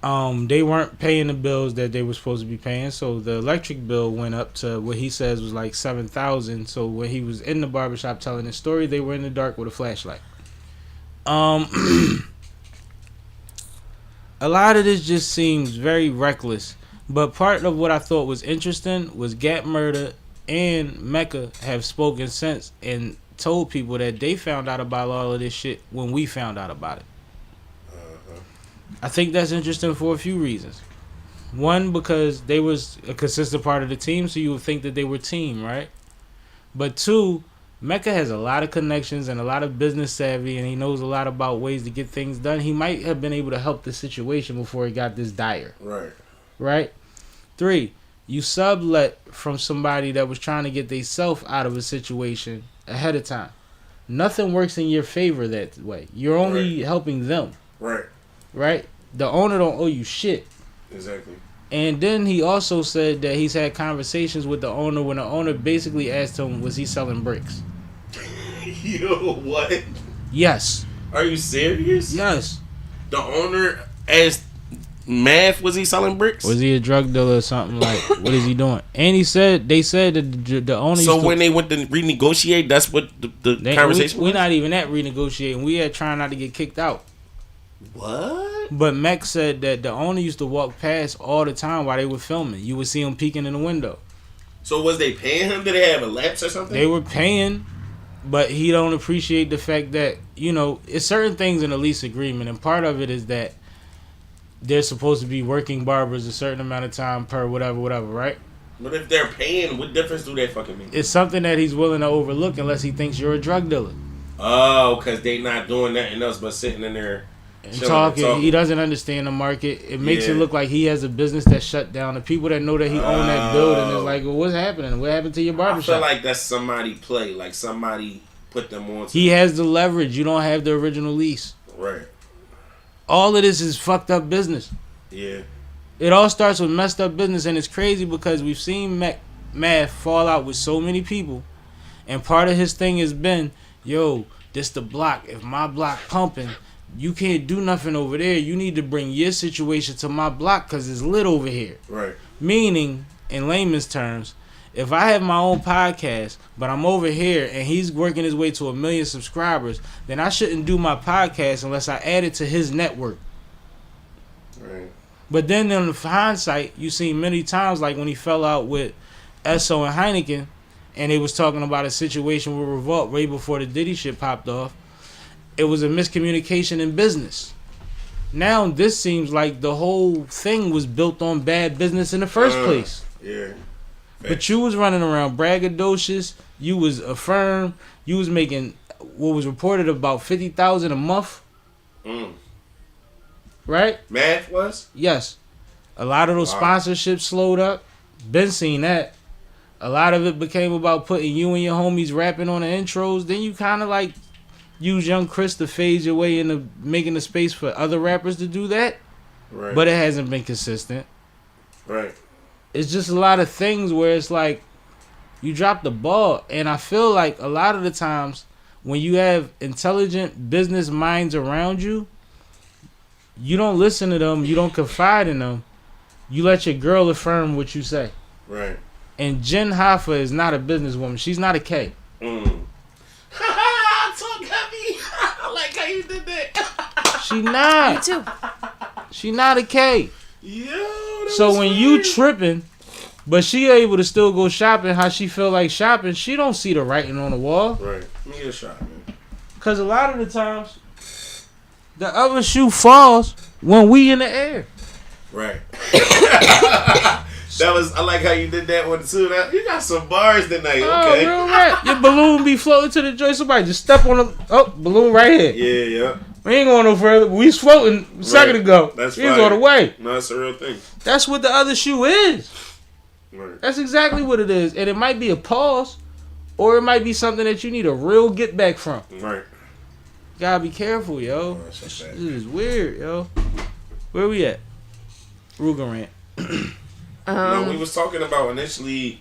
They weren't paying the bills that they were supposed to be paying, so the electric bill went up to what he says was like $7,000. So when he was in the barbershop telling his story, they were in the dark with a flashlight. A lot of this just seems very reckless. But part of what I thought was interesting was Gap Murder and Mecca have spoken since and told people that they found out about all of this shit when we found out about it. I think that's interesting for a few reasons. One, because they was a consistent part of the team, so you would think that they were team, right? But two, Mecca has a lot of connections and a lot of business savvy, and he knows a lot about ways to get things done. He might have been able to help the situation before it got this dire. Right? 3, you sublet from somebody that was trying to get themselves out of a situation ahead of time. Nothing works in your favor that way. You're only helping them. Right? The owner don't owe you shit. Exactly. And then he also said that he's had conversations with the owner when the owner basically asked him, was he selling bricks? Yo, what? Yes. Are you serious? Yes. The owner asked Math, was he selling bricks? Was he a drug dealer or something? Like, what is he doing? And they said that the owner. So when they went to renegotiate, that's what the conversation was? We're not even at renegotiating. We are trying not to get kicked out. What? But Mech said that the owner used to walk past all the time while they were filming. You would see him peeking in the window. So was they paying him? Did they have a lapse or something? They were paying, but he don't appreciate the fact that, you know, it's certain things in the lease agreement, and part of it is that they're supposed to be working barbers a certain amount of time per whatever, right? But if they're paying, what difference do that fucking make? It's something that he's willing to overlook unless he thinks you're a drug dealer. Oh, because they not doing nothing else but sitting in there and talking. He doesn't understand the market. It makes it look like he has a business that's shut down. The people that know that he own that building is like, well, what's happening? What happened to your barbershop? I feel like that's somebody play. Like somebody put them on. He has the leverage. You don't have the original lease. Right. All of this is fucked up business. Yeah. It all starts with messed up business, and it's crazy because we've seen Math fall out with so many people, and part of his thing has been, yo, this the block. If my block pumping, you can't do nothing over there. You need to bring your situation to my block because it's lit over here. Right. Meaning, in layman's terms, if I have my own podcast, but I'm over here and he's working his way to 1 million subscribers, then I shouldn't do my podcast unless I add it to his network. Right. But then in hindsight, you see many times, like when he fell out with Esso and Heineken, and they was talking about a situation with Revolt way before the Diddy shit popped off. It was a miscommunication in business. Now this seems like the whole thing was built on bad business in the first place. Yeah. But you was running around braggadocious. You was a firm. You was making what was reported about $50,000 a month. Right? Math was? Yes. A lot of those sponsorships slowed up. Been seen that. A lot of it became about putting you and your homies rapping on the intros. Then you kind of like use Young Chris to phase your way into making the space for other rappers to do that. Right. But it hasn't been consistent. Right. It's just a lot of things where it's like you drop the ball. And I feel like a lot of the times when you have intelligent business minds around you, you don't listen to them. You don't confide in them. You let your girl affirm what you say. Right. And Jen Hoffa is not a businesswoman. She's not a K. Talk heavy. I like how you did that. She not. Me too. She not a K. Yo, so when you tripping, but she able to still go shopping how she feel like shopping, she don't see the writing on the wall. Right. Let me get a shot, man. Because a lot of the times, the other shoe falls when we in the air. Right. I like how you did that one too. You got some bars tonight, okay? Oh, real rap. Your balloon be floating to the joint. Somebody just step on the balloon right here. Yeah. We ain't going no further. We was floating a second ago. That's he was on the way. No, that's a real thing. That's what the other shoe is. Right. That's exactly what it is. And it might be a pause, or it might be something that you need a real get back from. Right. Gotta be careful, yo. This is weird, yo. Where we at? Ruger rant. No, we was talking about initially.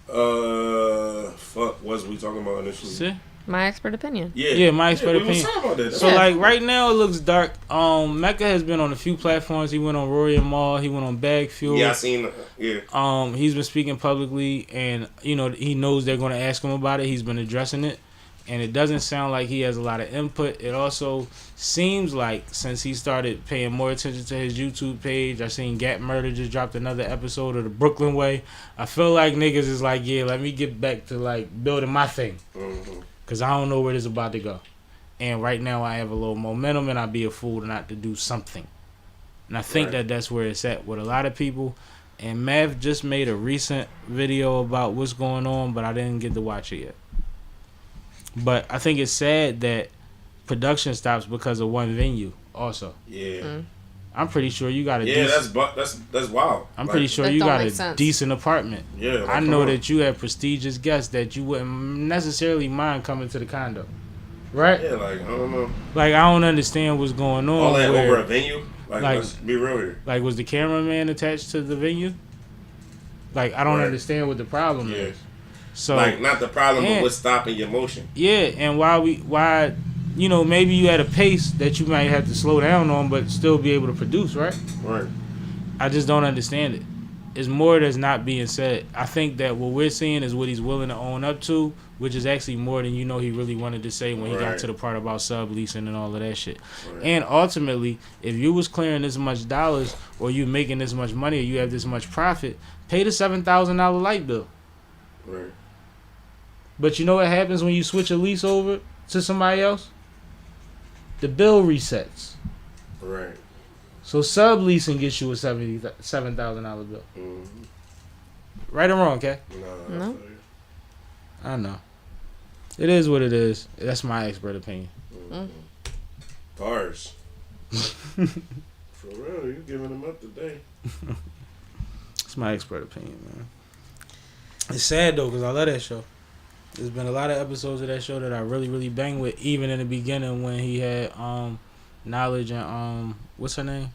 What was we talking about initially? See? My expert opinion. Yeah, my expert opinion. We was talking about that. So like right now it looks dark. Mecca has been on a few platforms. He went on Rory and Mal. He went on Bag Fuel. Yeah, I seen. Yeah. He's been speaking publicly, and you know he knows they're going to ask him about it. He's been addressing it, and it doesn't sound like he has a lot of input. It also seems like since he started paying more attention to his YouTube page, I seen Gap Murder just dropped another episode of the Brooklyn Way. I feel like niggas is like, yeah, let me get back to like building my thing. Mm-hmm. Because I don't know where this is about to go. And right now I have a little momentum, and I'd be a fool not to do something. And I think that that's where it's at with a lot of people. And Math just made a recent video about what's going on, but I didn't get to watch it yet. But I think it's sad that production stops because of one venue also. Yeah. I'm pretty sure you got a that's wild. I'm pretty sure you got a decent apartment. Yeah. I know that you have prestigious guests that you wouldn't necessarily mind coming to the condo. Right? Yeah, like, I don't know. Like, I don't understand what's going on. All that over a venue? Like, let's be real here. Like, was the cameraman attached to the venue? Like, I don't understand what the problem is. So, like, not the problem, but what's stopping your motion. Yeah, and why, you know, maybe you at a pace that you might have to slow down on, but still be able to produce, right? Right. I just don't understand it. It's more that's not being said. I think that what we're seeing is what he's willing to own up to, which is actually more than, you know, he really wanted to say when he got to the part about subleasing and all of that shit. Right. And ultimately, if you was clearing this much dollars, or you making this much money, or you have this much profit, pay the $7,000 light bill. Right. But you know what happens when you switch a lease over to somebody else? The bill resets. Right. So subleasing gets you a $7,000 bill. Mm-hmm. Right or wrong, okay? No. I know. It is what it is. That's my expert opinion. Mm-hmm. Bars. For real, you giving them up today. It's my expert opinion, man. It's sad though, because I love that show. There's been a lot of episodes of that show that I really, really bang with, even in the beginning when he had Knowledge and what's her name?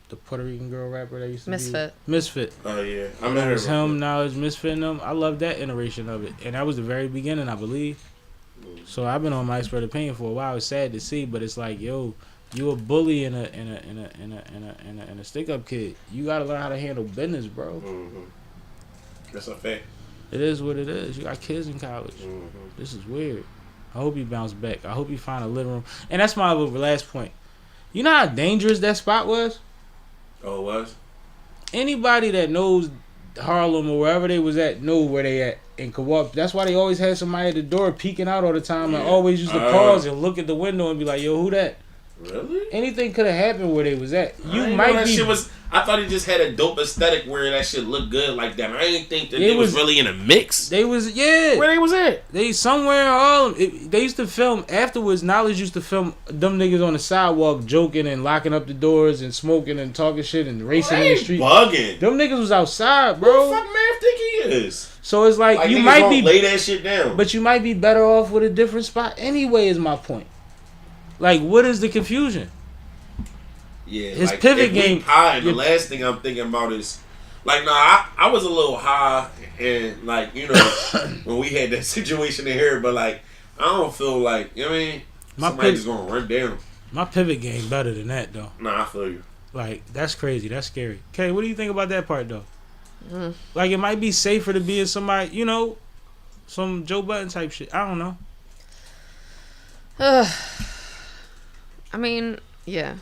The Puerto Rican girl rapper that used to Misfit. Misfit. Oh yeah. I met her. It was him, Knowledge, Misfit, and them. I love that iteration of it. And that was the very beginning, I believe. So I've been on my expert opinion for a while. It's sad to see, but it's like, yo, you a bully and a stick up kid. You gotta learn how to handle business, bro. Mm-hmm. That's a fact. It is what it is. You got kids in college. Mm-hmm. This is weird. I hope you bounce back. I hope you find a living room. And that's my last point. You know how dangerous that spot was? Oh, it was? Anybody that knows Harlem or wherever they was at know where they at and could walk. That's why they always had somebody at the door peeking out all the time and always used to pause and look at the window and be like, yo, who that? Really? Anything could have happened where they was at. You might be. I thought he just had a dope aesthetic where that shit looked good like that. I didn't think that it was really in a mix. They was, yeah. Where they was at? They somewhere in Harlem. They used to film afterwards. Knowledge used to film them niggas on the sidewalk joking and locking up the doors and smoking and talking shit and racing in the street. Bugging. Them niggas was outside, bro. Who the fuck man think he is? So it's like you might be lay that shit down, but you might be better off with a different spot anyway. Is my point. Like, what is the confusion? Yeah, his like, pivot game. High, the last thing I'm thinking about is, like, I was a little high, and like, you know, when we had that situation in here, but like, I don't feel like, you know what I mean, somebody's gonna run down. My pivot game better than that though. Nah, I feel you. Like, that's crazy. That's scary. Okay, what do you think about that part though? Like, it might be safer to be in somebody, you know, some Joe Budden type shit. I don't know. I mean, yeah.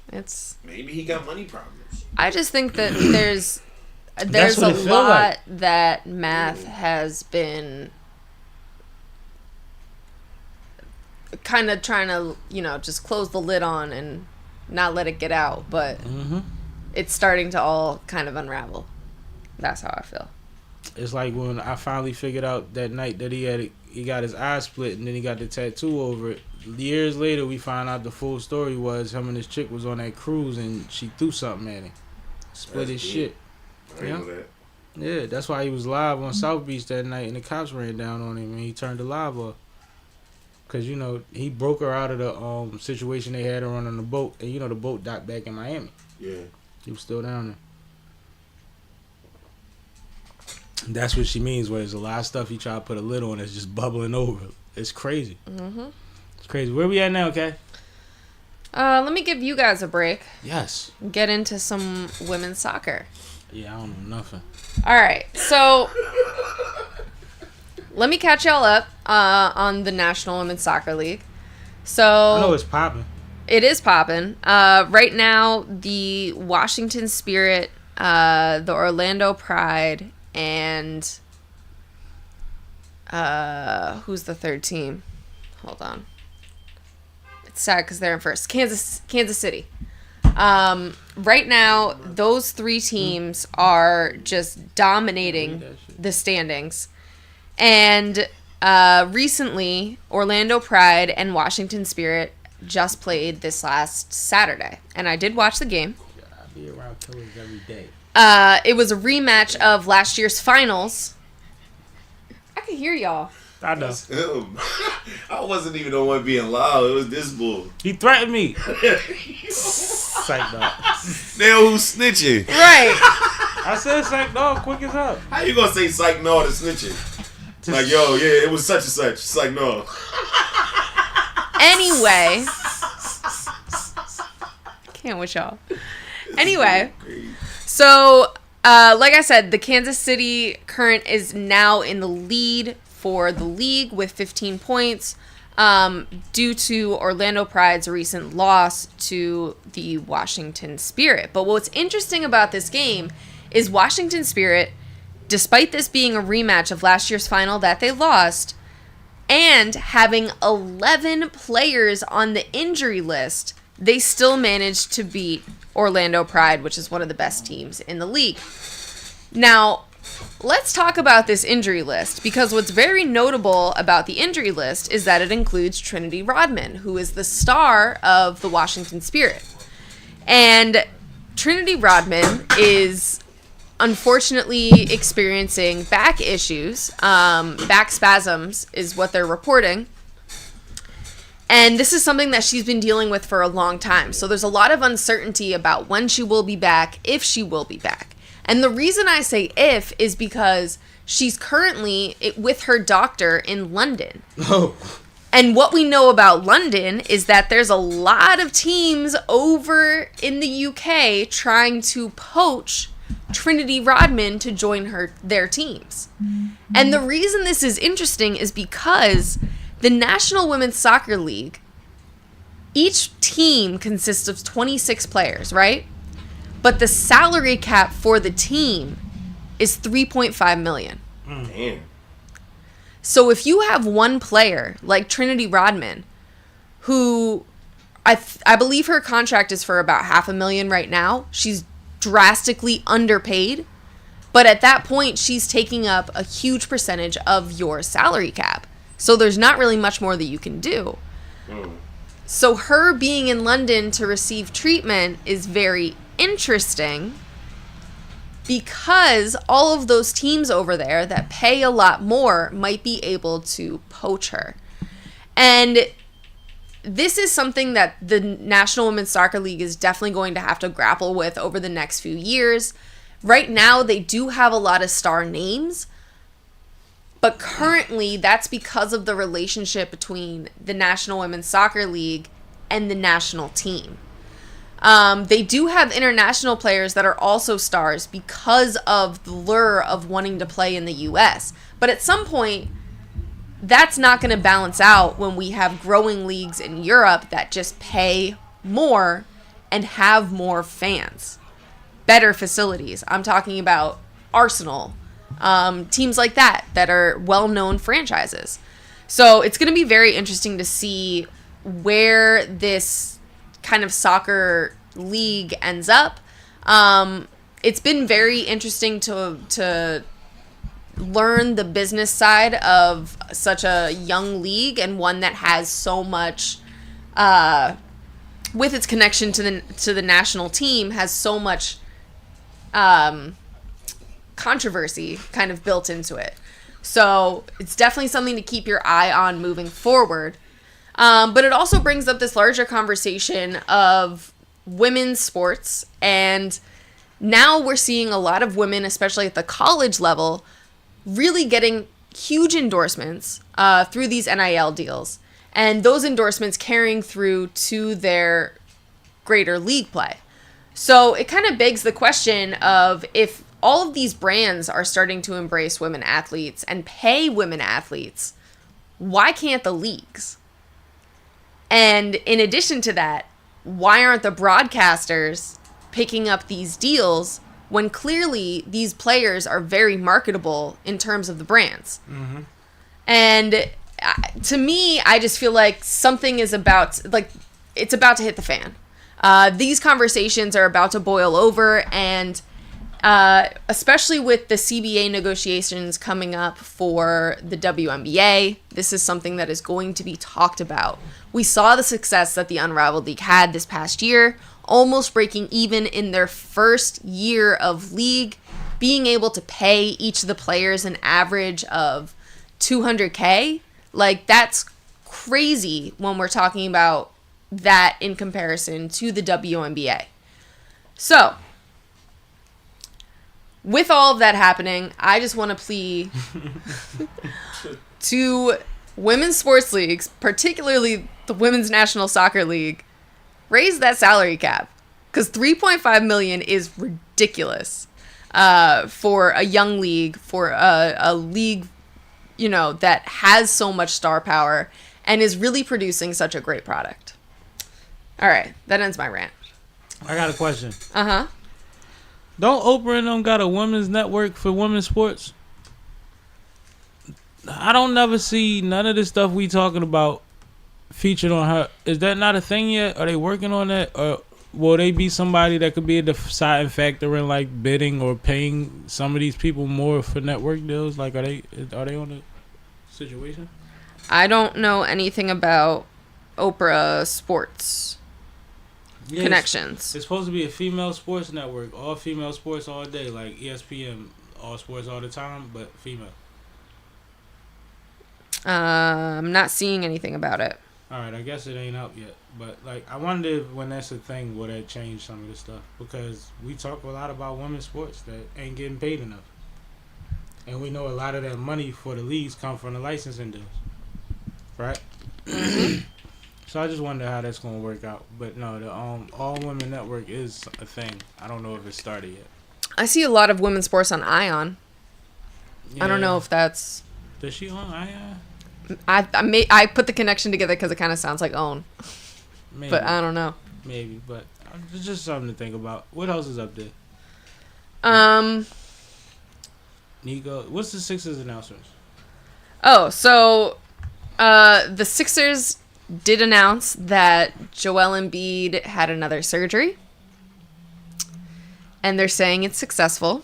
It's maybe he got money problems. I just think that there's a lot that Math has been kind of trying to, you know, just close the lid on and not let it get out, but it's starting to all kind of unravel. That's how I feel. It's like when I finally figured out that night that he got his eye split and then he got the tattoo over it. Years later, we found out the full story was him and his chick was on that cruise and she threw something at him, split his shit. I didn't know that. Yeah, that's why he was live on South Beach that night and the cops ran down on him and he turned the live off. Cause you know he broke her out of the situation they had her on the boat, and you know the boat docked back in Miami. Yeah, he was still down there. That's what she means. Where there's a lot of stuff he tried to put a lid on that's just bubbling over. It's crazy. It's crazy. Where we at now, okay? Let me give you guys a break. Yes. Get into some women's soccer. Yeah, I don't know nothing. All right, so let me catch y'all up on the National Women's Soccer League. So I know it's popping. It is popping. Right now, the Washington Spirit, the Orlando Pride, and who's the third team? Hold on. It's sad because they're in first. Kansas City. Right now, those three teams are just dominating the standings. And recently, Orlando Pride and Washington Spirit just played this last Saturday. And I did watch the game. I'll be around killers every day. It was a rematch of last year's finals. I can hear y'all. I know. I wasn't even the one being loud. It was this bull. He threatened me. Psych dog. Damn, who's snitching? Right. I said psych dog, quick as up. How you gonna say psych no to snitching? Like, yo, yeah, it was such and such. Psych no. Anyway. Can't with y'all. Anyway. So, like I said, the Kansas City Current is now in the lead for the league with 15 points due to Orlando Pride's recent loss to the Washington Spirit. But what's interesting about this game is Washington Spirit, despite this being a rematch of last year's final that they lost, and having 11 players on the injury list, they still managed to beat Orlando Pride, which is one of the best teams in the league. Now, let's talk about this injury list, because what's very notable about the injury list is that it includes Trinity Rodman, who is the star of the Washington Spirit. And Trinity Rodman is unfortunately experiencing back issues. Back spasms is what they're reporting. And this is something that she's been dealing with for a long time. So there's a lot of uncertainty about when she will be back, if she will be back. And the reason I say if is because she's currently with her doctor in London. Oh. And what we know about London is that there's a lot of teams over in the UK trying to poach Trinity Rodman to join their teams. And the reason this is interesting is because the National Women's Soccer League, each team consists of 26 players, right? But the salary cap for the team is $3.5 million. Damn. So if you have one player like Trinity Rodman, who I believe her contract is for about $500,000 right now, she's drastically underpaid. But at that point, she's taking up a huge percentage of your salary cap. So there's not really much more that you can do. So her being in London to receive treatment is very interesting, because all of those teams over there that pay a lot more might be able to poach her. And this is something that the National Women's Soccer League is definitely going to have to grapple with over the next few years. Right now, they do have a lot of star names, but currently that's because of the relationship between the National Women's Soccer League and the national team. They do have international players that are also stars because of the lure of wanting to play in the U.S. But at some point, that's not going to balance out when we have growing leagues in Europe that just pay more and have more fans. Better facilities. I'm talking about Arsenal. Teams like that are well-known franchises. So it's going to be very interesting to see where this kind of soccer league ends up. It's been very interesting to learn the business side of such a young league, and one that has so much with its connection to the national team, has so much controversy kind of built into it. So it's definitely something to keep your eye on moving forward. But it also brings up this larger conversation of women's sports. And now we're seeing a lot of women, especially at the college level, really getting huge endorsements through these NIL deals. And those endorsements carrying through to their greater league play. So it kind of begs the question of, if all of these brands are starting to embrace women athletes and pay women athletes, why can't the leagues? And in addition to that, why aren't the broadcasters picking up these deals when clearly these players are very marketable in terms of the brands? Mm-hmm. And to me, I just feel like something is about to hit the fan. These conversations are about to boil over, and especially with the CBA negotiations coming up for the WNBA, this is something that is going to be talked about. We saw the success that the Unrivaled League had this past year, almost breaking even in their first year of league, being able to pay each of the players an average of $200K. Like, that's crazy when we're talking about that in comparison to the WNBA. So, with all of that happening, I just want to plea to women's sports leagues, particularly the Women's National Soccer League, raise that salary cap, because $3.5 million is ridiculous for a young league, for a league, you know, that has so much star power and is really producing such a great product. All right, that ends my rant. I got a question. Uh-huh. Don't Oprah and them got a women's network for women's sports? I don't never see none of the stuff we talking about featured on her. Is that not a thing yet? Are they working on that? Or will they be somebody that could be a deciding factor in like bidding or paying some of these people more for network deals? Like, are they on the situation? I don't know anything about Oprah sports connections. It's supposed to be a female sports network, all female sports all day, like ESPN, all sports all the time, but female. I'm not seeing anything about it. All right, I guess it ain't up yet, but like I wonder if when that's a thing, will that change some of the stuff? Because we talk a lot about women's sports that ain't getting paid enough, and we know a lot of that money for the leagues come from the licensing deals, right? So I just wonder how that's gonna work out. But no, the all women network is a thing. I don't know if it started yet. I see a lot of women's sports on Ion. Yeah. I don't know if that's. Does she on Ion? I put the connection together because it kind of sounds like OWN. Maybe. But I don't know. Maybe, but it's just something to think about. What else is up there? Nico, what's the Sixers announcements? Oh, so the Sixers did announce that Joel Embiid had another surgery. And they're saying it's successful,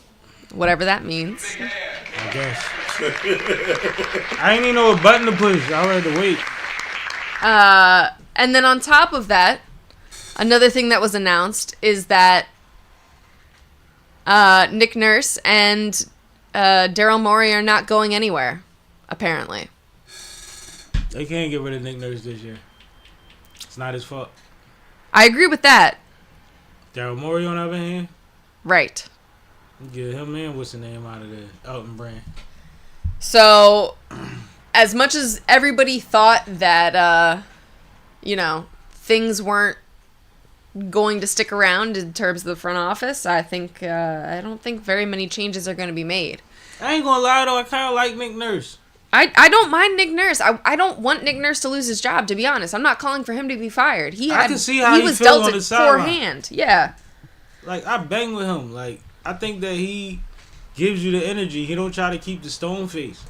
whatever that means. I guess. I ain't even know a button to push. I had to wait. And then on top of that, another thing that was announced is that Nick Nurse and Daryl Morey are not going anywhere, apparently. They can't get rid of Nick Nurse this year. It's not his fault. I agree with that. Daryl Morey on the other hand, Right. get him in. What's the name out of there? Elton Brand. So, as much as everybody thought that, things weren't going to stick around in terms of the front office, I don't think very many changes are going to be made. I ain't gonna lie though, I kind of like Nick Nurse. I don't mind Nick Nurse. I don't want Nick Nurse to lose his job, to be honest. I'm not calling for him to be fired. I can see how he was feel dealt on it the sideline. forehand. Yeah. Like, I bang with him. Like, I think that he gives you the energy. He don't try to keep the stone face.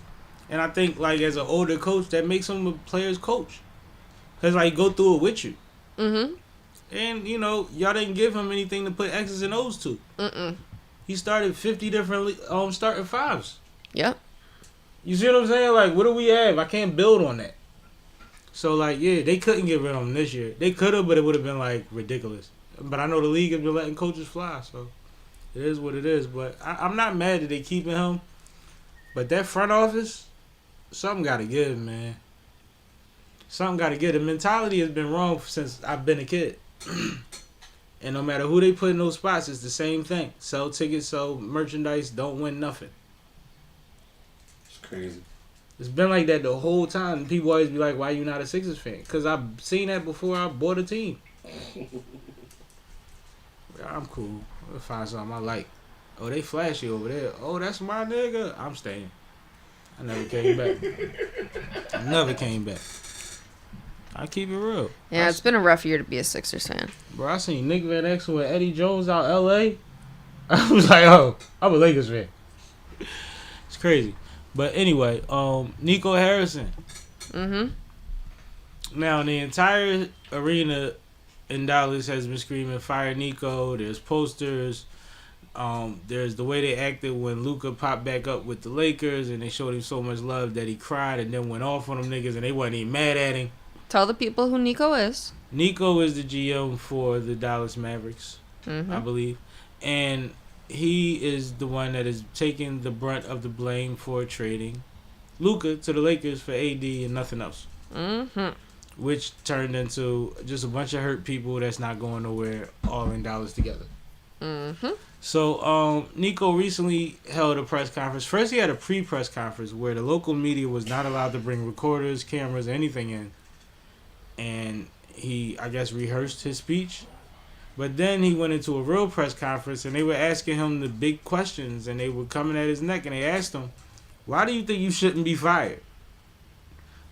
And I think, like, as an older coach, that makes him a player's coach. Because, like, go through it with you. Mm-hmm. And, y'all didn't give him anything to put X's and O's to. Mm-mm. He started 50 different starting fives. Yep. You see what I'm saying? Like, what do we have? I can't build on that. So, like, yeah, they couldn't get rid of him this year. They could have, but it would have been, like, ridiculous. But I know the league has been letting coaches fly, so it is what it is. But I'm not mad that they keeping him. But that front office, something got to give, man. Something got to give. The mentality has been wrong since I've been a kid. And no matter who they put in those spots, it's the same thing. Sell tickets, sell merchandise, don't win nothing. It's crazy. It's been like that the whole time. People always be like, why you not a Sixers fan? Because I've seen that before I bought a team. I'm cool. I'll find something I like. Oh, they flashy over there. Oh, that's my nigga. I'm staying. I never came back. I keep it real. Yeah, it's been a rough year to be a Sixers fan. Bro, I seen Nick Van Exel with Eddie Jones out L.A. I was like, oh, I'm a Lakers fan. It's crazy. But anyway, Nico Harrison. Mm-hmm. Now, the entire arena in Dallas has been screaming "Fire Nico." There's posters. There's the way they acted when Luka popped back up with the Lakers, and they showed him so much love that he cried and then went off on them niggas, and they wasn't even mad at him. Tell the people who Nico is. Nico is the GM for the Dallas Mavericks, I believe, and he is the one that is taking the brunt of the blame for trading Luka to the Lakers for AD and nothing else. Which turned into just a bunch of hurt people that's not going nowhere, all in Dallas together. So Nico recently held a press conference. First, he had a pre-press conference where the local media was not allowed to bring recorders, cameras, anything in. And he, I guess, rehearsed his speech. But then he went into a real press conference, and they were asking him the big questions, and they were coming at his neck, and they asked him, why do you think you shouldn't be fired?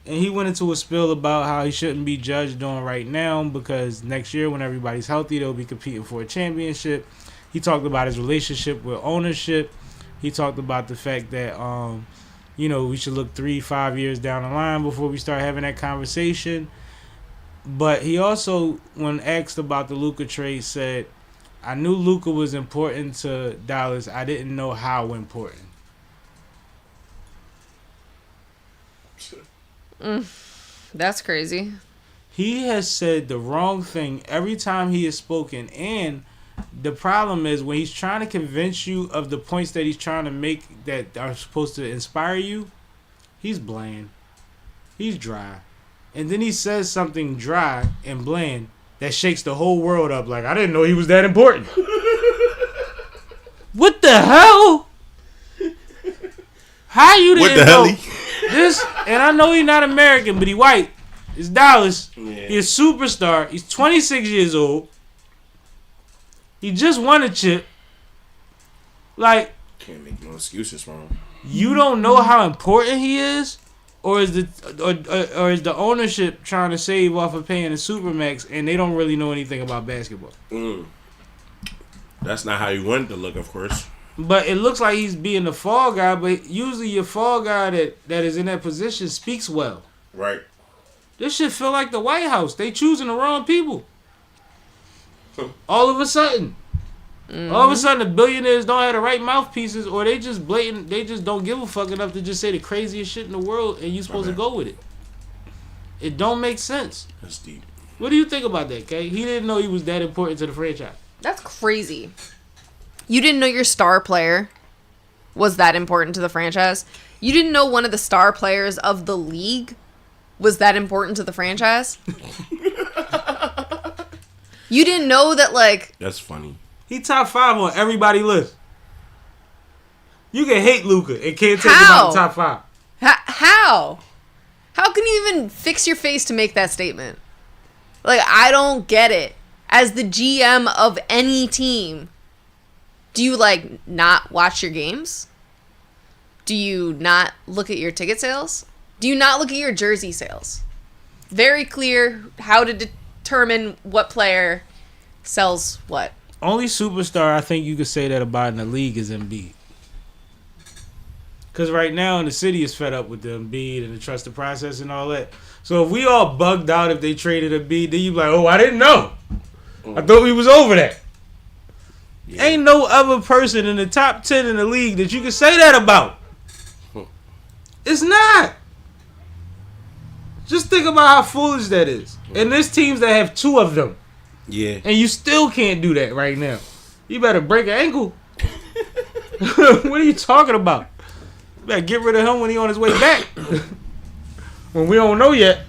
And he went into a spiel about how he shouldn't be judged on right now because next year when everybody's healthy, they'll be competing for a championship. He talked about his relationship with ownership. He talked about the fact that, we should look 3-5 years down the line before we start having that conversation. But he also, when asked about the Luka trade, said, I knew Luka was important to Dallas. I didn't know how important. That's crazy. He has said the wrong thing every time he has spoken, and the problem is when he's trying to convince you of the points that he's trying to make that are supposed to inspire you, he's bland. He's dry. And then he says something dry and bland that shakes the whole world up like, I didn't know he was that important. What the hell? How you didn't know? This, and I know he's not American, but he white. It's Dallas. Yeah. He's a superstar. He's 26 years old. He just won a chip. Like, can't make no excuses for him. You don't know how important he is, or is the ownership trying to save off of paying the supermax, and they don't really know anything about basketball? That's not how you want it to look, of course. But it looks like he's being the fall guy, but usually your fall guy that is in that position speaks well. Right. This shit feel like the White House. They choosing the wrong people. All of a sudden. All of a sudden the billionaires don't have the right mouthpieces, or they just blatant, they just don't give a fuck enough to just say the craziest shit in the world and you supposed to go with it. It don't make sense. That's deep. What do you think about that, Kay? He didn't know he was that important to the franchise. That's crazy. You didn't know your star player was that important to the franchise? You didn't know one of the star players of the league was that important to the franchise? You didn't know that, like... That's funny. He top 5 on everybody's list. You can hate Luka and can't take him out of the top 5. How? How can you even fix your face to make that statement? Like, I don't get it. As the GM of any team... Do you, like, not watch your games? Do you not look at your ticket sales? Do you not look at your jersey sales? Very clear how to determine what player sells what. Only superstar I think you could say that about in the league is Embiid. Because right now the city is fed up with the Embiid and the trusted process and all that. So if we all bugged out if they traded Embiid, then you be like, oh, I didn't know. I thought we was over that. Yeah. Ain't no other person in the top 10 in the league that you can say that about. It's not. Just think about how foolish that is. And there's teams that have 2 of them. Yeah. And you still can't do that right now. You better break an ankle. What are you talking about? You better get rid of him when he on his way back. When we don't know yet.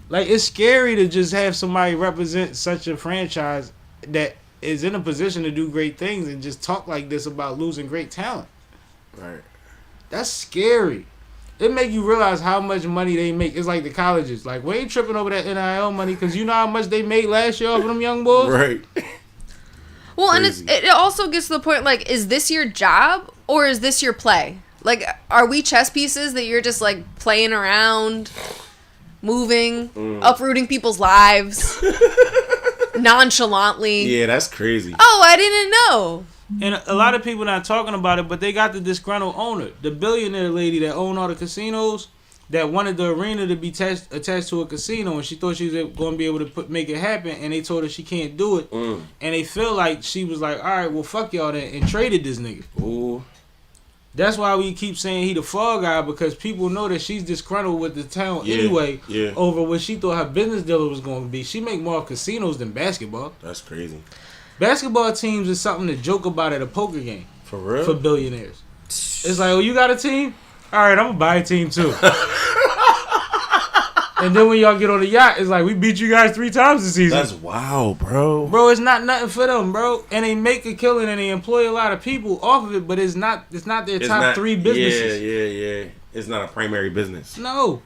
Like, it's scary to just have somebody represent such a franchise that is in a position to do great things and just talk like this about losing great talent. Right. That's scary. It make you realize how much money they make. It's like the colleges. Like, we ain't tripping over that NIL money because you know how much they made last year off of them young boys? Right. Well, crazy. And it also gets to the point, like, is this your job or is this your play? Like, are we chess pieces that you're just, like, playing around, moving, uprooting people's lives? Nonchalantly. Yeah, that's crazy. Oh, I didn't know. And a lot of people not talking about it, but they got the disgruntled owner. The billionaire lady that owned all the casinos that wanted the arena to be attached to a casino, and she thought she was going to be able to make it happen, and they told her she can't do it, and they feel like she was like, all right, well, fuck y'all then, and traded this nigga. Ooh. That's why we keep saying he the fall guy, because people know that she's disgruntled with the town anyway over what she thought her business dealer was going to be. She make more casinos than basketball. That's crazy. Basketball teams is something to joke about at a poker game. For real? For billionaires. It's like, oh, you got a team? All right, I'm going to buy a team too. And then when y'all get on the yacht, it's like, we beat you guys 3 times this season. That's wild, bro. Bro, it's not nothing for them, bro. And they make a killing and they employ a lot of people off of it, but it's not their top 3 businesses. Yeah. It's not a primary business. No.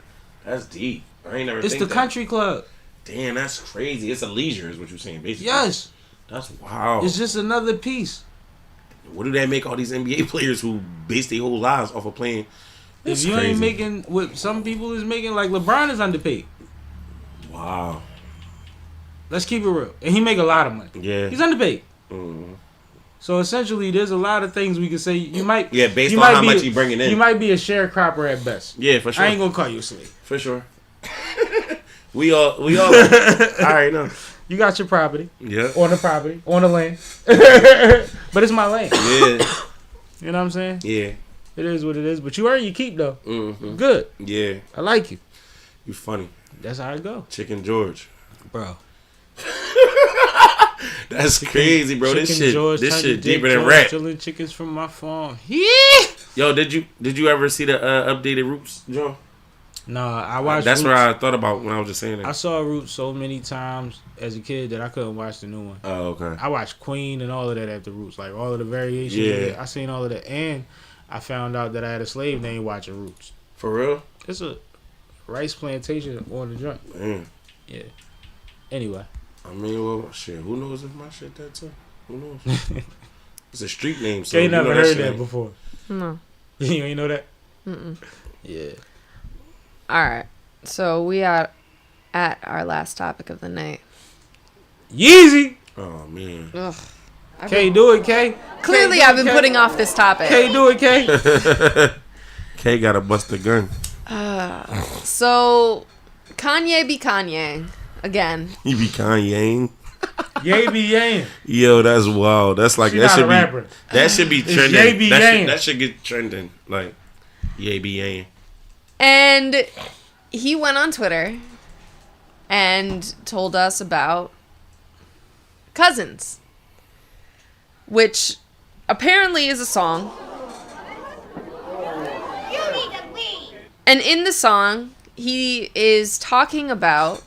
That's deep. I ain't never It's the country club. Damn, that's crazy. It's a leisure is what you're saying, basically. Yes. That's wild. It's just another piece. What do that make all these NBA players who base their whole lives off of playing? If you ain't making what some people is making, like LeBron is underpaid. Wow. Let's keep it real. And he make a lot of money. Yeah. He's underpaid. Mm-hmm. So essentially, there's a lot of things we can say. You might. Yeah, based on how much you bringing in. You might be a sharecropper at best. Yeah, for sure. I ain't gonna call you a slave. For sure. we all. All right, no. You got your property. Yeah. On the property. On the land. But it's my land. Yeah. You know what I'm saying? Yeah. It is what it is. But you earn your keep, though. Mm-hmm. Good. Yeah. I like you. You funny. That's how it go. Chicken George. Bro. That's crazy, bro. This shit deeper than rap. rap. Stealing chickens from my farm. Yeah. Yo, did you ever see the updated Roots, Joe? No, I watched. That's Roots. what I thought about when I was just saying that. I saw Roots so many times as a kid that I couldn't watch the new one. Oh, okay. I watched Queen and all of that after Roots, like all of the variations. Yeah. I seen all of that, and I found out that I had a slave name watching Roots. For real? It's a rice plantation on the joint. Man. Yeah. Anyway. I mean, well, shit. Who knows if my shit that too? Who knows? It's a street name. So you never heard that before. No. You ain't know that? Mm-mm. Yeah. All right. So we are at our last topic of the night. Yeezy. Oh man. Ugh. K, do it, K. Clearly, I've been putting off this topic. K, do it, K. K gotta bust a gun. So, Kanye be Kanye again. He be Kanye. Yay be yang. Yo, that's wild. That's like that should be rapper. That should be trending. Yay be yang. That should get trending. Like Yay be yang. And he went on Twitter and told us about Cousins, which apparently is a song. And in the song, he is talking about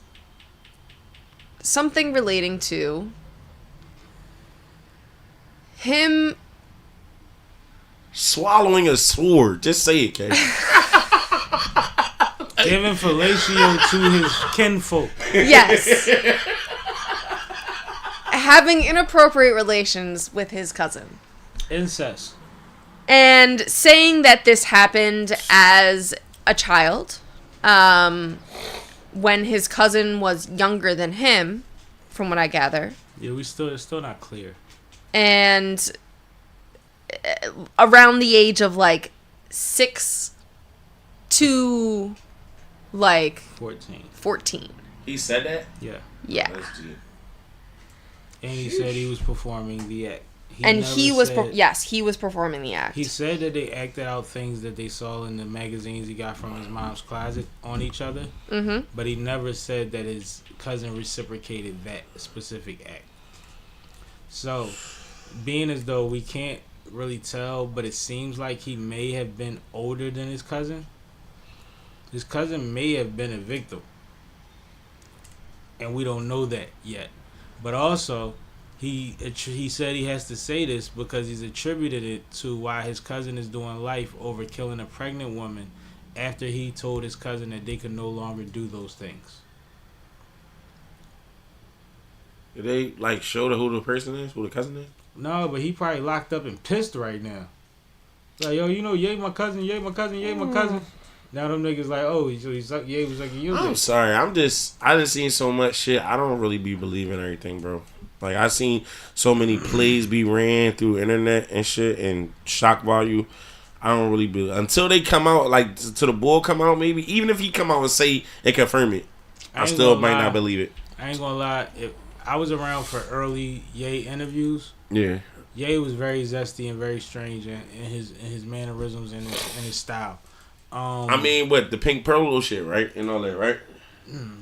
something relating to him swallowing a sword. Just say it, Kay. Giving fellatio to his kinfolk. Yes. Having inappropriate relations with his cousin. Incest. And saying that this happened as a child, when his cousin was younger than him, from what I gather. Yeah, it's still not clear. And around the age of like 6 to like 14. He said that? Yeah. Yeah. And he said he was performing the act. He was performing the act. He said that they acted out things that they saw in the magazines he got from his mom's closet on each other. Mm-hmm. But he never said that his cousin reciprocated that specific act. So, being as though we can't really tell, but it seems like he may have been older than his cousin. His cousin may have been a victim. And we don't know that yet. But also, he said he has to say this because he's attributed it to why his cousin is doing life over killing a pregnant woman after he told his cousin that they could no longer do those things. Did they like show who the person is, who the cousin is? No, but he probably locked up and pissed right now. Like, yo, you know, Ye my cousin, Ye my cousin, Ye my cousin. Now them niggas like, oh, Ye was like you. I'm sorry, I just seen so much shit. I don't really be believing everything, bro. Like, I seen so many plays be ran through internet and shit and shock value. I don't really believe until they come out, like to the bull come out. Maybe even if he come out and say and confirm it, I still might not believe it. I ain't gonna lie. If I was around for early Ye interviews, yeah, Ye was very zesty and very strange in his mannerisms and his style. I mean, what the pink polo shit, right, and all that, right?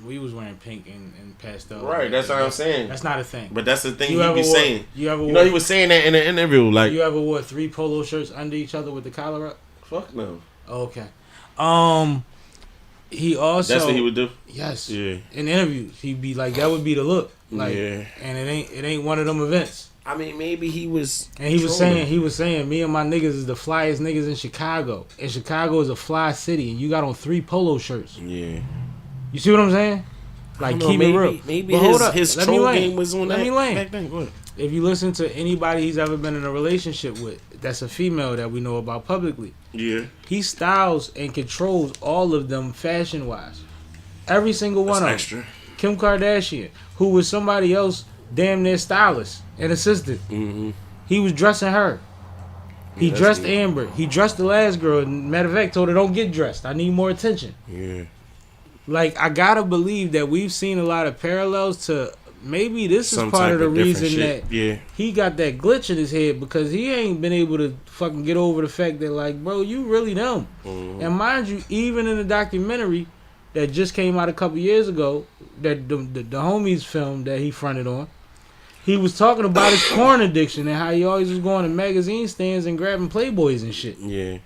We was wearing pink and pastel. Right, that's what I'm saying. That's not a thing. But that's the thing he be saying. You know, he was saying that in an interview. Like, you ever wore 3 polo shirts under each other with the collar up? Fuck no. Oh, okay. He also. That's what he would do. Yes. Yeah. In interviews, he'd be like, "That would be the look." Like, yeah. And it ain't one of them events. I mean, maybe he was. And he was saying, me and my niggas is the flyest niggas in Chicago. And Chicago is a fly city, and you got on 3 polo shirts. Yeah. You see what I'm saying? Like, keep it real. Maybe his troll game was on that. Let me land. Back then. Go ahead. If you listen to anybody he's ever been in a relationship with, that's a female that we know about publicly. Yeah. He styles and controls all of them fashion wise. Every single one of them. Kim Kardashian, who was somebody else damn near stylist and assistant. Mm-hmm. He was dressing her. He dressed Amber. He dressed the last girl. And matter of fact, told her, don't get dressed. I need more attention. Yeah. Like, I gotta believe that we've seen a lot of parallels to maybe this is part of the reason that he got that glitch in his head, because he ain't been able to fucking get over the fact that, like, bro, you really them. Mm-hmm. And mind you, even in the documentary that just came out a couple years ago, that the homies film that he fronted on, he was talking about his porn addiction and how he always was going to magazine stands and grabbing Playboys and shit. Yeah.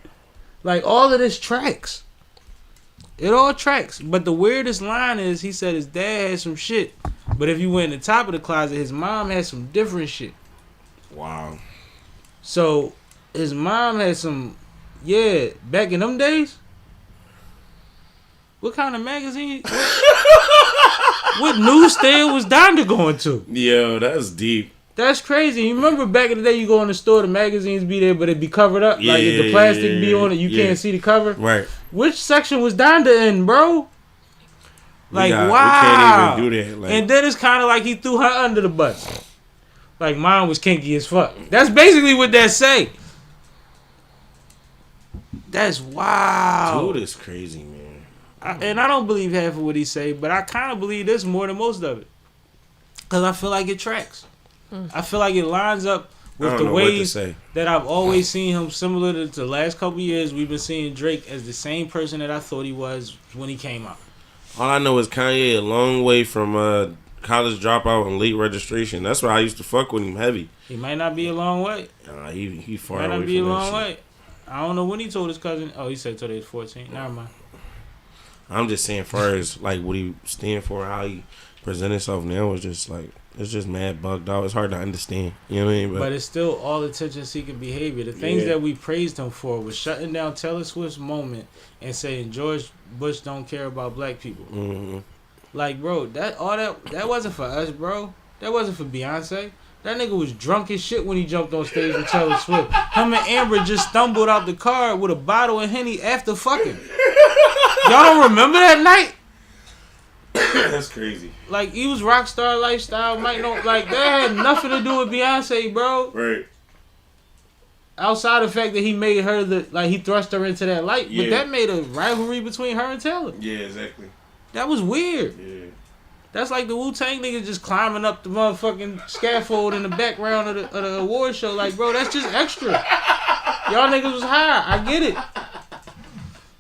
Like, all of this tracks. It all tracks. But the weirdest line is, he said his dad had some shit, but if you went in the top of the closet, his mom had some different shit. Wow. So, his mom had some, back in them days? What kind of magazine? What newsstand was Donda going to? Yo, that's deep. That's crazy. You remember back in the day, you go in the store, the magazines be there, but it be covered up. Like, if the plastic be on it, you can't see the cover. Right. Which section was Donda in, bro? Like, wow. We can't even do that. Like, and then it's kind of like he threw her under the bus. Like, mine was kinky as fuck. That's basically what that say. That's wild. Dude is crazy, man. And I don't believe half of what he say, but I kind of believe this more than most of it. Because I feel like it tracks. I feel like it lines up with the ways that I've always seen him, similar to the last couple years. We've been seeing Drake as the same person that I thought he was when he came out. All I know is Kanye a long way from college dropout and late registration. That's why I used to fuck with him heavy. He might not be a long way. He far away from that shit. Might not be a long way. I don't know when he told his cousin. Oh, he said till they was 14. Never mind. I'm just saying, far as like what he stand for, how he present himself now is just like, it's just mad bugged out. It's hard to understand. You know what I mean? But it's still all attention-seeking behavior. The things that we praised him for was shutting down Taylor Swift's moment and saying George Bush don't care about black people. Mm-hmm. Like, bro, that wasn't for us, bro. That wasn't for Beyonce. That nigga was drunk as shit when he jumped on stage with Taylor Swift. Him and Amber just stumbled out the car with a bottle of Henny after fucking. Y'all don't remember that night? That's crazy. Like, he was rockstar lifestyle. Like, that had nothing to do with Beyonce, bro. Right. Outside the fact that he made her he thrust her into that light. Yeah. But that made a rivalry between her and Taylor. Yeah, exactly. That was weird. Yeah. That's like the Wu-Tang niggas just climbing up the motherfucking scaffold in the background of the award show. Like, bro, that's just extra. Y'all niggas was high. I get it.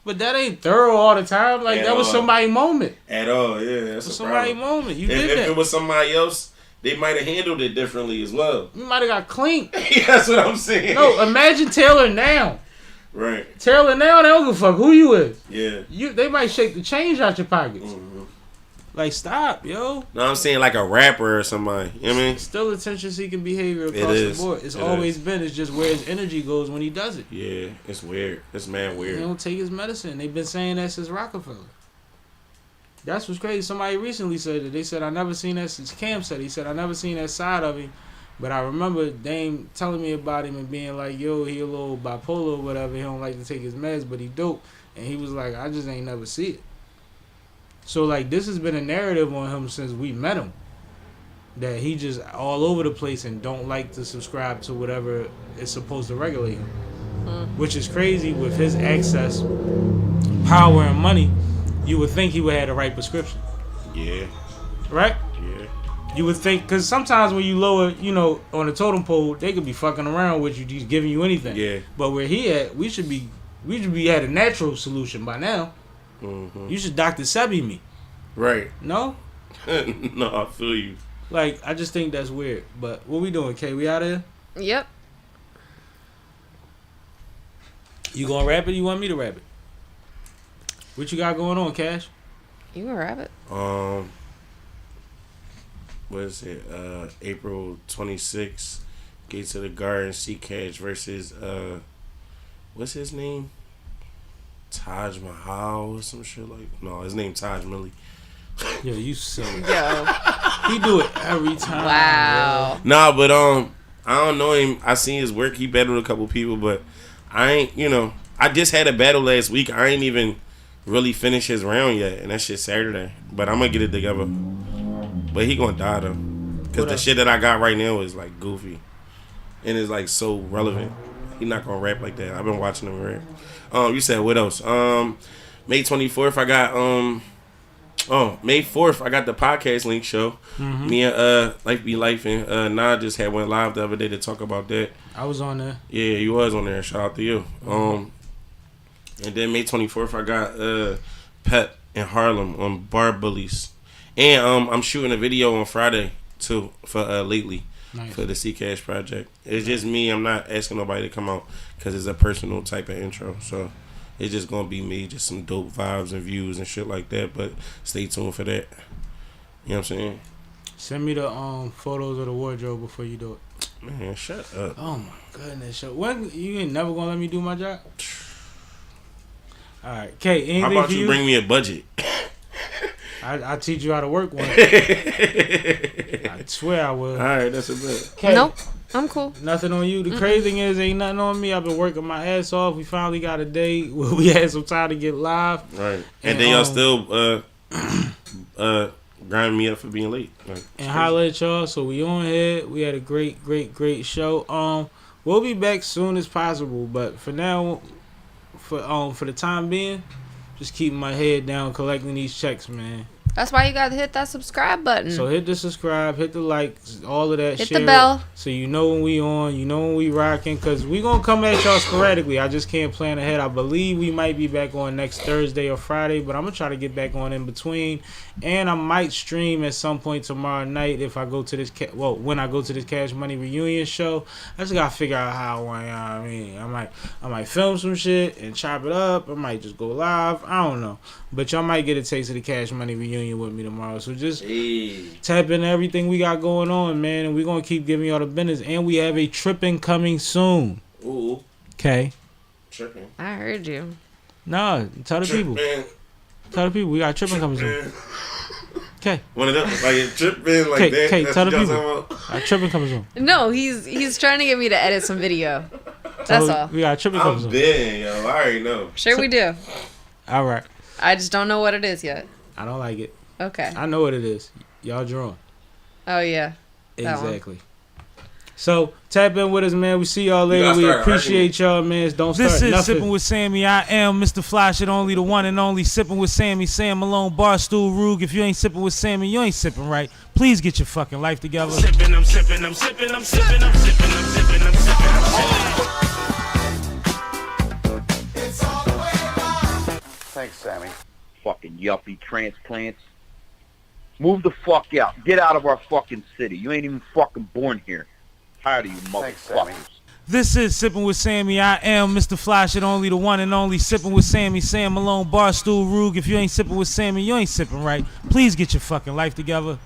But that ain't thorough all the time. Like, that was somebody's moment. At all, yeah. That's somebody's moment. You did that. If it was somebody else, they might have handled it differently as well. You might have got clean. That's what I'm saying. No, imagine Taylor now. Right. Taylor now, they don't give a fuck who you is. Yeah. They might shake the change out your pockets. Mm-hmm. Like, stop, yo. No, I'm saying like a rapper or somebody. You know what I mean? Still attention-seeking behavior across the board. It's always been. It's just where his energy goes when he does it. Yeah, it's weird. It's mad weird. He don't take his medicine. They've been saying that since Rockefeller. That's what's crazy. Somebody recently said it. They said, I never seen that since Cam said it. He said, I never seen that side of him. But I remember Dame telling me about him and being like, yo, he a little bipolar or whatever. He don't like to take his meds, but he dope. And he was like, I just ain't never see it. So, like, this has been a narrative on him since we met him. That he just all over the place and don't like to subscribe to whatever is supposed to regulate him. which is crazy with his access, power, and money. You would think he would have the right prescription. Yeah. Right? Yeah. You would think, because sometimes when you lower, on the totem pole, they could be fucking around with you, just giving you anything. Yeah. But where he at, we should be at a natural solution by now. Mm-hmm. You should Dr. Sebi me. Right. No? No, I feel you. Like, I just think that's weird. But what we doing, Kay? We out of here? Yep. You gonna rap it? You want me to rap it? What you got going on, Cash? You can rap it. What is it? April 26th, Gates of the Garden, Cash versus what's his name? Taj Mahal or some shit like. No, his name Taj Millie. Yeah, you silly. Yo. He do it every time. Wow. Bro. Nah, but I don't know him. I seen his work. He battled a couple people, but I ain't. I just had a battle last week. I ain't even really finished his round yet, and that shit Saturday. But I'm gonna get it together. But he gonna die though, because the shit that I got right now is like goofy, and it's like so relevant. He not gonna rap like that. I've been watching him rap. You said what else? May 24th, I got May 4th, I got the podcast link show. Mm-hmm. Me and Life Be Life and Nah just had went live the other day to talk about that. I was on there. Yeah, you was on there. Shout out to you. And then May 24th, I got Pep in Harlem on Bar Bullies. And I'm shooting a video on Friday too for Lately. Nice. For the Cash project. It's just me. I'm not asking nobody to come out because it's a personal type of intro. So it's just gonna be me, just some dope vibes and views and shit like that. But stay tuned for that. You know what I'm saying? Send me the photos of the wardrobe before you do it. Man, shut up. Oh my goodness. When you ain't never gonna let me do my job? All right, Kay. Anything How about for you bring me a budget? I teach you how to work one. I swear I will. All right, that's a bit. Kay, Nope. I'm cool. nothing on you. The crazy thing is, ain't nothing on me. I've been working my ass off. We finally got a day where we had some time to get live. Right. And then y'all still grinding me up for being late. Like, and holla at y'all. So we on here. We had a great show. We'll be back soon as possible. But for now, for the time being, just keeping my head down, collecting these checks, man. That's why you got to hit that subscribe button. So hit the subscribe, hit the like, all of that shit. Hit the bell. So you know when we on, you know when we rocking. Because we going to come at y'all sporadically. I just can't plan ahead. I believe we might be back on next Thursday or Friday. But I'm going to try to get back on in between. And I might stream at some point tomorrow night if I go to this, when I go to this Cash Money reunion show. I just got to figure out how I mean. I might film some shit and chop it up. I might just go live. I don't know. But y'all might get a taste of the Cash Money reunion with me tomorrow. So just tap into everything we got going on, man. And we're going to keep giving y'all the business. And we have a tripping coming soon. Ooh. Okay. Tripping. I heard you. Nah, tell the people. Tell the people we got tripping coming soon. Okay. One of them, like tripping, like that. Okay, tell the people. Tripping coming soon. No, he's trying to get me to edit some video. That's all. We got tripping coming soon. I'm big, yo. I already know. Sure we do. All right. I just don't know what it is yet. I don't like it. Okay. I know what it is. Y'all drawn. Oh, yeah. Exactly. So, tap in with us, man. We see y'all later. We appreciate y'all, man. Don't start nothing. This is Sippin' with Sammie. I am Mr. Fly Shit, only the one and only Sippin' with Sammie. Sam Malone, Barstool Rug. If you ain't sippin' with Sammie, you ain't sippin' right. Please get your fucking life together. I'm sippin', I'm sippin', I'm sippin', I'm sippin', I'm sippin', I'm sippin', I'm sippin', I'm sippin'. It's all the way around. Thanks, Sammy. Fucking yuppie transplants. Move the fuck out. Get out of our fucking city. You ain't even fucking born here. Tired of you motherfuckers. This is Sippin' with Sammie. I am Mr. Fly Shit, only the one and only Sippin' with Sammie. Sam Malone, Barstool Rug. If you ain't sippin' with Sammie, you ain't sippin' right. Please get your fucking life together.